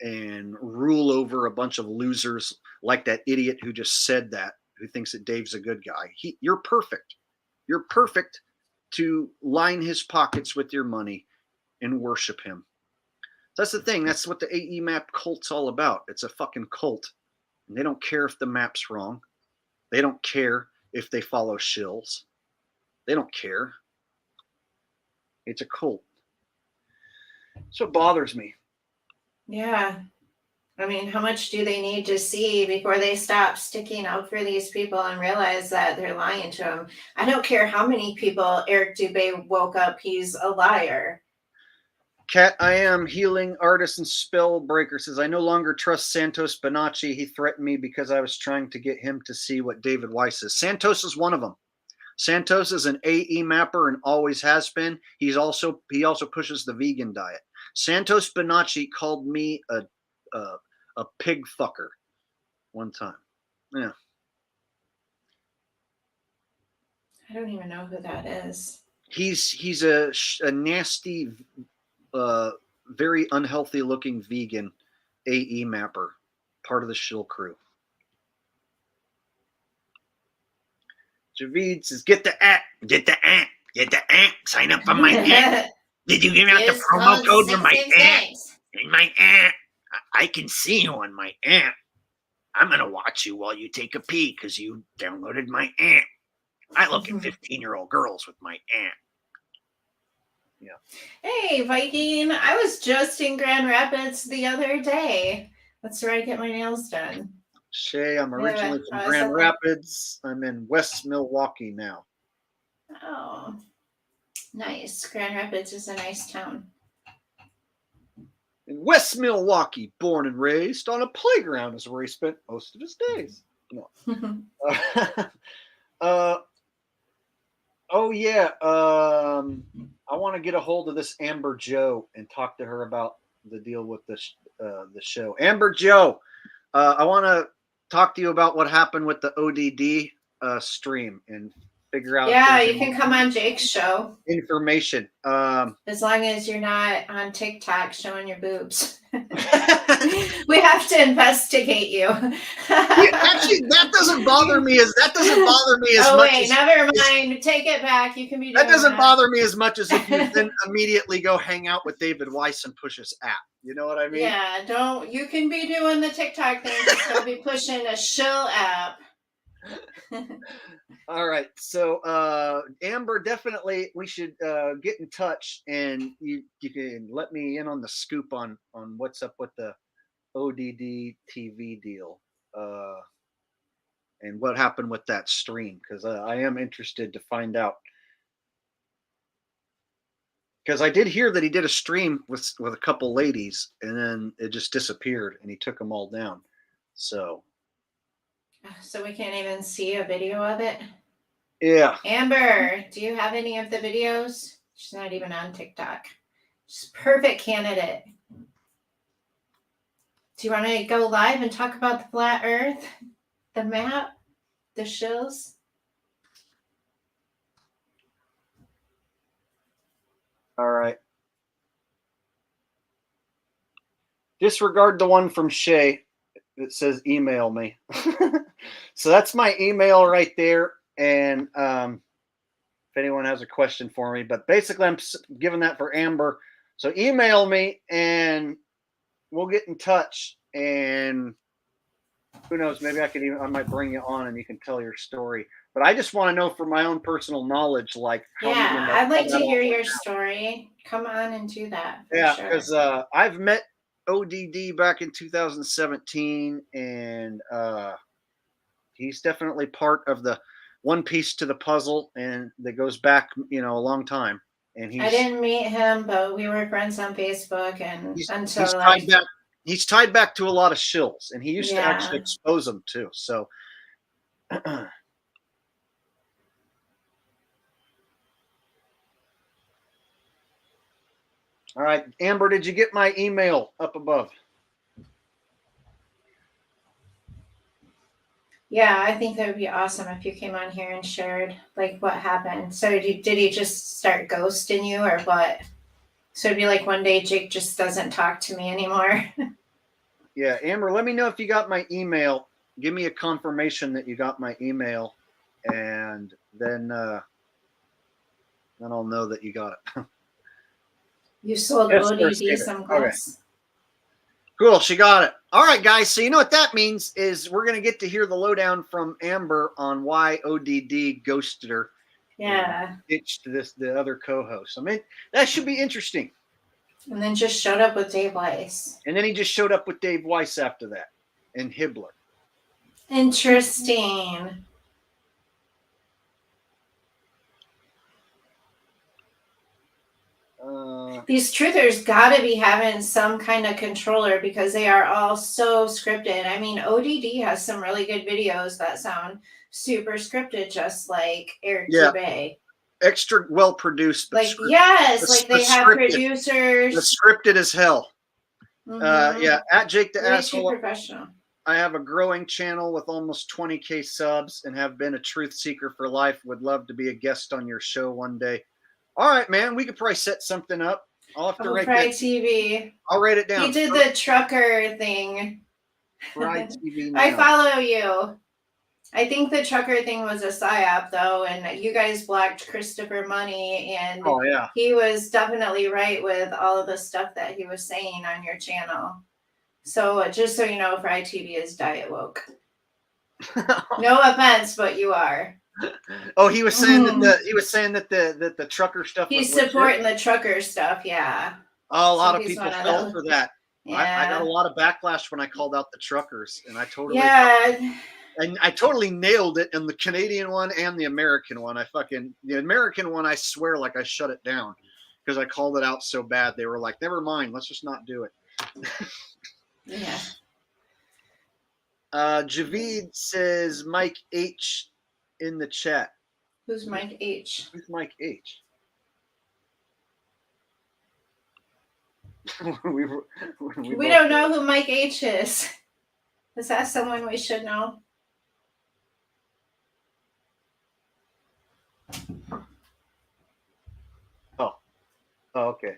and rule over a bunch of losers like that idiot who just said that, who thinks that Dave's a good guy. You're perfect. You're perfect to line his pockets with your money and worship him. That's the thing. That's what the AE map cult's all about. It's a fucking cult. And they don't care if the map's wrong. They don't care if they follow shills. They don't care. It's a cult. So it bothers me. Yeah. I mean, how much do they need to see before they stop sticking up for these people and realize that they're lying to them? I don't care how many people Eric Dubé woke up, he's a liar. Cat, I am healing artist and spell breaker says, I no longer trust Santos Bonacci. He threatened me because I was trying to get him to see what David Weiss is. Santos is one of them. Santos is an AE mapper and always has been. He also pushes the vegan diet. Santos Bonacci called me a pig fucker one time. Yeah. I don't even know who that is. He's a nasty, very unhealthy looking vegan AE mapper, part of the shill crew. Javid says, get the app, sign up for my app. Did you give out the promo code for my app? In my app, I can see you on my app. I'm going to watch you while you take a pee because you downloaded my app. I look at 15-year-old girls with my app. Yeah. Hey, Viking. I was just in Grand Rapids the other day. That's where I get my nails done. Shay, I'm originally from Grand Rapids. I'm in West Milwaukee now. Oh, nice. Grand Rapids is a nice town. In West Milwaukee, born and raised on a playground is where he spent most of his days. No. Oh yeah. I want to get a hold of this Amber Joe and talk to her about the deal with the show. Amber Joe, I want to talk to you about what happened with the ODD stream and figure out. Yeah, you can come on Jake's show. Information. As long as you're not on TikTok showing your boobs. We have to investigate you. Actually, that doesn't bother me as much. Oh wait, never mind. Take it back. You can be. That doesn't bother me as much as if you then immediately go hang out with David Weiss and push his app. You know what I mean? Yeah. Don't. You can be doing the TikTok thing. Still be pushing a shill app. All right. So Amber, definitely we should get in touch and you can let me in on the scoop on what's up with the ODD TV deal and what happened with that stream, because I am interested to find out. Because I did hear that he did a stream with a couple ladies and then it just disappeared and he took them all down. So we can't even see a video of it? Yeah. Amber, do you have any of the videos? She's not even on TikTok. She's a perfect candidate. Do you want to go live and talk about the flat Earth, the map, the shills? All right. Disregard the one from Shay that says email me. So that's my email right there. And if anyone has a question for me, but basically I'm giving that for Amber. So email me and we'll get in touch. And who knows, maybe I might bring you on and you can tell your story. But I just want to know for my own personal knowledge, like yeah, I'd like to hear your story. Come on and do that. Yeah, sure. because I've met ODD back in 2017, and he's definitely part of the one piece to the puzzle, and that goes back, a long time. And I didn't meet him, but we were friends on Facebook, and he's tied back to a lot of shills, and he used to actually Yeah. expose them too. So. All right, Amber, did you get my email up above? Yeah, I think that would be awesome if you came on here and shared like what happened. So did he just start ghosting you or what? So it'd be like one day Jake just doesn't talk to me anymore. Yeah, Amber, let me know if you got my email. Give me a confirmation that you got my email, and then I'll know that you got it. You sold Yes, ODD some glass. Okay. Cool, she got it. All right, guys. So you know what that means is we're gonna get to hear the lowdown from Amber on why ODD ghosted her. Yeah. Ditched the other co-host. I mean, that should be interesting. And then just showed up with Dave Weiss. And then he just showed up with Dave Weiss after that, and Hibbler. Interesting. These truthers got to be having some kind of controller because they are all so scripted. I mean, ODD has some really good videos that sound super scripted, just like Eric Dubay. Extra well produced. Like, yes, like they have producers. But scripted as hell. Mm-hmm. Yeah, at Jake the Way Asshole. too professional. I have a growing channel with almost 20K subs and have been a truth seeker for life. Would love to be a guest on your show one day. All right, man. We could probably set something up. I'll have to write that. TV. I'll write it down. He did the trucker thing. Fry TV now. I follow you. I think the trucker thing was a psyop, though, and you guys blocked Christopher Money, and he was definitely right with all of the stuff that he was saying on your channel. So just so you know, Fry TV is diet woke. No offense, but you are. Oh, he was saying that the trucker stuff. He's supporting the trucker stuff, yeah. Oh, a lot of people fell for that. Yeah. I got a lot of backlash when I called out the truckers, and I totally and I totally nailed it in the Canadian one and the American one. The American one, I swear, like I shut it down because I called it out so bad. They were like, "Never mind, let's just not do it." Yeah. Javid says Mike H in the chat. Who's Mike H? Who's Mike H? we don't know who Mike H is. Is that someone we should know? Oh, okay.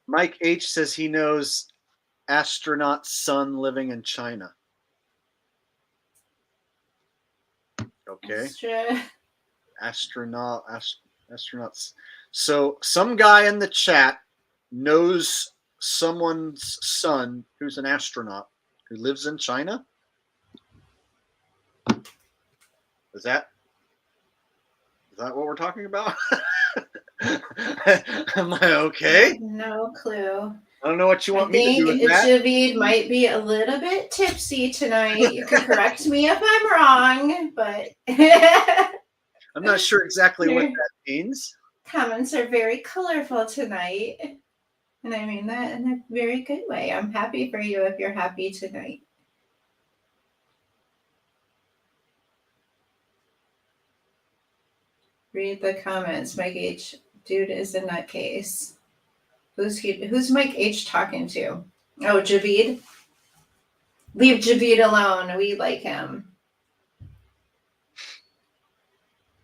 Mike H says he knows astronaut's son living in China. Okay. Astronauts. So some guy in the chat knows someone's son who's an astronaut who lives in China. Is that what we're talking about? Am I okay? No clue. I don't know what you want me to do with that. Javid might be a little bit tipsy tonight. You can correct me if I'm wrong, but I'm not sure exactly what that means. Comments are very colorful tonight. And I mean that in a very good way. I'm happy for you if you're happy tonight. Read the comments. Mike H. Dude is a nutcase. Who's Mike H talking to? Oh, Javid. Leave Javid alone. We like him.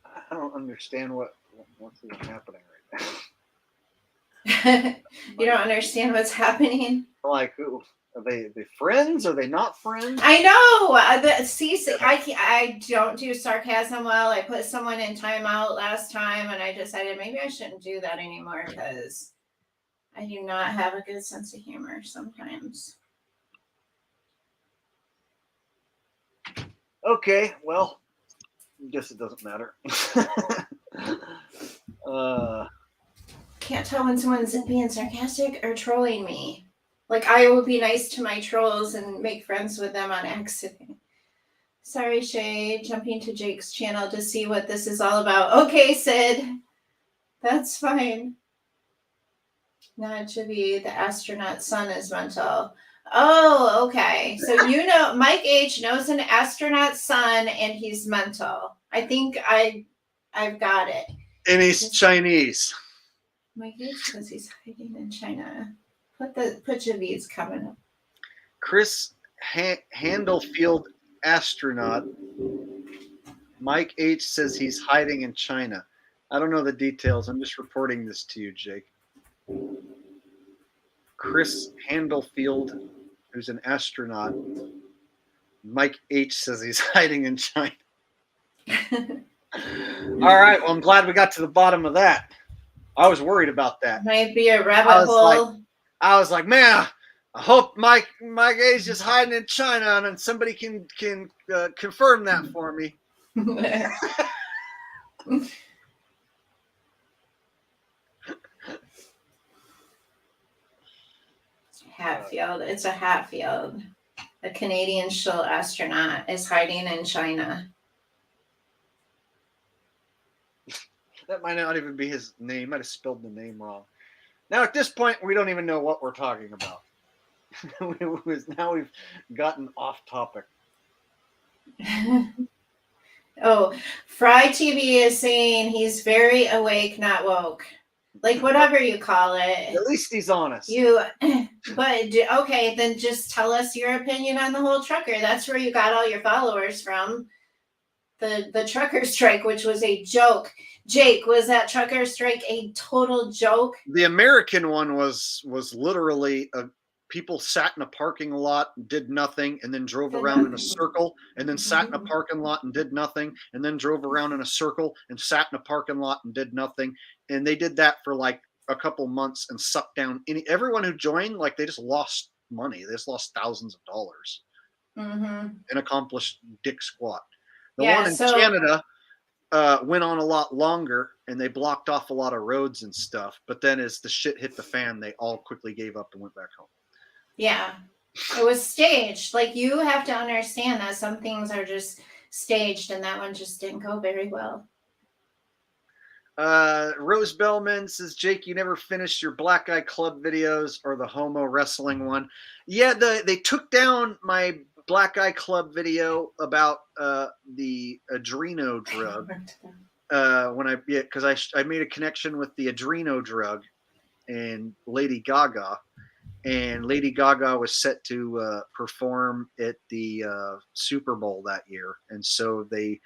I don't understand what's even happening right now. You don't understand what's happening? Like, who are they friends? Are they not friends? I know. I don't do sarcasm well. I put someone in timeout last time, and I decided maybe I shouldn't do that anymore because I do not have a good sense of humor sometimes. Okay, well, I guess it doesn't matter. Can't tell when someone's being sarcastic or trolling me. Like, I will be nice to my trolls and make friends with them on accident. Sorry, Shay, jumping to Jake's channel to see what this is all about. Okay, Sid. That's fine. Not to be the astronaut son is mental. Oh, okay. So you know, Mike H knows an astronaut son and he's mental. I think I've got it. And he's Chinese. Mike H says he's hiding in China. Put Javid's coming up. Chris Handelfield astronaut. Mike H says he's hiding in China. I don't know the details. I'm just reporting this to you, Jake. Chris Handelfield, who's an astronaut. Mike H says he's hiding in China. All right. Well, I'm glad we got to the bottom of that. I was worried about that. Might be a rabbit hole. I was like, man, I hope Mike H is hiding in China, and then somebody can confirm that for me. Hatfield. It's a Hatfield. A Canadian shill astronaut is hiding in China. That might not even be his name. Might have spelled the name wrong. Now, at this point, we don't even know what we're talking about. Now we've gotten off topic. Oh, Fry TV is saying he's very awake, not woke. Like, whatever you call it. At least he's honest. Okay, then just tell us your opinion on the whole trucker. That's where you got all your followers from. The trucker strike, which was a joke. Jake, was that trucker strike a total joke? The American one was literally people sat in a parking lot, did nothing, and then drove around in a circle, and then sat in a parking lot and did nothing, and then drove around in a circle and sat in a parking lot and did nothing. And they did that for like a couple months and sucked down everyone who joined. Like, they just lost money. They just lost thousands of dollars and accomplished dick squat. The one in Canada went on a lot longer, and they blocked off a lot of roads and stuff. But then as the shit hit the fan, they all quickly gave up and went back home. Yeah, it was staged. Like, you have to understand that some things are just staged, and that one just didn't go very well. Rose Bellman says, Jake, you never finished your Black Eye Club videos or the homo wrestling one. Yeah, they took down my Black Eye Club video about the adreno drug because I made a connection with the adreno drug and Lady Gaga, and Lady Gaga was set to perform at the Super Bowl that year, and so they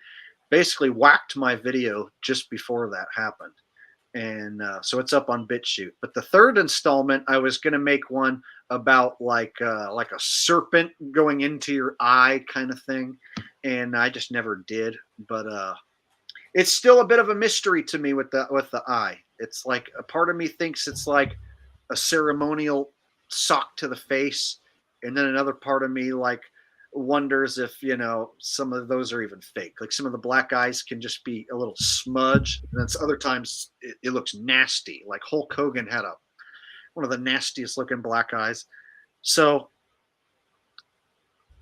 basically whacked my video just before that happened, and so it's up on BitChute. But the third installment, I was going to make one about like a serpent going into your eye kind of thing, and I just never did. But it's still a bit of a mystery to me with the eye. It's like a part of me thinks it's like a ceremonial sock to the face, and then another part of me like wonders if some of those are even fake. Like, some of the black eyes can just be a little smudge, and then other times it looks nasty. Like Hulk Hogan had one of the nastiest looking black eyes. So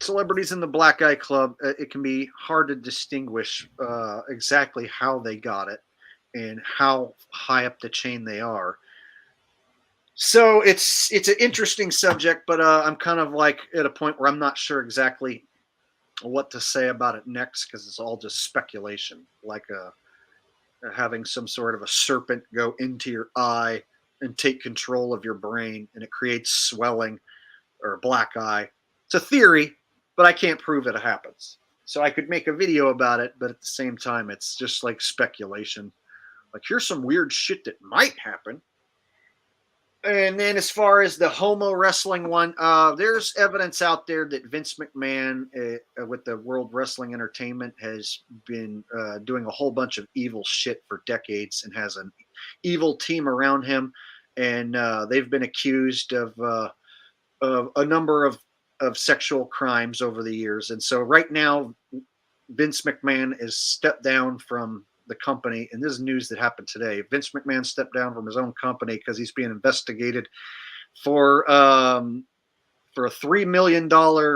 celebrities in the Black Eye Club, it can be hard to distinguish exactly how they got it and how high up the chain they are. So it's an interesting subject, but I'm kind of like at a point where I'm not sure exactly what to say about it next, because it's all just speculation, like having some sort of a serpent go into your eye and take control of your brain, and it creates swelling or a black eye. It's a theory. but I can't prove it happens. So I could make a video about it, but at the same time, it's just like speculation. Like, here's some weird shit that might happen. And then as far as the homo wrestling one, there's evidence out there that Vince McMahon with the World Wrestling Entertainment has been doing a whole bunch of evil shit for decades and has an evil team around him. And they've been accused of a number of sexual crimes over the years. And so right now, Vince McMahon is stepped down from the company, and this is news that happened today. Vince McMahon stepped down from his own company because he's being investigated for a $3 million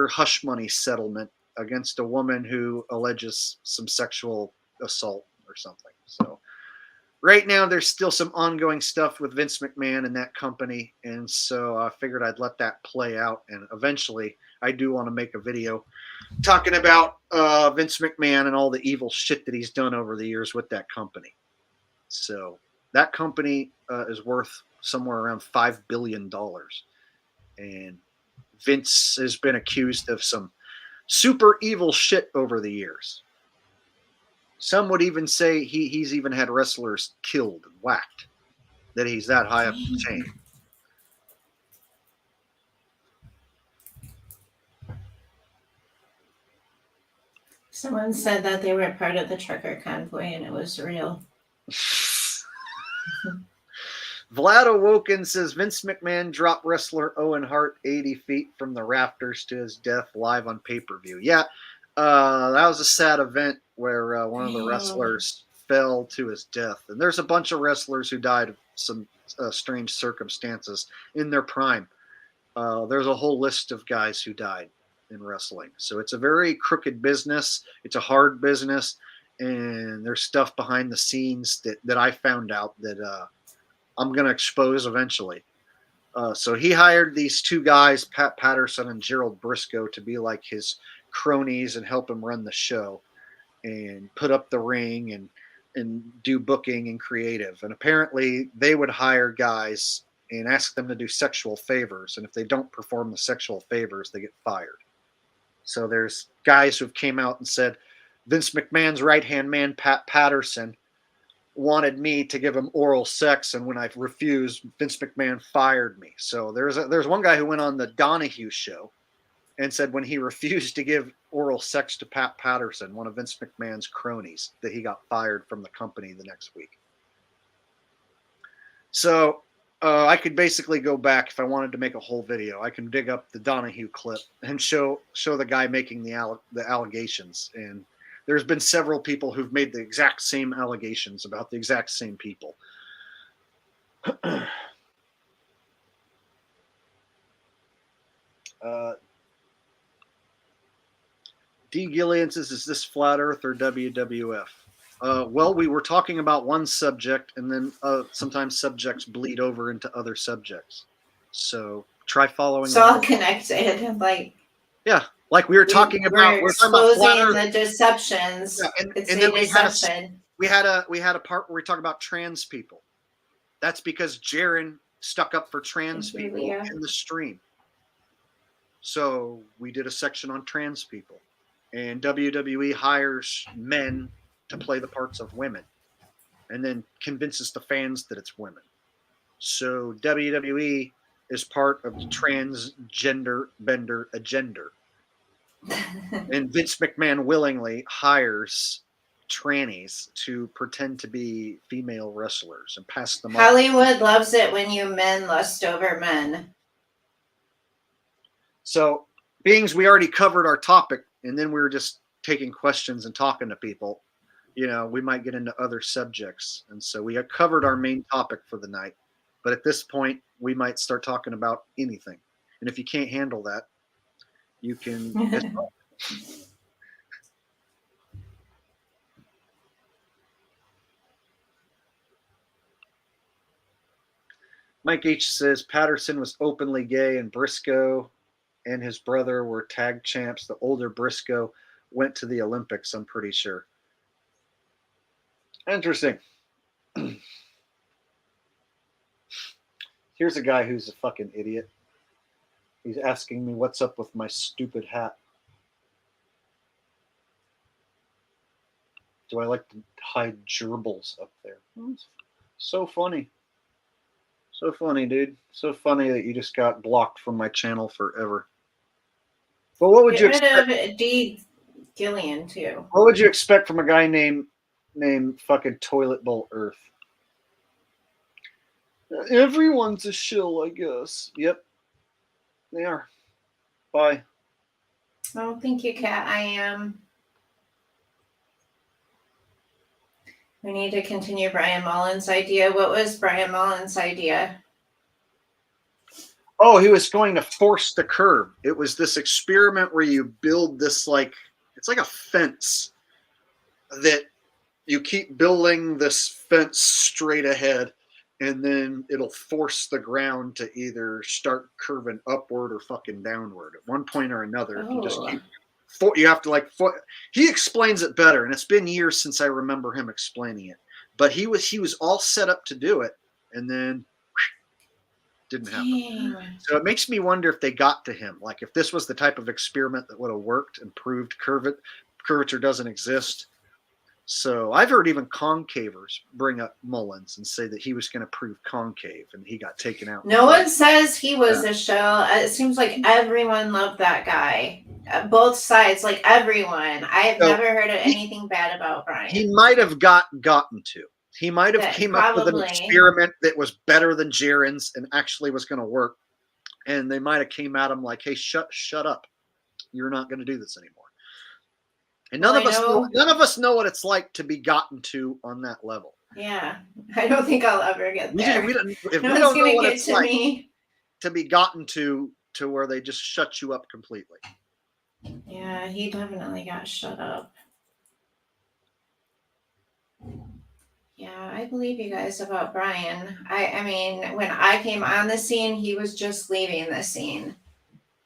hush money settlement against a woman who alleges some sexual assault or something. So right now there's still some ongoing stuff with Vince McMahon and that company, and so I figured I'd let that play out, and eventually I do want to make a video talking about Vince McMahon and all the evil shit that he's done over the years with that company. So that company is worth somewhere around $5 billion. And Vince has been accused of some super evil shit over the years. Some would even say he's even had wrestlers killed and whacked, that he's that high up the chain. Someone said that they were part of the trucker convoy and it was real. Vlad Awoken says Vince McMahon dropped wrestler Owen Hart 80 feet from the rafters to his death live on pay-per-view. Yeah, that was a sad event where one of the wrestlers fell to his death. And there's a bunch of wrestlers who died of some strange circumstances in their prime. There's a whole list of guys who died in wrestling. So it's a very crooked business. It's a hard business. And there's stuff behind the scenes that I found out that I'm going to expose eventually. So he hired these two guys, Pat Patterson and Gerald Briscoe, to be like his cronies and help him run the show and put up the ring and do booking and creative. And apparently they would hire guys and ask them to do sexual favors. And if they don't perform the sexual favors, they get fired. So there's guys who've came out and said, Vince McMahon's right-hand man, Pat Patterson, wanted me to give him oral sex, and when I refused, Vince McMahon fired me. So there's one guy who went on the Donahue show and said when he refused to give oral sex to Pat Patterson, one of Vince McMahon's cronies, that he got fired from the company the next week. So I could basically go back if I wanted to make a whole video. I can dig up the Donahue clip and show the guy making the allegations. And there's been several people who've made the exact same allegations about the exact same people. D. Gillian says, is this Flat Earth or WWF? Well, we were talking about one subject, and then sometimes subjects bleed over into other subjects. So try following. It's all connected. Like, yeah, like we were talking about. We're exposing the deceptions. Yeah, and it's then a deception. we had a part where we talk about trans people. That's because Jaron stuck up for trans people in the stream. So we did a section on trans people. And WWE hires men to play the parts of women and then convinces the fans that it's women. So WWE is part of the transgender bender agenda. And Vince McMahon willingly hires trannies to pretend to be female wrestlers and pass them off. Hollywood loves it when you men lust over men. So, being we already covered our topic, and then we were just taking questions and talking to people, we might get into other subjects. And so we have covered our main topic for the night. But at this point, we might start talking about anything. And if you can't handle that, you can... Mike H. says, Patterson was openly gay, and Briscoe and his brother were tag champs. The older Briscoe went to the Olympics, I'm pretty sure. Interesting. Here's a guy who's a fucking idiot. He's asking me what's up with my stupid hat. Do I like to hide gerbils up there? So funny. So funny, dude. So funny that you just got blocked from my channel forever. But what would Get you rid expect? of D. Gillian too. What would you expect from a guy named fucking Toilet Bowl Earth? Everyone's a shill, I guess. Yep, they are. Bye. Oh, thank you, Kat. I am. We need to continue Brian Mullen's idea. What was Brian Mullen's idea? Oh, he was going to force the curve. It was this experiment where you build this it's like a fence that you keep building this fence straight ahead, and then it'll force the ground to either start curving upward or fucking downward at one point or another. If you just keep, you have to he explains it better, and it's been years since I remember him explaining it. But he was all set up to do it, and then didn't happen. So it makes me wonder if they got to him. Like if this was the type of experiment that would have worked and proved curvature doesn't exist. So I've heard even concavers bring up Mullins and say that he was going to prove concave, and he got taken out. No one says he was a shill. It seems like everyone loved that guy. Both sides, like everyone. I've never heard of anything bad about Brian. He might have gotten to. He might have came up with an experiment that was better than Jaren's and actually was going to work. And they might have came at him like, "Hey, shut up! You're not going to do this anymore." And none of us know what it's like to be gotten to on that level. Yeah, I don't think I'll ever get there. We don't know what it's like to be gotten to where they just shut you up completely. Yeah, he definitely got shut up. Yeah, I believe you guys about Brian. I mean, when I came on the scene, he was just leaving the scene.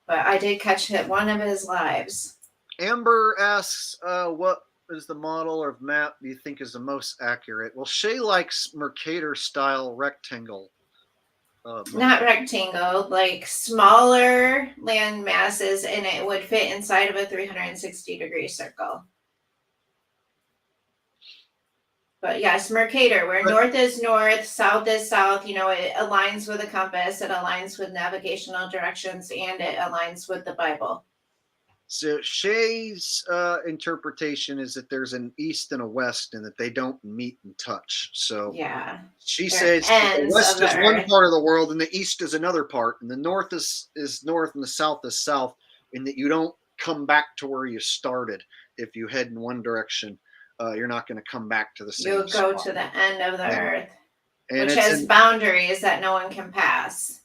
But I did catch one of his lives. Amber asks, what is the model or map do you think is the most accurate? Well, Shay likes Mercator style rectangle. Not rectangle, like smaller land masses, and it would fit inside of a 360-degree circle. But yes, Mercator, where north is north, south is south, it aligns with a compass, it aligns with navigational directions, and it aligns with the Bible. So Shay's interpretation is that there's an east and a west and that they don't meet and touch. So yeah, she says the west is one part of the world and the east is another part, and the north is north and the south is south, and that you don't come back to where you started. If you head in one direction, you're not going to come back to the same You'll go spot. to the end of the earth, and which has boundaries that no one can pass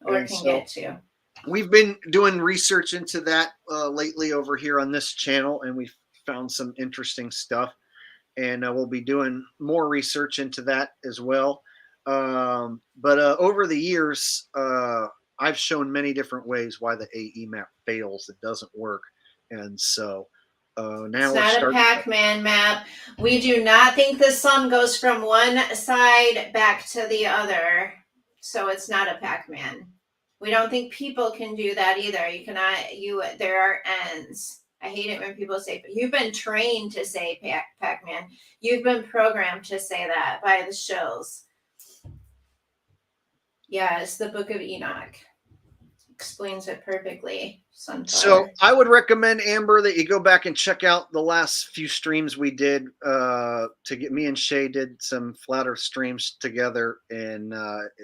or can get to. We've been doing research into that lately over here on this channel, and we've found some interesting stuff. And we'll be doing more research into that as well. But over the years, I've shown many different ways why the AE map fails. It doesn't work. And so now it's not a Pac-Man map. We do not think the sun goes from one side back to the other. So it's not a Pac-Man. We don't think people can do that either. You cannot, there are ends. I hate it when people say, you've been trained to say Pac-Man. You've been programmed to say that by the shills. Yeah, it's the Book of Enoch. Explains it perfectly. Sunflower. So I would recommend, Amber, that you go back and check out the last few streams we did me and Shay did some flat earth streams together, and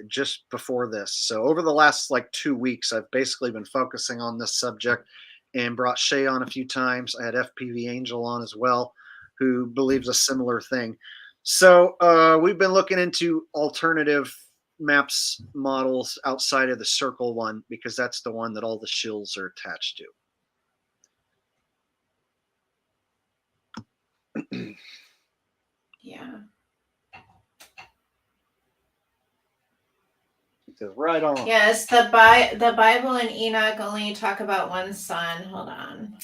just before this. So over the last 2 weeks, I've basically been focusing on this subject and brought Shay on a few times. I had FPV Angel on as well, who believes a similar thing. So we've been looking into alternative maps models outside of the circle one, because that's the one that all the shills are attached to. Yeah. Right on. Yes, the Bible and Enoch only talk about one sun. Hold on.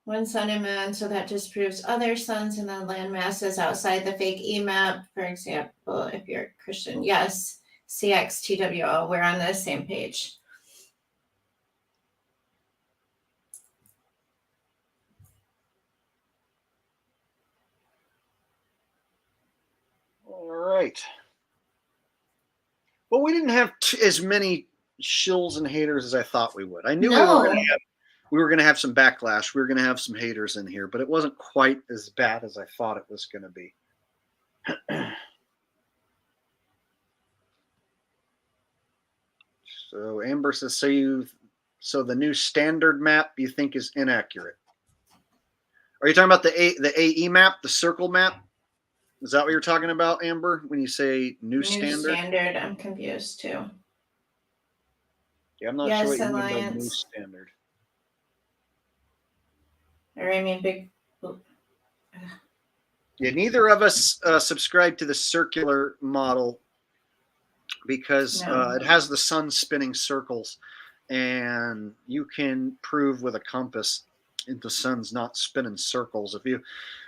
One sun and moon, so that disproves other suns and then land masses outside the fake E-map. For example, if you're a Christian, yes, CXTWO, we're on the same page. right. Well, we didn't have as many shills and haters as I thought we would. I knew we were going to have some backlash. We were going to have some haters in here, but it wasn't quite as bad as I thought it was going to be. So Amber says, so the new standard map you think is inaccurate. Are you talking about the AE map, the circle map? Is that what you're talking about, Amber, when you say new standard? Standard, I'm confused too. Yeah, I'm not sure what you mean by new standard. Or I mean big. Yeah, neither of us subscribe to the circular model because it has the sun spinning circles, and you can prove with a compass if the sun's not spinning circles. If you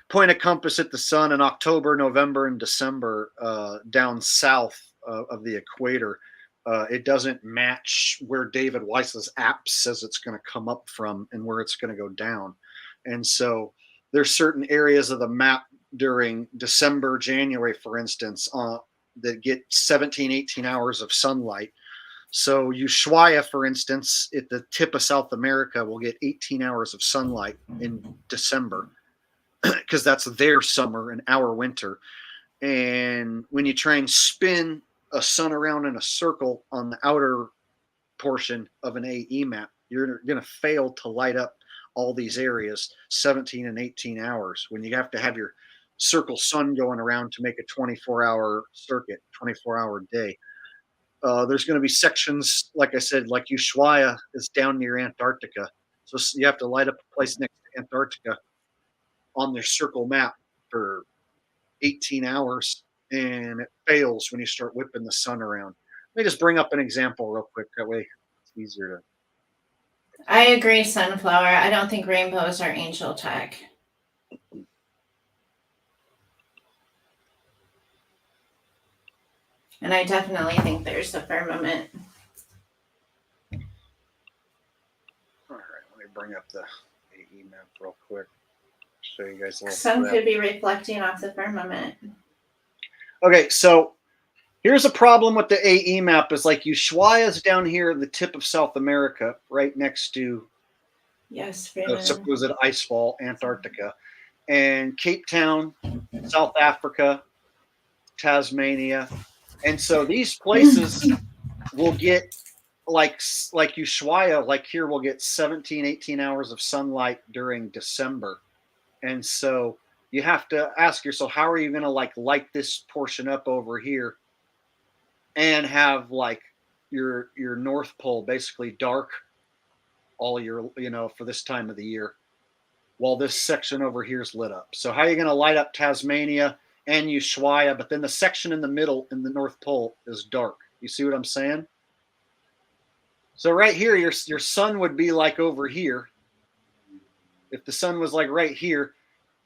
point a compass at the sun in October, November, and December down south of the equator, it doesn't match where David Weiss's app says it's going to come up from and where it's going to go down. And so there's certain areas of the map during December, January, for instance, that get 17, 18 hours of sunlight. So Ushuaia, for instance, at the tip of South America, will get 18 hours of sunlight in December because that's their summer and our winter. And when you try and spin a sun around in a circle on the outer portion of an AE map, you're going to fail to light up all these areas 17 and 18 hours when you have to have your circle sun going around to make a 24-hour circuit, 24-hour day. There's going to be sections, like I said, like Ushuaia is down near Antarctica. So you have to light up a place next to Antarctica on their circle map for 18 hours, and it fails when you start whipping the sun around. Let me just bring up an example real quick. That way it's easier to. I agree, Sunflower. I don't think rainbows are angel tech. And I definitely think there's the firmament. All right, let me bring up the AE map real quick. Show you guys a little. Sun could be reflecting off the firmament. Okay, so here's a problem with the AE map is like Ushuaia is down here at the tip of South America, right next to the supposed ice fall, Antarctica, and Cape Town, South Africa, Tasmania. And so these places will get like Ushuaia, like here we'll get 17, 18 hours of sunlight during December. And so you have to ask yourself, how are you going to light this portion up over here and have like your North Pole basically dark all year, for this time of the year, while this section over here is lit up. So how are you going to light up Tasmania and Ushuaia, but then the section in the middle in the North Pole is dark? You see what I'm saying? So right here, your sun would be like over here. If the sun was like right here,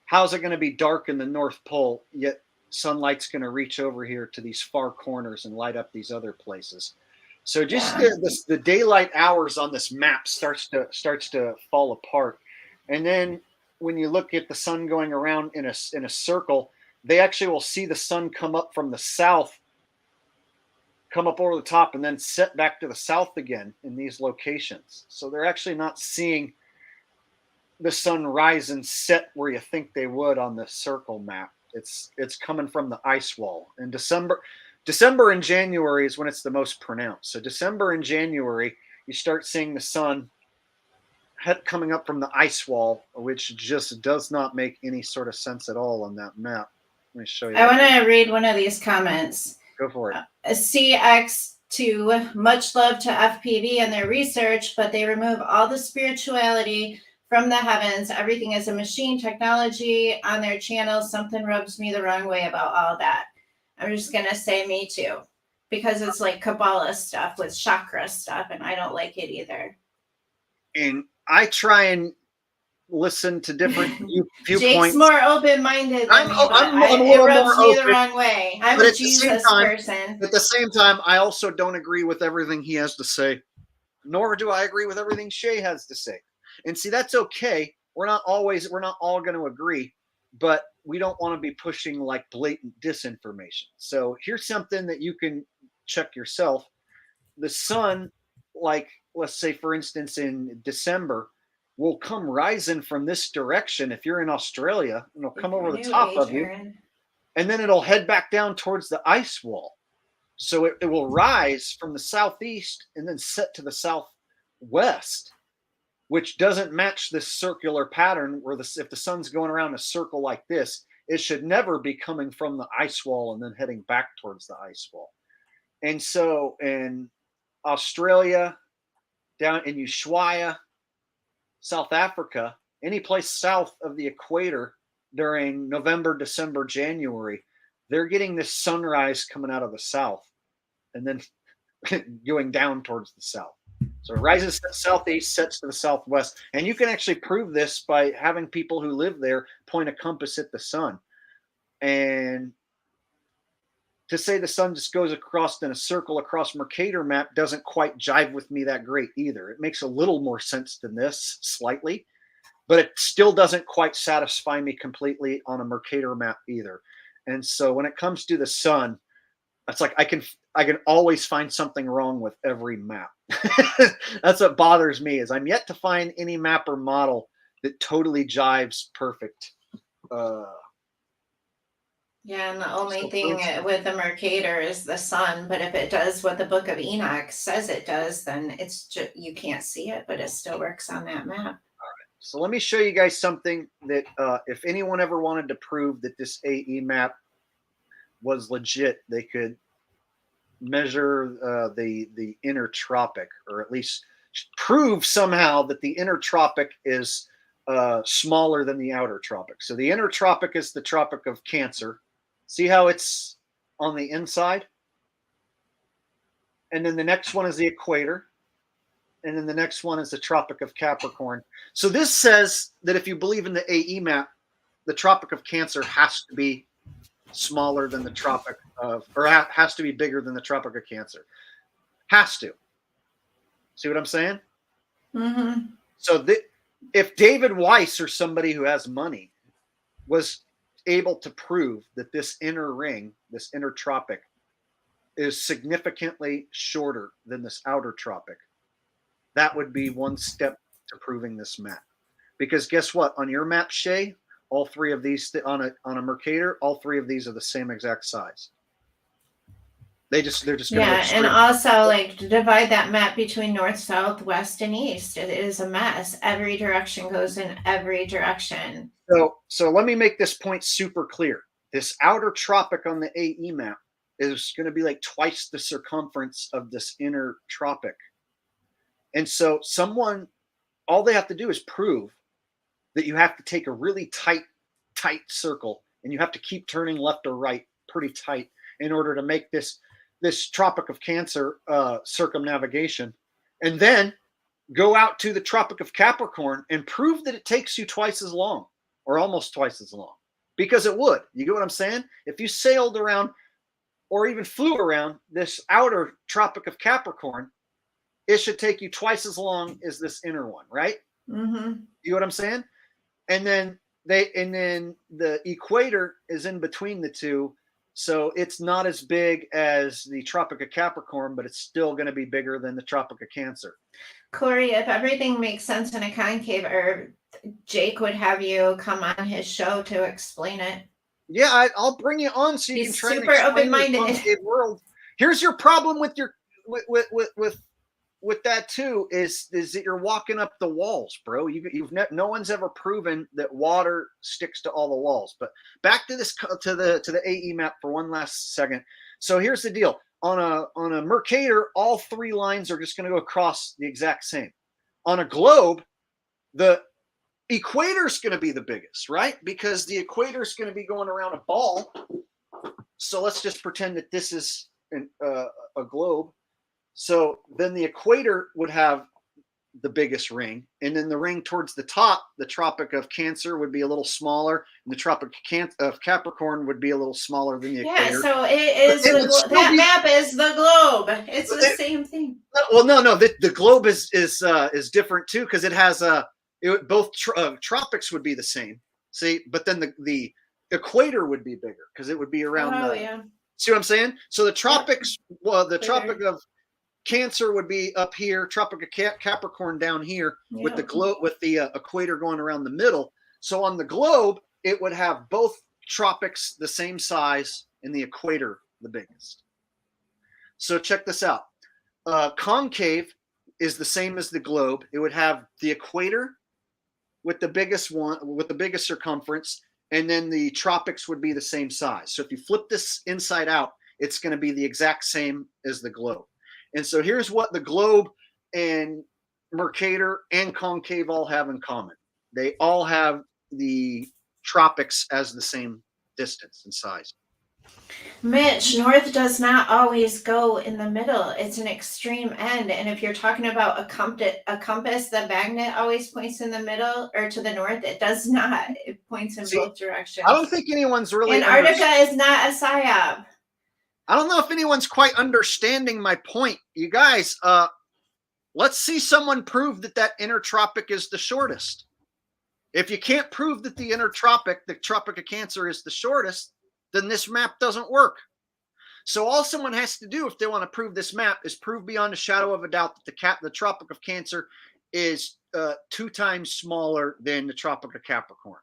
how's it going to be dark in the North Pole, yet sunlight's going to reach over here to these far corners and light up these other places? So just the daylight hours on this map starts to fall apart. And then when you look at the sun going around in a circle, they actually will see the sun come up from the south, come up over the top, and then set back to the south again in these locations. So they're actually not seeing the sun rise and set where you think they would on the circle map. It's coming from the ice wall. In December and January is when it's the most pronounced. So December and January, you start seeing the sun coming up from the ice wall, which just does not make any sort of sense at all on that map. Let me show you. I want to read one of these comments. Go for it. CX2, much love to FPV and their research, but they remove all the spirituality from the heavens. Everything is a machine technology on their channel. Something rubs me the wrong way about all that. I'm just going to say me too, because it's like Kabbalah stuff with chakra stuff, and I don't like it either. And I try and listen to different viewpoints. Jake's more open-minded than me, it rubs me the wrong way. I'm a Jesus person. At the same time, I also don't agree with everything he has to say, nor do I agree with everything Shay has to say. And see, that's okay. We're not all going to agree. but we don't want to be pushing like blatant disinformation. So here's something that you can check yourself. The sun, like let's say for instance in December, will come rising from this direction if you're in Australia, and it'll come over the top of you, and then it'll head back down towards the ice wall. So it will rise from the southeast and then set to the southwest, which doesn't match this circular pattern where if the sun's going around a circle like this, it should never be coming from the ice wall and then heading back towards the ice wall. And so in Australia, down in Ushuaia, South Africa, any place south of the equator during November, December, January, they're getting this sunrise coming out of the south and then going down towards the south. So it rises to the southeast, sets to the southwest. And you can actually prove this by having people who live there point a compass at the sun. And to say the sun just goes across in a circle across Mercator map doesn't quite jive with me that great either. It makes a little more sense than this, slightly, but it still doesn't quite satisfy me completely on a Mercator map either. And so when it comes to the sun, it's like I can always find something wrong with every map. That's what bothers me, is I'm yet to find any map or model that totally jives perfect. Yeah, and the only thing with the Mercator is the sun, but if it does what the Book of Enoch says it does, then it's just, you can't see it, but it still works on that map. All right. So let me show you guys something that if anyone ever wanted to prove that this AE map was legit, they could measure the inner tropic, or at least prove somehow that the inner tropic is smaller than the outer tropic. So the inner tropic is the Tropic of Cancer. See how it's on the inside? And then the next one is the equator. And then the next one is the Tropic of Capricorn. So this says that if you believe in the AE map, the Tropic of Cancer has to be smaller than the Tropic of, or has to be bigger than the Tropic of Cancer. Has to. See what I'm saying? Mm-hmm. So if David Weiss, or somebody who has money, was able to prove that this inner ring, this inner tropic, is significantly shorter than this outer tropic, that would be one step to proving this map. Because guess what? On your map, Shay, all three of these on a Mercator, all three of these are the same exact size. They're just yeah, and also like divide that map between north, south, west, and east. It is a mess. Every direction goes in every direction. So let me make this point super clear. This outer tropic on the AE map is going to be like twice the circumference of this inner tropic. And so all they have to do is prove that you have to take a really tight circle, and you have to keep turning left or right pretty tight in order to make this Tropic of Cancer circumnavigation, and then go out to the Tropic of Capricorn and prove that it takes you twice as long, or almost twice as long, because it would. You get what I'm saying? If you sailed around or even flew around this outer Tropic of Capricorn, it should take you twice as long as this inner one, right? Mm-hmm. You know what I'm saying? And then the equator is in between the two. So it's not as big as the Tropic of Capricorn, but it's still going to be bigger than the Tropic of Cancer. Corey, if everything makes sense in a concave, or Jake would have you come on his show to explain it. Yeah, I'll bring you on so you can try super and explain open-minded. the concave world. Here's your problem with your with that too, is that you're walking up the walls, bro. No one's ever proven that water sticks to all the walls. But back to this to the AE map for one last second. So here's the deal: on a Mercator, all three lines are just going to go across the exact same. On a globe, the equator is going to be the biggest, right? Because the equator is going to be going around a ball. So let's just pretend that this is a globe. So then the equator would have the biggest ring, and then the ring towards the top, the Tropic of Cancer, would be a little smaller, and the Tropic of Capricorn would be a little smaller than the equator. Yeah, so it is that map is the globe. It's the same thing. Well, no, the globe is different too, because it has both tropics would be the same, See, but then the equator would be bigger because it would be around yeah. See what I'm saying? So the tropics, well, the Equator. Tropic of Cancer would be up here, Tropic of Capricorn down here, with the equator going around the middle. So on the globe, it would have both tropics the same size and the equator the biggest. So check this out. Concave is the same as the globe. It would have the equator with the biggest one, with the biggest circumference, and then the tropics would be the same size. So if you flip this inside out, it's going to be the exact same as the globe. And so here's what the globe and Mercator and concave all have in common. They all have the tropics as the same distance and size. Mitch, north does not always go in the middle. It's an extreme end. And if you're talking about a compass, the magnet always points in the middle or to the north. It does not. It points in both directions. I don't think anyone's really Antarctica is not a psyop. I don't know if anyone's quite understanding my point. You guys, let's see someone prove that that inner tropic is the shortest. If you can't prove that the inner tropic, the Tropic of Cancer, is the shortest, then this map doesn't work. So all someone has to do if they want to prove this map is prove beyond a shadow of a doubt that the Tropic of Cancer is 2 times smaller than the Tropic of Capricorn.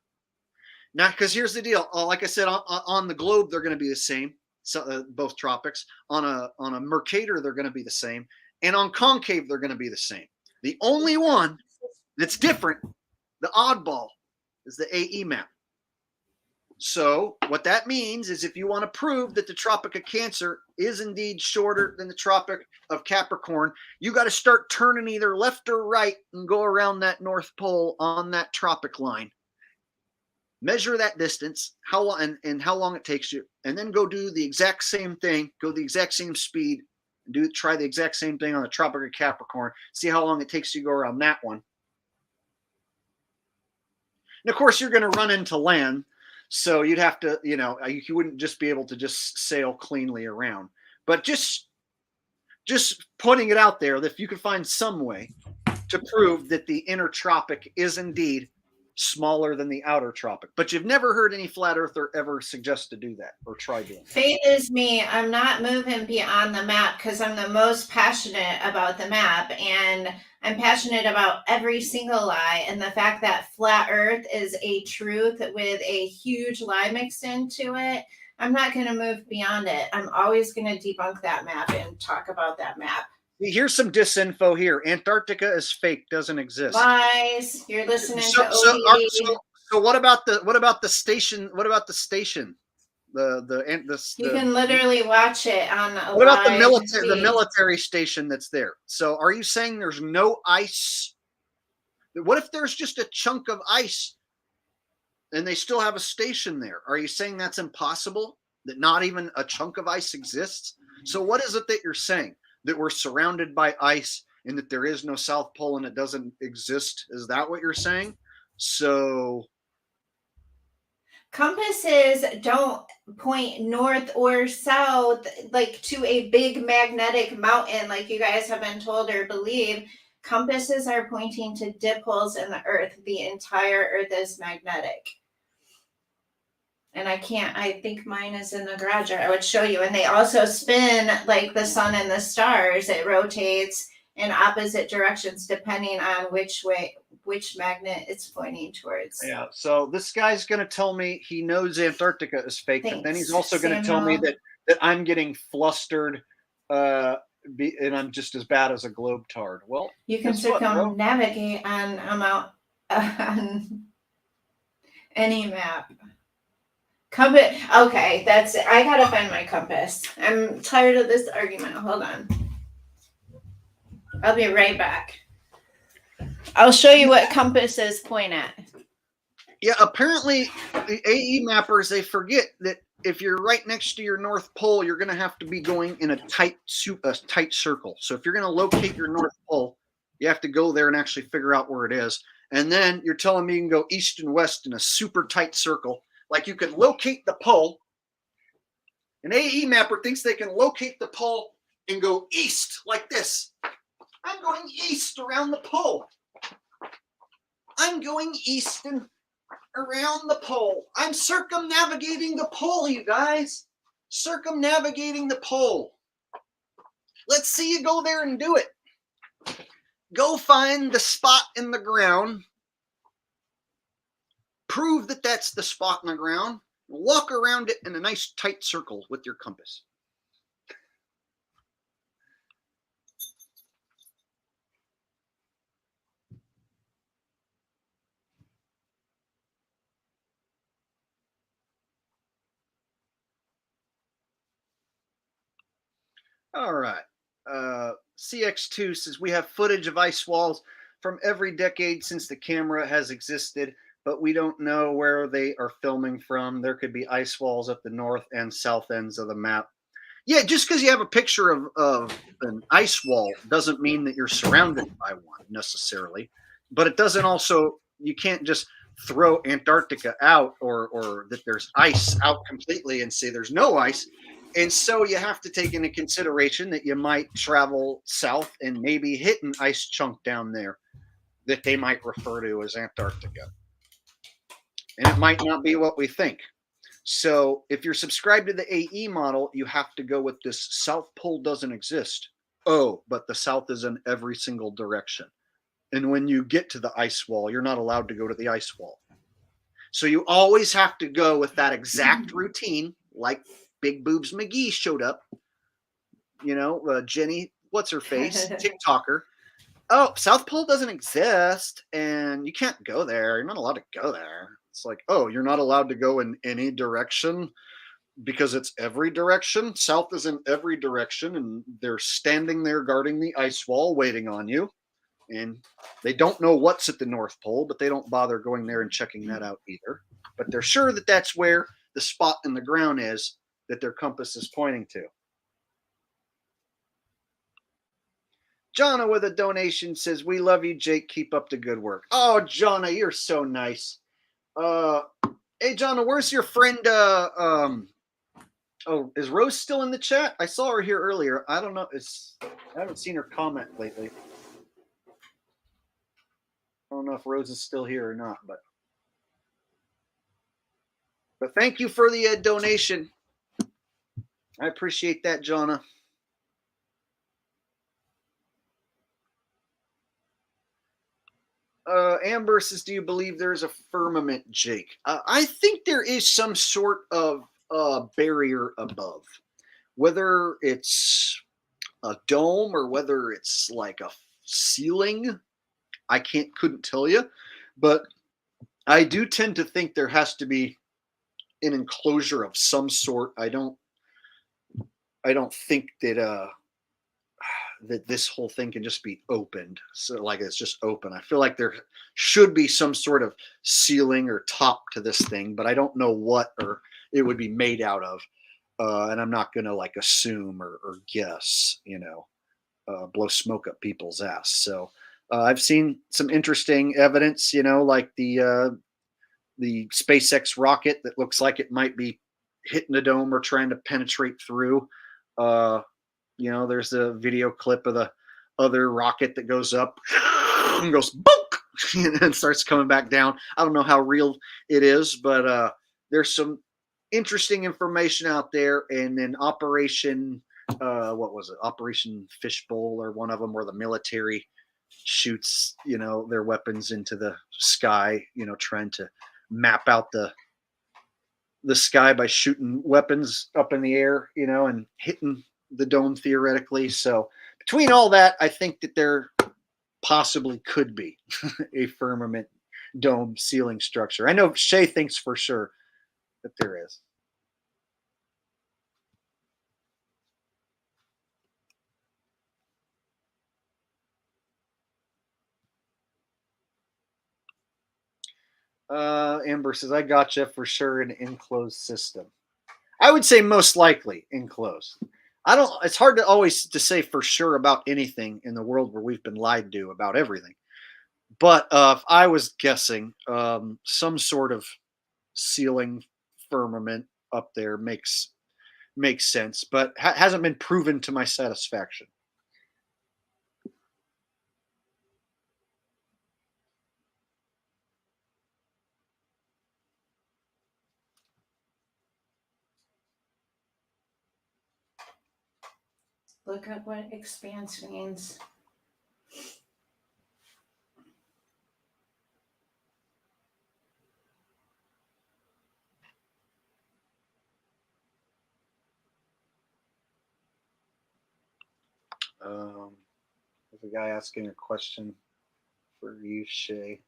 Now, because here's the deal. Like I said, on the globe, they're going to be the same. So both tropics. On a Mercator, they're going to be the same. And on concave, they're going to be the same. The only one that's different, the oddball, is the AE map. So what that means is if you want to prove that the Tropic of Cancer is indeed shorter than the Tropic of Capricorn, you got to start turning either left or right and go around that North Pole on that tropic line. Measure that distance, how long and how long it takes you, and then go do the exact same thing, go the exact same speed, and try the exact same thing on the Tropic of Capricorn. See how long it takes you to go around that one. And of course, you're going to run into land. So you'd have to, you wouldn't just be able to just sail cleanly around. But just putting it out there that if you could find some way to prove that the inner tropic is indeed smaller than the outer tropic. But you've never heard any flat earther ever suggest to do that or try doing it. Fate is me. I'm not moving beyond the map because I'm the most passionate about the map, and I'm passionate about every single lie, and the fact that flat earth is a truth with a huge lie mixed into it. I'm not going to move beyond it. I'm always going to debunk that map and talk about that map. Here's some disinfo here. Antarctica is fake, doesn't exist. Lies. You're listening to OD. So what about the station? What about the station? You can literally watch it on a what about the military station that's there? So are you saying there's no ice? What if there's just a chunk of ice and they still have a station there? Are you saying that's impossible? That not even a chunk of ice exists? So what is it that you're saying? That we're surrounded by ice and that there is no South Pole and it doesn't exist? Is that what you're saying? So compasses don't point north or south like to a big magnetic mountain like you guys have been told or believe. Compasses are pointing to dip holes in the earth. The entire earth is magnetic. And I think mine is in the garage, or I would show you. And they also spin like the sun and the stars. It rotates in opposite directions depending on which magnet it's pointing towards. Yeah. So this guy's going to tell me he knows Antarctica is fake, Thanks, but then he's also going to tell me that I'm getting flustered and I'm just as bad as a globetard. Well, you can circumnavigate on any map. Compass. Okay, that's it. I gotta find my compass. I'm tired of this argument. Hold on. I'll be right back. I'll show you what compasses point at. Yeah, apparently the AE mappers, they forget that if you're right next to your North Pole, you're going to have to be going in a tight circle. So if you're going to locate your North Pole, you have to go there and actually figure out where it is. And then you're telling me you can go east and west in a super tight circle. Like you can locate the pole. An AE mapper thinks they can locate the pole and go east like this. I'm going east around the pole. I'm going east and around the pole. I'm circumnavigating the pole, you guys. Circumnavigating the pole. Let's see you go there and do it. Go find the spot in the ground. Prove that that's the spot in the ground. Walk around it in a nice tight circle with your compass. All right. CX2 says we have footage of ice walls from every decade since the camera has existed, but we don't know where they are filming from. There could be ice walls at the north and south ends of the map. Yeah, just because you have a picture of an ice wall doesn't mean that you're surrounded by one necessarily. But it doesn't also, you can't just throw Antarctica out or that there's ice out completely and say there's no ice. And so you have to take into consideration that you might travel south and maybe hit an ice chunk down there that they might refer to as Antarctica. And it might not be what we think. So if you're subscribed to the AE model, you have to go with this South Pole doesn't exist. Oh, but the South is in every single direction. And when you get to the ice wall, you're not allowed to go to the ice wall. So you always have to go with that exact routine, like Big Boobs McGee showed up. You know, Jenny, what's her face? TikToker. Oh, South Pole doesn't exist and you can't go there. You're not allowed to go there. It's like, oh, you're not allowed to go in any direction because it's every direction. South is in every direction and they're standing there guarding the ice wall waiting on you. And they don't know what's at the North Pole, but they don't bother going there and checking that out either. But they're sure that that's where the spot in the ground is that their compass is pointing to. Jonna with a donation says, we love you, Jake. Keep up the good work. Oh, Jonna, you're so nice. Hey, Jonna, where's your friend? Oh, is Rose still in the chat? I saw her here earlier. I don't know. I haven't seen her comment lately. I don't know if Rose is still here or not, but thank you for the donation. I appreciate that, Jonna. Amber says, do you believe there is a firmament, Jake? I think there is some sort of barrier above. Whether it's a dome or whether it's like a ceiling, I couldn't tell you. But I do tend to think there has to be an enclosure of some sort. I don't think that that this whole thing can just be opened. So like it's just open. I feel like there should be some sort of ceiling or top to this thing, but I don't know what or it would be made out of. And I'm not going to like assume or guess, blow smoke up people's ass. So I've seen some interesting evidence, like the SpaceX rocket that looks like it might be hitting the dome or trying to penetrate through. There's a video clip of the other rocket that goes up and goes boom and starts coming back down. I don't know how real it is, but there's some interesting information out there. And then Operation, what was it? Operation Fishbowl or one of them where the military shoots, their weapons into the sky, trying to map out the sky by shooting weapons up in the air, and hitting the dome theoretically. So between all that, I think that there possibly could be a firmament dome ceiling structure. I know Shay thinks for sure that there is. Amber says, I gotcha for sure, an enclosed system. I would say most likely enclosed. It's hard to always to say for sure about anything in the world where we've been lied to about everything. But if I was guessing, some sort of ceiling firmament up there makes sense, but hasn't been proven to my satisfaction. Look up what expanse means. There's a guy asking a question for you, Shay.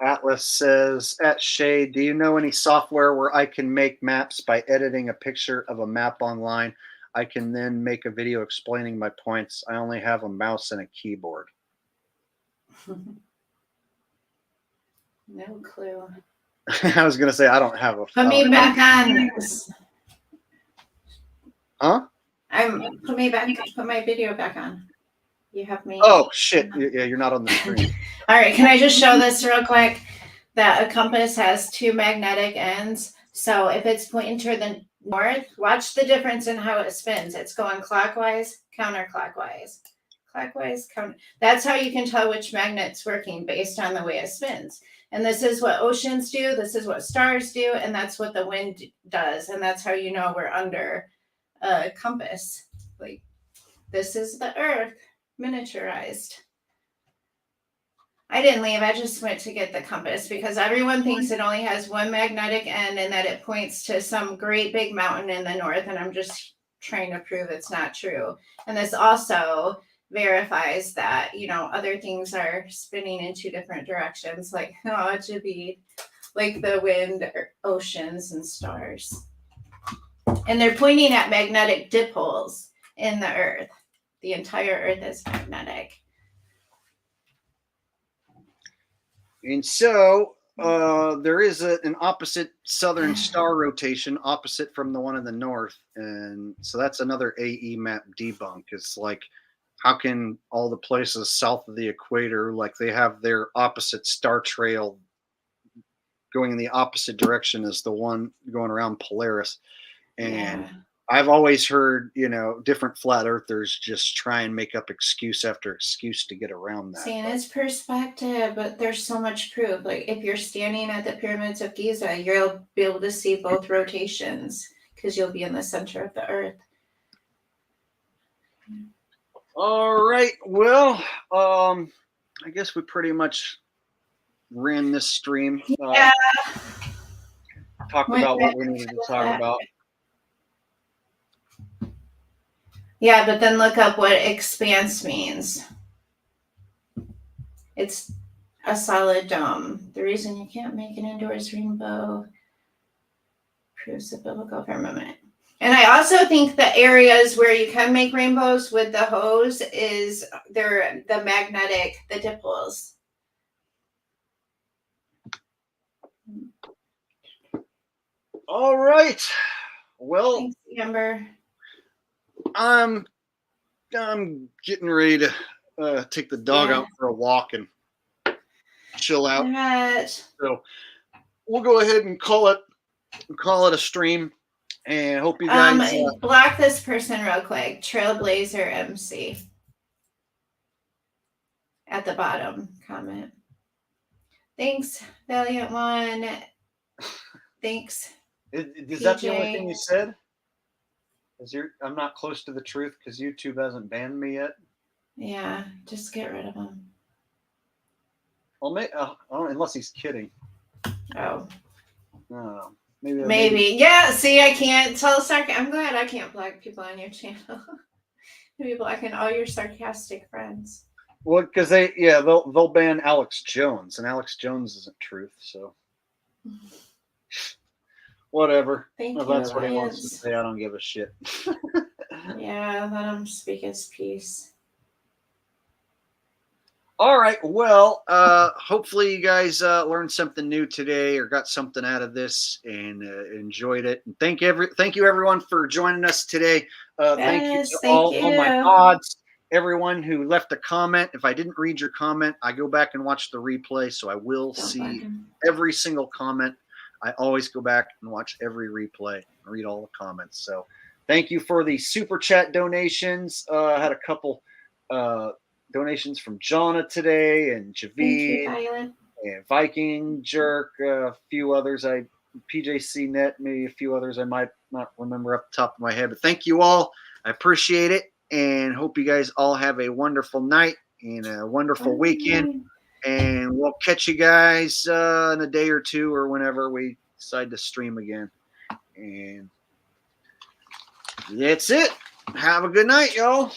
Atlas says, at Shay, do you know any software where I can make maps by editing a picture of a map online? I can then make a video explaining my points. I only have a mouse and a keyboard. No clue. I was going to say, I don't have a Put me back on. Huh? Put my video back on. You have me. Oh, shit. Yeah, you're not on the screen. All right, can I just show this real quick? That a compass has two magnetic ends. So if it's pointing toward the north, watch the difference in how it spins. It's going clockwise, counterclockwise, clockwise, counter. That's how you can tell which magnet's working based on the way it spins. And this is what oceans do. This is what stars do. And that's what the wind does. And that's how you know we're under a compass. Like, this is the Earth miniaturized. I didn't leave. I just went to get the compass because everyone thinks it only has one magnetic end and that it points to some great big mountain in the north. And I'm just trying to prove it's not true. And this also verifies that, you know, other things are spinning in two different directions, like Jabid, like the wind, oceans, and stars. And they're pointing at magnetic dipoles in the Earth. The entire Earth is magnetic. And so there is an opposite southern star rotation, opposite from the one in the north. And so that's another AE map debunk. It's like, how can all the places south of the equator, like they have their opposite star trail going in the opposite direction as the one going around Polaris? And yeah. I've always heard, you know, different flat earthers just try and make up excuse after excuse to get around that. Seeing it's perspective, but there's so much proof. Like if you're standing at the pyramids of Giza, you'll be able to see both rotations because you'll be in the center of the Earth. All right. Well, I guess we pretty much ran this stream. Yeah. Talked about what we needed to talk about. Yeah, but then look up what expanse means. It's a solid dome. The reason you can't make an indoors rainbow proves the biblical firmament. And I also think the areas where you can make rainbows with the hose is they're the magnetic, the dipoles. All right. Well, thanks, Amber. I'm getting ready to take the dog out for a walk and chill out. Right. So we'll go ahead and call it a stream. And hope you guys block this person real quick. Trailblazer MC at the bottom comment. Thanks, Valiant One. Thanks. Is that the only thing you said? I'm not close to the truth because YouTube hasn't banned me yet. Yeah, just get rid of him. Well, unless he's kidding. Oh. No. Maybe. Yeah, see, I can't tell I'm glad I can't block people on your channel. Maybe blocking all your sarcastic friends. Well, because they'll ban Alex Jones, and Alex Jones isn't truth, so whatever. Thank you. That's what he wants to say. I don't give a shit. Yeah, let him speak his piece. All right. Well, hopefully you guys learned something new today or got something out of this and enjoyed it. And thank you everyone for joining us today. Thank you to all my mods, everyone who left a comment. If I didn't read your comment, I go back and watch the replay, so I will see every single comment. I always go back and watch every replay and read all the comments. So thank you for the super chat donations. I had a couple donations from Jonna today and Javid and Viking Jerk, a few others. PJC Net, maybe a few others I might not remember up the top of my head. But thank you all I appreciate it and hope you guys all have a wonderful night and a wonderful weekend. And we'll catch you guys in a day or two or whenever we decide to stream again. And that's it. Have a good night, y'all.